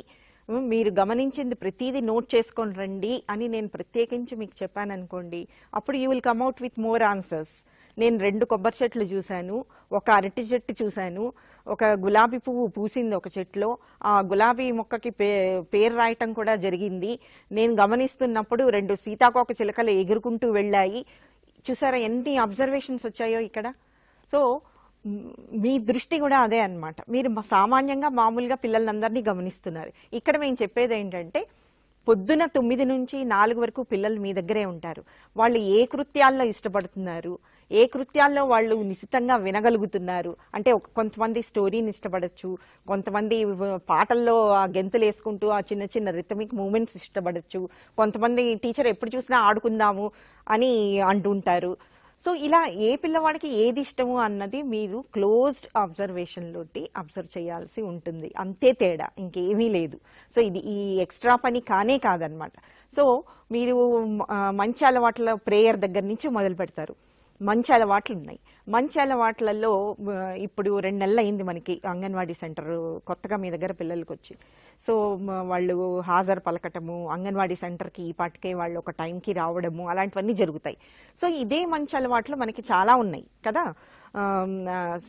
మీరు గమనించింది ప్రతిదీ నోట్ చేసుకొని రండి అని నేను ప్రత్యేకించి మీకు చెప్పాను అనుకోండి, అప్పుడు you will come out with more answers. నేను 2 కొబ్బరి చెట్లు చూశాను, ఒక అరటి చెట్టు చూశాను, ఒక గులాబీ పువ్వు పూసింది ఒక చెట్లో, ఆ గులాబీ మొక్కకి పేరు రాయటం కూడా జరిగింది, నేను గమనిస్తున్నప్పుడు 2 సీతాకోక చిలుకలు ఎగురుకుంటూ వెళ్ళాయి. చూసారా ఎన్ని అబ్జర్వేషన్స్ వచ్చాయో ఇక్కడ. సో మీ దృష్టి కూడా అదే అన్నమాట. మీరు సామాన్యంగా మామూలుగా పిల్లలందరినీ గమనిస్తున్నారు. ఇక్కడ మేము చెప్పేది ఏంటంటే, పొద్దున 9 నుంచి 4 వరకు పిల్లలు మీ దగ్గరే ఉంటారు. వాళ్ళు ఏ కృత్యాల్లో ఇష్టపడుతున్నారు, ఏ కృత్యాల్లో వాళ్ళు నిశితంగా వినగలుగుతున్నారు అంటే, కొంతమంది స్టోరీని ఇష్టపడచ్చు, కొంతమంది పాటల్లో ఆ గెంతులు వేసుకుంటూ ఆ చిన్న చిన్న రిథమిక్ మూమెంట్స్ ఇష్టపడచ్చు, కొంతమంది టీచర్ ఎప్పుడు చూసినా ఆడుకుందాము అని అంటుంటారు. సో ఇలా ఏ పిల్లవాడికి ఏది ఇష్టము అన్నది మీరు క్లోజ్డ్ అబ్జర్వేషన్లోటి అబ్జర్వ్ చేయాల్సి ఉంటుంది. అంతే తేడా, ఇంకేమీ లేదు. సో ఇది ఈ ఎక్స్ట్రా పని కానే కాదనమాట. సో మీరు మంచి అలవాట్ల ప్రేయర్ దగ్గర నుంచి మొదలు పెడతారు. మంచి అలవాట్లు ఉన్నాయి. మంచి అలవాట్లలో ఇప్పుడు 2 నెలలు అయింది మనకి అంగన్వాడీ సెంటర్ కొత్తగా మీ దగ్గర పిల్లలకి వచ్చి. సో వాళ్ళు హాజరు పలకటము, అంగన్వాడీ సెంటర్కి ఈ పాటికే వాళ్ళు ఒక టైంకి రావడము, అలాంటివన్నీ జరుగుతాయి. సో ఇదే మంచి అలవాట్లు మనకి చాలా ఉన్నాయి కదా.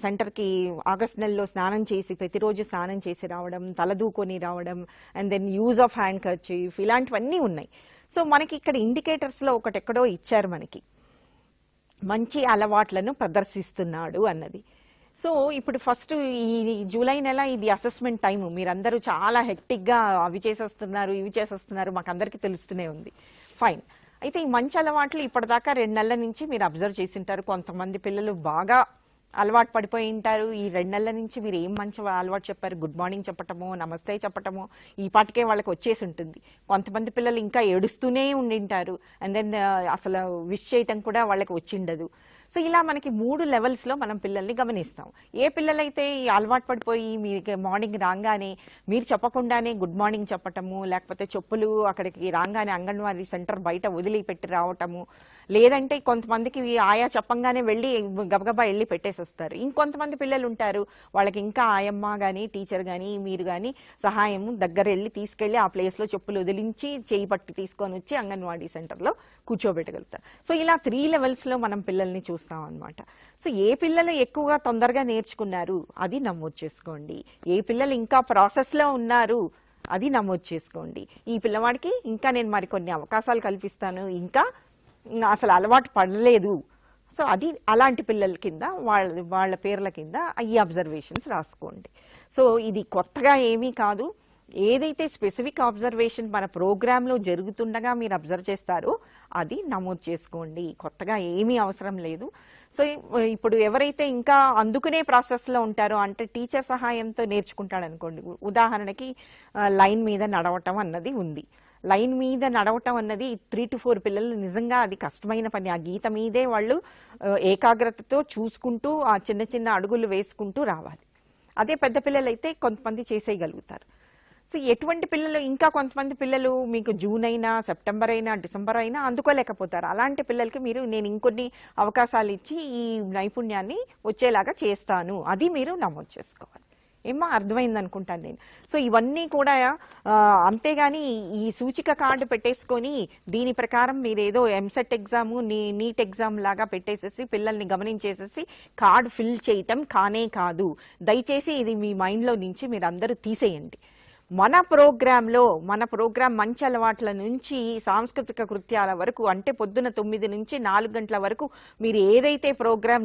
సెంటర్కి ఆగస్ట్ నెలలో స్నానం చేసి, ప్రతిరోజు స్నానం చేసి రావడం, తలదూకొని రావడం, and then use of handkerchief, ఇలాంటివన్నీ ఉన్నాయి. సో మనకి ఇక్కడ ఇండికేటర్స్లో ఒకటెక్కడో ఇచ్చారు మనకి, మంచి అలవాట్లను ప్రదర్శిస్తున్నాడు అన్నది. సో ఇప్పుడు ఫస్ట్ ఈ జూలై నెల ఇది అసెస్మెంట్ టైము. మీరందరూ చాలా హెక్టిక్గా అవి చేసేస్తున్నారు, ఇవి చేసేస్తున్నారు, మాకు అందరికీ తెలుస్తూనే ఉంది. ఫైన్. అయితే ఈ మంచి అలవాట్లు ఇప్పటిదాకా 2 నెలల నుంచి మీరు అబ్జర్వ్ చేసింటారు. కొంతమంది పిల్లలు బాగా అలవాటు పడిపోయి ఉంటారు. ఈ 2 నెలల నుంచి మీరు ఏం మంచి అలవాటు చెప్పారు, గుడ్ మార్నింగ్ చెప్పటము, నమస్తే చెప్పటము, ఈ పాటికే వాళ్ళకి వచ్చేసి ఉంటుంది. కొంతమంది పిల్లలు ఇంకా ఏడుస్తూనే ఉండింటారు, అండ్ దెన్ అసలు విష్ చేయటం కూడా వాళ్ళకి వచ్చిండదు. సో ఇలా మనకి 3 లెవెల్స్లో మనం పిల్లల్ని గమనిస్తాం. ఏ పిల్లలైతే ఈ అలవాటు పడిపోయి మీకు మార్నింగ్ రాగానే మీరు చెప్పకుండానే గుడ్ మార్నింగ్ చెప్పటము, లేకపోతే చెప్పులు అక్కడికి రాగానే అంగన్వాడీ సెంటర్ బయట వదిలిపెట్టి రావటము, లేదంటే కొంతమందికి ఆయా చెప్పంగానే వెళ్ళి గబగబా వెళ్ళి పెట్టేసి వస్తారు. ఇంకొంతమంది పిల్లలు ఉంటారు, వాళ్ళకి ఇంకా ఆయమ్మ కానీ టీచర్ కానీ మీరు కానీ సహాయం దగ్గర వెళ్ళి తీసుకెళ్ళి ఆ ప్లేస్లో చెప్పులు వదిలించి చేయి పట్టి తీసుకొని వచ్చి అంగన్వాడీ సెంటర్లో కూర్చోబెట్టగలుగుతారు. సో ఇలా 3 లెవెల్స్లో మనం పిల్లల్ని చూస్తాం అనమాట. సో ఏ పిల్లలు ఎక్కువగా తొందరగా నేర్చుకున్నారు అది నమోదు చేసుకోండి, ఏ పిల్లలు ఇంకా ప్రాసెస్లో ఉన్నారు అది నమోదు చేసుకోండి. ఈ పిల్లవాడికి ఇంకా నేను మరికొన్ని అవకాశాలు కల్పిస్తాను, ఇంకా అసలు అలవాటు పడలేదు. సో అది అలాంటి పిల్లల కింద వాళ్ళ పేర్ల కింద ఈ అబ్జర్వేషన్స్ రాసుకోండి. సో ఇది కొత్తగా ఏమీ కాదు. ఏదైతే స్పెసిఫిక్ అబ్జర్వేషన్ మన ప్రోగ్రాంలో జరుగుతుండగా మీరు అబ్జర్వ్ చేస్తారో అది నమోదు చేసుకోండి. కొత్తగా ఏమీ అవసరం లేదు. సో ఇప్పుడు ఎవరైతే ఇంకా అందుకునే ప్రాసెస్లో ఉంటారో, అంటే టీచర్ సహాయంతో నేర్చుకుంటాడు అనుకోండి, ఉదాహరణకి లైన్ మీద నడవటం అన్నది ఉంది. లైన్ మీద నడవటం అన్నది 3 to 4 పిల్లలు నిజంగా అది కష్టమైన పని. ఆ గీత మీదే వాళ్ళు ఏకాగ్రతతో చూసుకుంటూ ఆ చిన్న చిన్న అడుగులు వేసుకుంటూ రావాలి. అదే పెద్ద పిల్లలు అయితే కొంతమంది చేసేయగలుగుతారు. సో ఎటువంటి పిల్లలు, ఇంకా కొంతమంది పిల్లలు మీకు జూన్ అయినా సెప్టెంబర్ అయినా డిసెంబర్ అయినా అందుకోలేకపోతారు. అలాంటి పిల్లలకి నేను ఇంకొన్ని అవకాశాలు ఇచ్చి ఈ నైపుణ్యాన్ని వచ్చేలాగా చేస్తాను, అది మీరు నమోదు చేసుకోవాలి. ఏమో అర్థమైంది అనుకుంటాను నేను. సో ఇవన్నీ కూడా అంతేగాని ఈ సూచిక కార్డు పెట్టేసుకొని దీని ప్రకారం మీరు ఏదో ఎంసెట్ ఎగ్జాము నీట్ ఎగ్జామ్ లాగా పెట్టేసేసి పిల్లల్ని గమనించేసేసి కార్డు ఫిల్ చేయటం కానే కాదు. దయచేసి ఇది మీ మైండ్లో నుంచి మీరు అందరూ తీసేయండి. మన ప్రోగ్రాం మంచి అలవాట్ల నుంచి సాంస్కృతిక కృత్యాల వరకు, అంటే పొద్దున 9 నుంచి 4 గంటల వరకు మీరు ఏదైతే ప్రోగ్రాం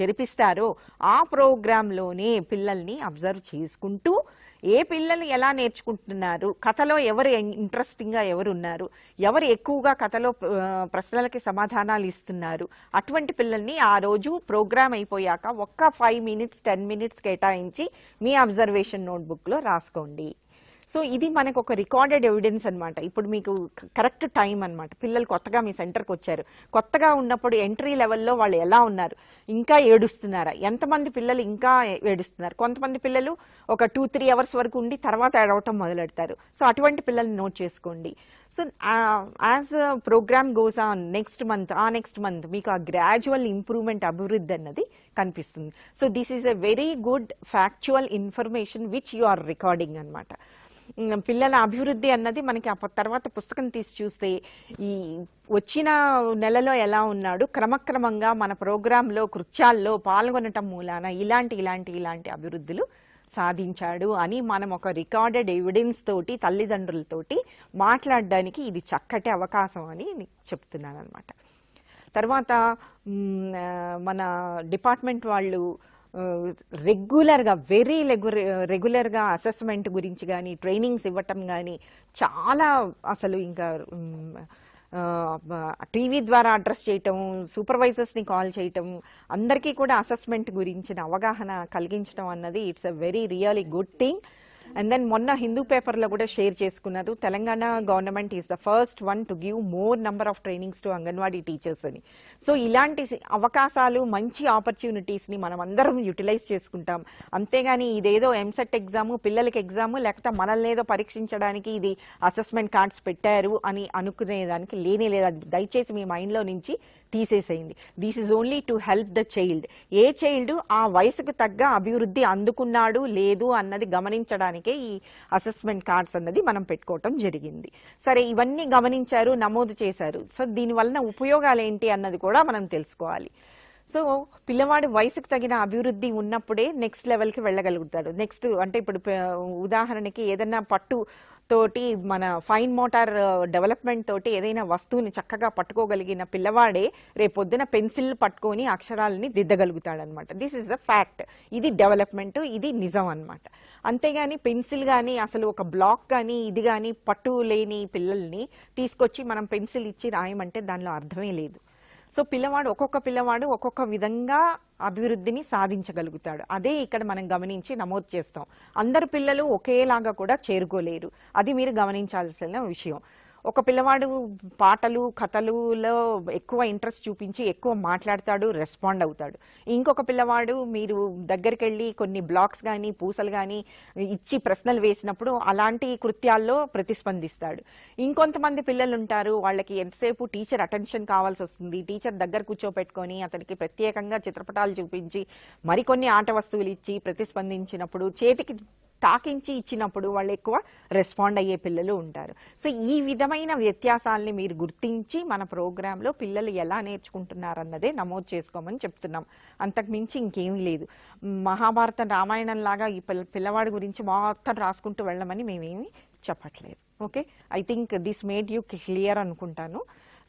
జరిపిస్తారో ఆ ప్రోగ్రాంలోనే పిల్లల్ని అబ్జర్వ్ చేసుకుంటూ ఏ పిల్లలు ఎలా నేర్చుకుంటున్నారు, కథలో ఎవరు ఇంట్రెస్టింగ్గా ఎవరున్నారు, ఎవరు ఎక్కువగా కథలో ప్రశ్నలకి సమాధానాలు ఇస్తున్నారు, అటువంటి పిల్లల్ని ఆ రోజు ప్రోగ్రామ్ అయిపోయాక ఒక్క 5 minutes 10 minutes కేటాయించి మీ అబ్జర్వేషన్ నోట్బుక్లో రాసుకోండి. సో ఇది మనకు ఒక రికార్డెడ్ ఎవిడెన్స్ అనమాట. ఇప్పుడు మీకు కరెక్ట్ టైం అనమాట. పిల్లలు కొత్తగా మీ సెంటర్కి వచ్చారు, కొత్తగా ఉన్నప్పుడు ఎంట్రీ లెవెల్లో వాళ్ళు ఎలా ఉన్నారు, ఇంకా ఏడుస్తున్నారా, ఎంతమంది పిల్లలు ఇంకా ఏడుస్తున్నారు, కొంతమంది పిల్లలు ఒక 2-3 hours వరకు ఉండి తర్వాత ఏడవటం మొదలెడతారు. సో అటువంటి పిల్లల్ని నోట్ చేసుకోండి. So as programme goes on next month మీకు ఆ గ్రాడ్యువల్ ఇంప్రూవ్మెంట్, అభివృద్ధి అన్నది కనిపిస్తుంది. So this is a very good factual information which you are recording అనమాట. పిల్లల అభివృద్ధి అన్నది మనకి తర్వాత పుస్తకం తీసి చూస్తే ఈ వచ్చిన నెలలో ఎలా ఉన్నాడు, క్రమక్రమంగా మన ప్రోగ్రాంలో కృత్యాల్లో పాల్గొనటం మూలాన ఇలాంటి అభివృద్ధులు సాధించాడు అని మనం ఒక రికార్డెడ్ ఎవిడెన్స్ తోటి తల్లిదండ్రులతోటి మాట్లాడడానికి ఇది చక్కటి అవకాశం అని చెప్తున్నాను అనమాట. తర్వాత మన డిపార్ట్మెంట్ వాళ్ళు రెగ్యులర్గా అసెస్మెంట్ గురించి కానీ ట్రైనింగ్స్ ఇవ్వటం కానీ చాలా అసలు ఇంకా టీవీ ద్వారా అడ్రస్ చేయటం, సూపర్వైజర్స్ని కాల్ చేయటం, అందరికీ కూడా అసెస్మెంట్ గురించిన అవగాహన కలిగించడం అన్నది it's a very really good thing. And then మొన్న హిందూ పేపర్లో కూడా షేర్ చేసుకున్నారు, Telangana government is the first one to give more number of trainings to anganwadi teachers అని. సో ఇలాంటి అవకాశాలు, మంచి ఆపర్చునిటీస్ని మనం అందరం యూటిలైజ్ చేసుకుంటాం. అంతేగాని ఇదేదో ఎంసెట్ ఎగ్జాము, పిల్లలకి ఎగ్జాము, లేకపోతే మనల్ని ఏదో పరీక్షించడానికి ఇది అసెస్మెంట్ కార్డ్స్ పెట్టారు అని అనుకునేదానికి లేనే లేదా. దయచేసి మీ మైండ్లో నుంచి తీసేసేయండి. This is only to help the child. A child ఆ వయసుకు తగ్గ అభివృద్ధి అందుకున్నాడు లేదు అన్నది గమనించడానికే ఈ అసెస్మెంట్ కార్డ్స్ అన్నది మనం పెట్టుకోవటం జరిగింది. సరే, ఇవన్నీ గమనించారు, నమోదు చేశారు. సో దీని వలన ఉపయోగాలు ఏంటి అన్నది కూడా మనం తెలుసుకోవాలి. సో పిల్లవాడి వయసుకు తగిన అభివృద్ధి ఉన్నప్పుడే నెక్స్ట్ లెవెల్కి వెళ్ళగలుగుతాడు. నెక్స్ట్ అంటే ఇప్పుడు ఉదాహరణకి ఏదైనా పట్టు తోటి మన ఫైన్ మోటార్ డెవలప్మెంట్ తోటి ఏదైనా వస్తువుని చక్కగా పట్టుకోగలిగిన పిల్లవాడే రేపొద్దున పెన్సిల్ పట్టుకొని అక్షరాలని దిద్దగలుగుతాడనమాట. This is the fact. ఇది డెవలప్మెంట్, ఇది నిజం అనమాట. అంతేగాని పెన్సిల్ కానీ అసలు ఒక బ్లాక్ కానీ ఇది కానీ పట్టు లేని పిల్లల్ని తీసుకొచ్చి మనం పెన్సిల్ ఇచ్చి రాయమంటే దానిలో అర్థమే లేదు. సో ఒక్కొక్క పిల్లవాడు ఒక్కొక్క విధంగా అభివృద్ధిని సాధించగలుగుతాడు. అదే ఇక్కడ మనం గమనించి నమోదు చేస్తాం. అందరు పిల్లలు ఒకేలాగా కూడా చేరుకోలేరు, అది మీరు గమనించాల్సిన విషయం. ఒక పిల్లవాడు పాటలు కథలులో ఎక్కువ ఇంట్రెస్ట్ చూపించి ఎక్కువ మాట్లాడతాడు, రెస్పాండ్ అవుతాడు. ఇంకొక పిల్లవాడు మీరు దగ్గరికి వెళ్ళి కొన్ని బ్లాక్స్ కానీ పూసలు కానీ ఇచ్చి ప్రశ్నలు వేసినప్పుడు అలాంటి కృత్యాల్లో ప్రతిస్పందిస్తాడు. ఇంకొంతమంది పిల్లలు ఉంటారు, వాళ్ళకి ఎంతసేపు టీచర్ అటెన్షన్ కావాల్సి వస్తుంది. టీచర్ దగ్గర కూర్చోపెట్టుకొని అతనికి ప్రత్యేకంగా చిత్రపటాలు చూపించి మరికొన్ని ఆట వస్తువులు ఇచ్చి ప్రతిస్పందించినప్పుడు, చేతికి తాకించి ఇచ్చినప్పుడు వాళ్ళు ఎక్కువ రెస్పాండ్ అయ్యే పిల్లలు ఉంటారు. సో ఈ విధమైన వ్యత్యాసాలని మీరు గుర్తించి మన ప్రోగ్రాంలో పిల్లలు ఎలా నేర్చుకుంటున్నారన్నదే నమోదు చేసుకోమని చెప్తున్నాం. అంతకుమించి ఇంకేమీ లేదు. మహాభారతం రామాయణం లాగా ఈ పిల్లవాడి గురించి మొత్తం రాసుకుంటూ వెళ్ళమని మేమేమి చెప్పట్లేదు. Okay, I think this made you clear అనుకుంటాను.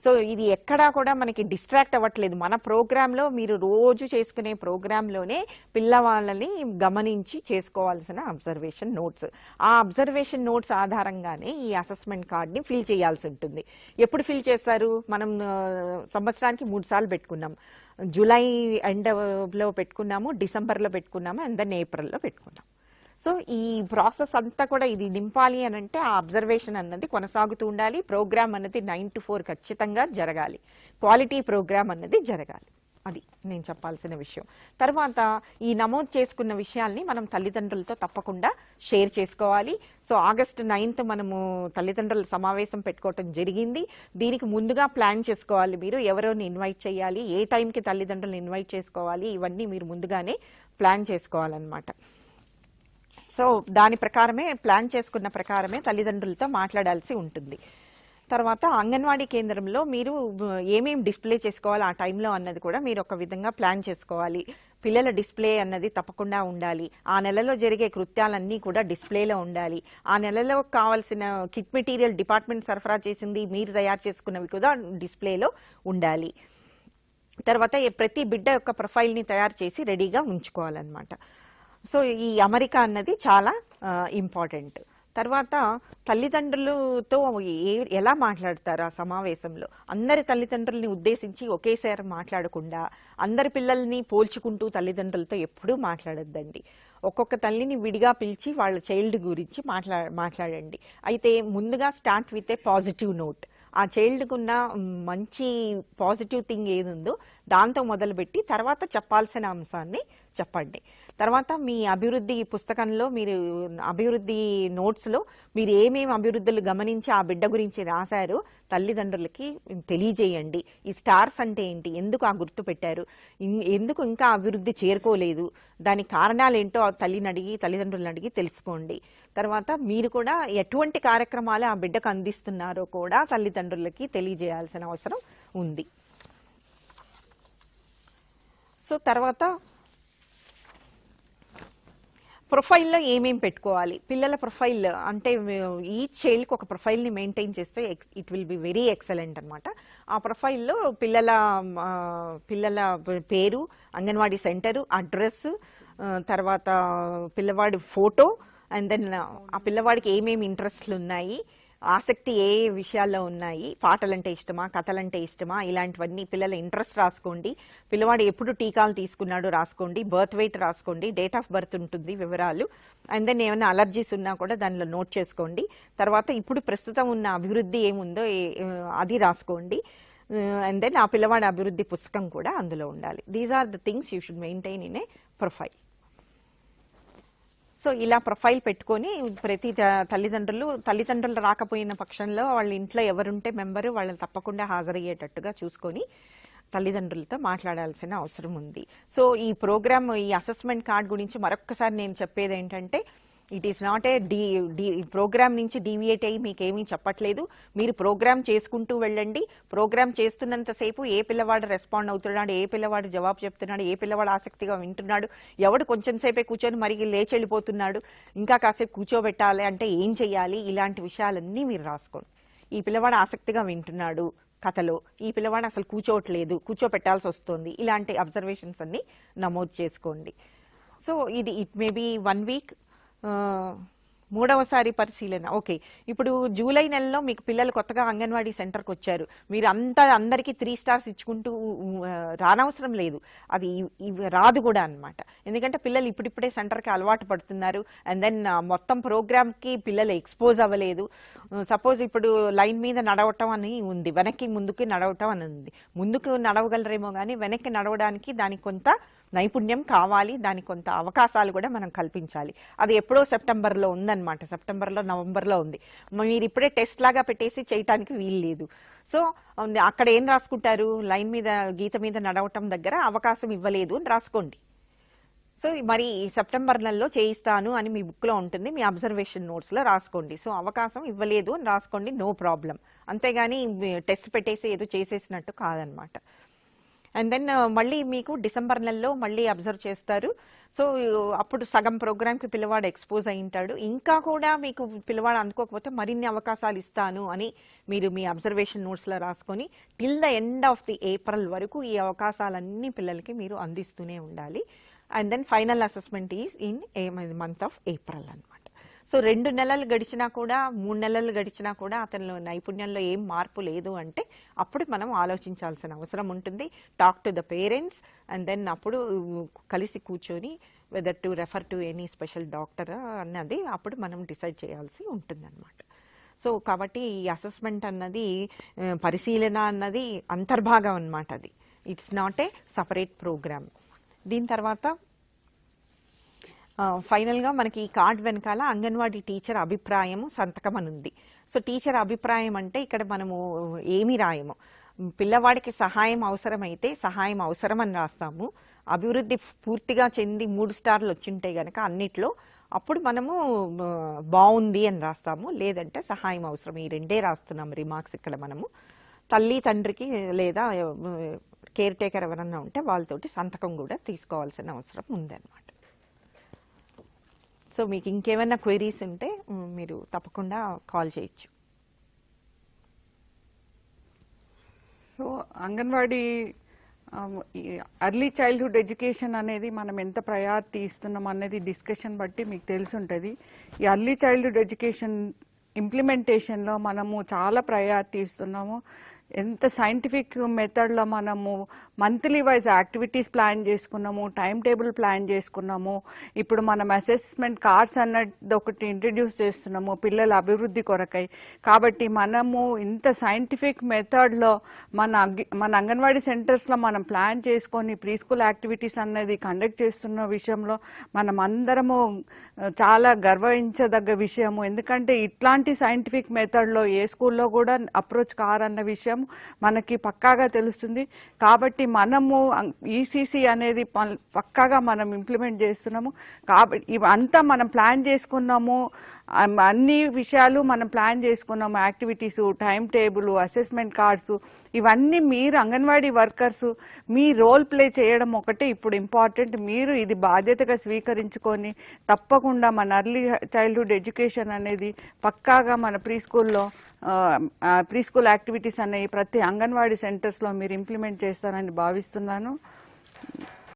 సో ఇది ఎక్కడా కూడా మనకి డిస్ట్రాక్ట్ అవ్వట్లేదు. మన ప్రోగ్రాంలో మీరు రోజు చేసుకునే ప్రోగ్రాంలోనే పిల్లవాళ్ళని గమనించి చేసుకోవాల్సిన అబ్జర్వేషన్ నోట్స్. ఆ అబ్జర్వేషన్ నోట్స్ ఆధారంగానే ఈ అసెస్మెంట్ కార్డ్ని ఫిల్ చేయాల్సి ఉంటుంది. ఎప్పుడు ఫిల్ చేస్తారు? మనం సంవత్సరానికి 3 సార్లు పెట్టుకున్నాం. జూలై ఎండ్లో పెట్టుకున్నాము, డిసెంబర్లో పెట్టుకున్నాము, అండ్ దెన్ ఏప్రిల్లో పెట్టుకున్నాం. సో ఈ ప్రాసెస్ అంతా కూడా ఇది నింపాలి అని అంటే ఆ అబ్జర్వేషన్ అన్నది కొనసాగుతూ ఉండాలి. ప్రోగ్రామ్ అన్నది 9 to 4 ఖచ్చితంగా జరగాలి. క్వాలిటీ ప్రోగ్రామ్ అన్నది జరగాలి. అది నేను చెప్పాల్సిన విషయం. తర్వాత ఈ నమోదు చేసుకున్న విషయాల్ని మనం తల్లిదండ్రులతో తప్పకుండా షేర్ చేసుకోవాలి. సో ఆగస్టు 9th మనము తల్లిదండ్రుల సమావేశం పెట్టుకోవటం జరిగింది. దీనికి ముందుగా ప్లాన్ చేసుకోవాలి. మీరు ఎవరెవరిని ఇన్వైట్ చేయాలి, ఏ టైంకి తల్లిదండ్రులను ఇన్వైట్ చేసుకోవాలి, ఇవన్నీ మీరు ముందుగానే ప్లాన్ చేసుకోవాలన్నమాట. సో దాని ప్రకారమే ప్లాన్ చేసుకున్న ప్రకారమే తల్లిదండ్రులతో మాట్లాడాల్సి ఉంటుంది. తర్వాత అంగన్వాడీ కేంద్రంలో మీరు ఏమేమి డిస్ప్లే చేసుకోవాలి ఆ టైంలో అన్నది కూడా మీరు ఒక విధంగా ప్లాన్ చేసుకోవాలి. పిల్లల డిస్ప్లే అన్నది తప్పకుండా ఉండాలి. ఆ నెలలో జరిగే కృత్యాలన్నీ కూడా డిస్ప్లేలో ఉండాలి. ఆ నెలలో కావాల్సిన కిట్ మెటీరియల్ డిపార్ట్మెంట్ సరఫరా చేసింది, మీరు తయారు చేసుకున్నవి కూడా డిస్ప్లేలో ఉండాలి. తర్వాత ప్రతి బిడ్డ యొక్క ప్రొఫైల్ని తయారు చేసి రెడీగా ఉంచుకోవాలన్నమాట. సో ఈ అమరిక అన్నది చాలా ఇంపార్టెంట్. తర్వాత తల్లిదండ్రులతో ఎలా మాట్లాడతారు ఆ సమావేశంలో? అందరి తల్లిదండ్రుల్ని ఉద్దేశించి ఒకేసారి మాట్లాడకుండా అందరి పిల్లల్ని పోల్చుకుంటూ తల్లిదండ్రులతో ఎప్పుడూ మాట్లాడొద్దండి. ఒక్కొక్క తల్లిని విడిగా పిలిచి వాళ్ళ చైల్డ్ గురించి మాట్లాడండి. అయితే ముందుగా start with a positive note. ఆ చైల్డ్కు ఉన్న మంచి పాజిటివ్ థింగ్ ఏది ఉందో దాంతో మొదలుపెట్టి తర్వాత చెప్పాల్సిన అంశాన్ని చెప్పండి. తర్వాత మీ అభివృద్ధి పుస్తకంలో మీరు అభివృద్ధి నోట్స్లో మీరు ఏమేమి అభివృద్ధులు గమనించి ఆ బిడ్డ గురించి రాశారో తల్లిదండ్రులకి తెలియజేయండి. ఈ స్టార్స్ అంటే ఏంటి, ఎందుకు ఆ గుర్తు పెట్టారు, ఎందుకు ఇంకా అభివృద్ధి చేరుకోలేదు, దానికి కారణాలు ఏంటో తల్లిదండ్రులను అడిగి తెలుసుకోండి. తర్వాత మీరు కూడా ఎటువంటి కార్యక్రమాలు ఆ బిడ్డకు అందిస్తున్నారో కూడా తల్లిదండ్రులకి తెలియజేయాల్సిన అవసరం ఉంది. సో తర్వాత ప్రొఫైల్లో ఏమేమి పెట్టుకోవాలి? పిల్లల ప్రొఫైల్ అంటే ఈచ్ చైల్డ్కి ఒక ప్రొఫైల్ని మెయింటైన్ చేస్తే it will be very excellent అనమాట. ఆ ప్రొఫైల్లో పిల్లల పేరు, అంగన్వాడీ సెంటరు, అడ్రస్, తర్వాత పిల్లవాడి ఫోటో, అండ్ దెన్ ఆ పిల్లవాడికి ఏమేమి ఇంట్రెస్ట్లు ఉన్నాయి, ఆసక్తి ఏ విషయాల్లో ఉన్నాయి, పాటలంటే ఇష్టమా, కథలంటే ఇష్టమా, ఇలాంటివన్నీ పిల్లల ఇంట్రెస్ట్ రాసుకోండి. పిల్లవాడు ఎప్పుడు టీకాలు తీసుకున్నాడో రాసుకోండి, బర్త్ వెయిట్ రాసుకోండి, డేట్ ఆఫ్ బర్త్ ఉంటుంది వివరాలు, అండ్ దెన్ ఏమైనా అలర్జీస్ ఉన్నా కూడా దానిలో నోట్ చేసుకోండి. తర్వాత ఇప్పుడు ప్రస్తుతం ఉన్న అభివృద్ధి ఏముందో అది రాసుకోండి. అండ్ దెన్ ఆ పిల్లవాడి అభివృద్ధి పుస్తకం కూడా అందులో ఉండాలి. These are the things you should maintain in a profile. So ఇలా ప్రొఫైల్ పెట్టుకొని ప్రతి తల్లిదండ్రులు రాకపోయిన పక్షంలో వాళ్ళ ఇంట్లో ఎవరుంటే మెంబరు వాళ్ళని తప్పకుండా హాజరయ్యేటట్టుగా చూసుకొని తల్లిదండ్రులతో మాట్లాడాల్సిన అవసరం ఉంది. సో ఈ ప్రోగ్రామ్, ఈ అసెస్మెంట్ కార్డ్ గురించి మరొక్కసారి నేను చెప్పేది ఏంటంటే, it is not a programme నుంచి డీవియేట్ అయ్యి మీకేమీ చెప్పట్లేదు. మీరు ప్రోగ్రామ్ చేసుకుంటూ వెళ్ళండి. ప్రోగ్రామ్ చేస్తున్నంతసేపు ఏ పిల్లవాడు రెస్పాండ్ అవుతున్నాడు, ఏ పిల్లవాడు జవాబు చెప్తున్నాడు, ఏ పిల్లవాడు ఆసక్తిగా వింటున్నాడు, ఎవడు కొంచెం సేపే కూర్చొని మరి లేచి వెళ్ళిపోతున్నాడు, ఇంకా కాసేపు కూర్చోబెట్టాలి అంటే ఏం చెయ్యాలి, ఇలాంటి విషయాలన్నీ మీరు రాసుకోండి. ఈ పిల్లవాడు ఆసక్తిగా వింటున్నాడు కథలో, ఈ పిల్లవాడు అసలు కూర్చోవట్లేదు, కూర్చోపెట్టాల్సి వస్తుంది, ఇలాంటి అబ్జర్వేషన్స్ అన్ని నమోదు చేసుకోండి. So it may be 1 week. మూడవసారి పరిశీలన. ఓకే, ఇప్పుడు జూలై నెలలో మీకు పిల్లలు కొత్తగా అంగన్వాడీ సెంటర్కి వచ్చారు. మీరు అందరికీ 3 స్టార్స్ ఇచ్చుకుంటూ రానవసరం లేదు. అది రాదు కూడా అనమాట. ఎందుకంటే పిల్లలు ఇప్పుడిప్పుడే సెంటర్కి అలవాటు పడుతున్నారు. అండ్ దెన్ మొత్తం ప్రోగ్రామ్కి పిల్లలు ఎక్స్పోజ్ అవ్వలేదు. సపోజ్ ఇప్పుడు లైన్ మీద నడవటం అని ఉంది, వెనక్కి ముందుకి నడవటం అని ఉంది. ముందుకు నడవగలరేమో కానీ వెనక్కి నడవడానికి దానికి కొంత నైపుణ్యం కావాలి, దానికి కొంత అవకాశాలు కూడా మనం కల్పించాలి. అది ఎప్పుడో సెప్టెంబర్లో ఉందన్నమాట, సెప్టెంబర్లో నవంబర్లో ఉంది. మీరు ఇప్పుడే టెస్ట్ లాగా పెట్టేసి చేయటానికి వీలు లేదు. సో అక్కడ ఏం రాసుకుంటారు, లైన్ మీద గీత మీద నడవటం దగ్గర అవకాశం ఇవ్వలేదు అని రాసుకోండి. సో మరి సెప్టెంబర్ నెలలో చేయిస్తాను అని మీ బుక్లో ఉంటుంది, మీ అబ్జర్వేషన్ నోట్స్లో రాసుకోండి. సో అవకాశం ఇవ్వలేదు అని రాసుకోండి, నో ప్రాబ్లం. అంతేగాని టెస్ట్ పెట్టేసి ఏదో చేసేసినట్టు కాదనమాట. అండ్ దెన్ మళ్ళీ మీకు డిసెంబర్ నెలలో మళ్ళీ అబ్జర్వ్ చేస్తారు. సో అప్పుడు సగం ప్రోగ్రామ్కి పిల్లవాడు ఎక్స్పోజ్ అయి ఉంటాడు. ఇంకా కూడా మీకు పిల్లవాడు అనుకోకపోతే మరిన్ని అవకాశాలు ఇస్తాను అని మీరు మీ అబ్జర్వేషన్ నోట్స్లో రాసుకొని till the end of the April వరకు ఈ అవకాశాలన్నీ పిల్లలకి మీరు అందిస్తూనే ఉండాలి. And then final assessment is in month of April అన్నమాట. సో 2 నెలలు గడిచినా కూడా 3 నెలలు గడిచినా కూడా అతనిలో నైపుణ్యంలో ఏం మార్పు లేదు అంటే అప్పుడు మనం ఆలోచించాల్సిన అవసరం ఉంటుంది. Talk to the parents and then అప్పుడు కలిసి కూర్చొని whether to refer to any special doctor అన్నది అప్పుడు మనం డిసైడ్ చేయాల్సి ఉంటుంది అనమాట. సో కాబట్టి ఈ అసెస్మెంట్ అన్నది పరిశీలన అన్నది అంతర్భాగం అన్నమాట. అది it's not a separate programme. దీని తర్వాత ఫైనల్గా మనకి ఈ కార్డ్ వెనకాల అంగన్వాడీ టీచర్ అభిప్రాయము సంతకం అని ఉంది. సో టీచర్ అభిప్రాయం అంటే ఇక్కడ మనము ఏమి రాయము, పిల్లవాడికి సహాయం అవసరమైతే సహాయం అవసరం అని రాస్తాము. అభివృద్ధి పూర్తిగా చెంది 3 స్టార్లు వచ్చింటే గనక అన్నిట్లో అప్పుడు మనము బాగుంది అని రాస్తాము. లేదంటే సహాయం అవసరం, ఈ 2 రాస్తున్నాము రిమార్క్స్ ఇక్కడ మనము. తల్లి తండ్రికి లేదా కేర్ టేకర్ ఎవరన్నా ఉంటే వాళ్ళతోటి సంతకం కూడా తీసుకోవాల్సిన అవసరం ఉందన్నమాట. సో మీకు ఇంకేమైనా క్వైరీస్ ఉంటే మీరు తప్పకుండా కాల్ చేయొచ్చు. So anganwadi early childhood education అనేది మనం ఎంత ప్రయారిటీ ఇస్తున్నాం అనేది డిస్కషన్ బట్టి మీకు తెలిసి ఉంటుంది. ఈ ఎర్లీ చైల్డ్హుడ్ ఎడ్యుకేషన్ ఇంప్లిమెంటేషన్లో మనము చాలా ప్రయారిటీ ఇస్తున్నాము. ఎంత సైంటిఫిక్ మెథడ్లో మనము మంత్లీ వైజ్ యాక్టివిటీస్ ప్లాన్ చేసుకున్నాము, టైం టేబుల్ ప్లాన్ చేసుకున్నాము. ఇప్పుడు మనం అసెస్మెంట్ కార్డ్స్ అన్నది ఒకటి ఇంట్రడ్యూస్ చేస్తున్నాము పిల్లల అభివృద్ధి కొరకై. కాబట్టి మనము ఇంత సైంటిఫిక్ మెథడ్లో మన అంగన్వాడీ సెంటర్స్లో మనం ప్లాన్ చేసుకొని ప్రీ స్కూల్ యాక్టివిటీస్ అన్నది కండక్ట్ చేస్తున్న విషయంలో మనం అందరము చాలా గర్వించదగ్గ విషయము. ఎందుకంటే ఇట్లాంటి సైంటిఫిక్ మెథడ్లో ఏ స్కూల్లో కూడా అప్రోచ్ కారన్న విషయం మనకి పక్కాగా తెలుస్తుంది. కాబట్టి మనము ఈసీసీ అనేది పక్కాగా మనం ఇంప్లిమెంట్ చేస్తున్నాము. కాబట్టి ఇవంతా మనం ప్లాన్ చేసుకున్నాము, అన్ని విషయాలు మనం ప్లాన్ చేసుకున్నాము. Activities, time table, assessment cards, ఇవన్నీ మీరు అంగన్వాడీ వర్కర్స్ మీ రోల్ ప్లే చేయడం ఒకటే ఇప్పుడు ఇంపార్టెంట్. మీరు ఇది బాధ్యతగా స్వీకరించుకొని తప్పకుండా మన ఎర్లీ చైల్డ్హుడ్ ఎడ్యుకేషన్ అనేది పక్కాగా మన ప్రీ స్కూల్ యాక్టివిటీస్ అనేవి ప్రతి అంగన్వాడీ సెంటర్స్లో మీరు ఇంప్లిమెంట్ చేస్తారని భావిస్తున్నాను.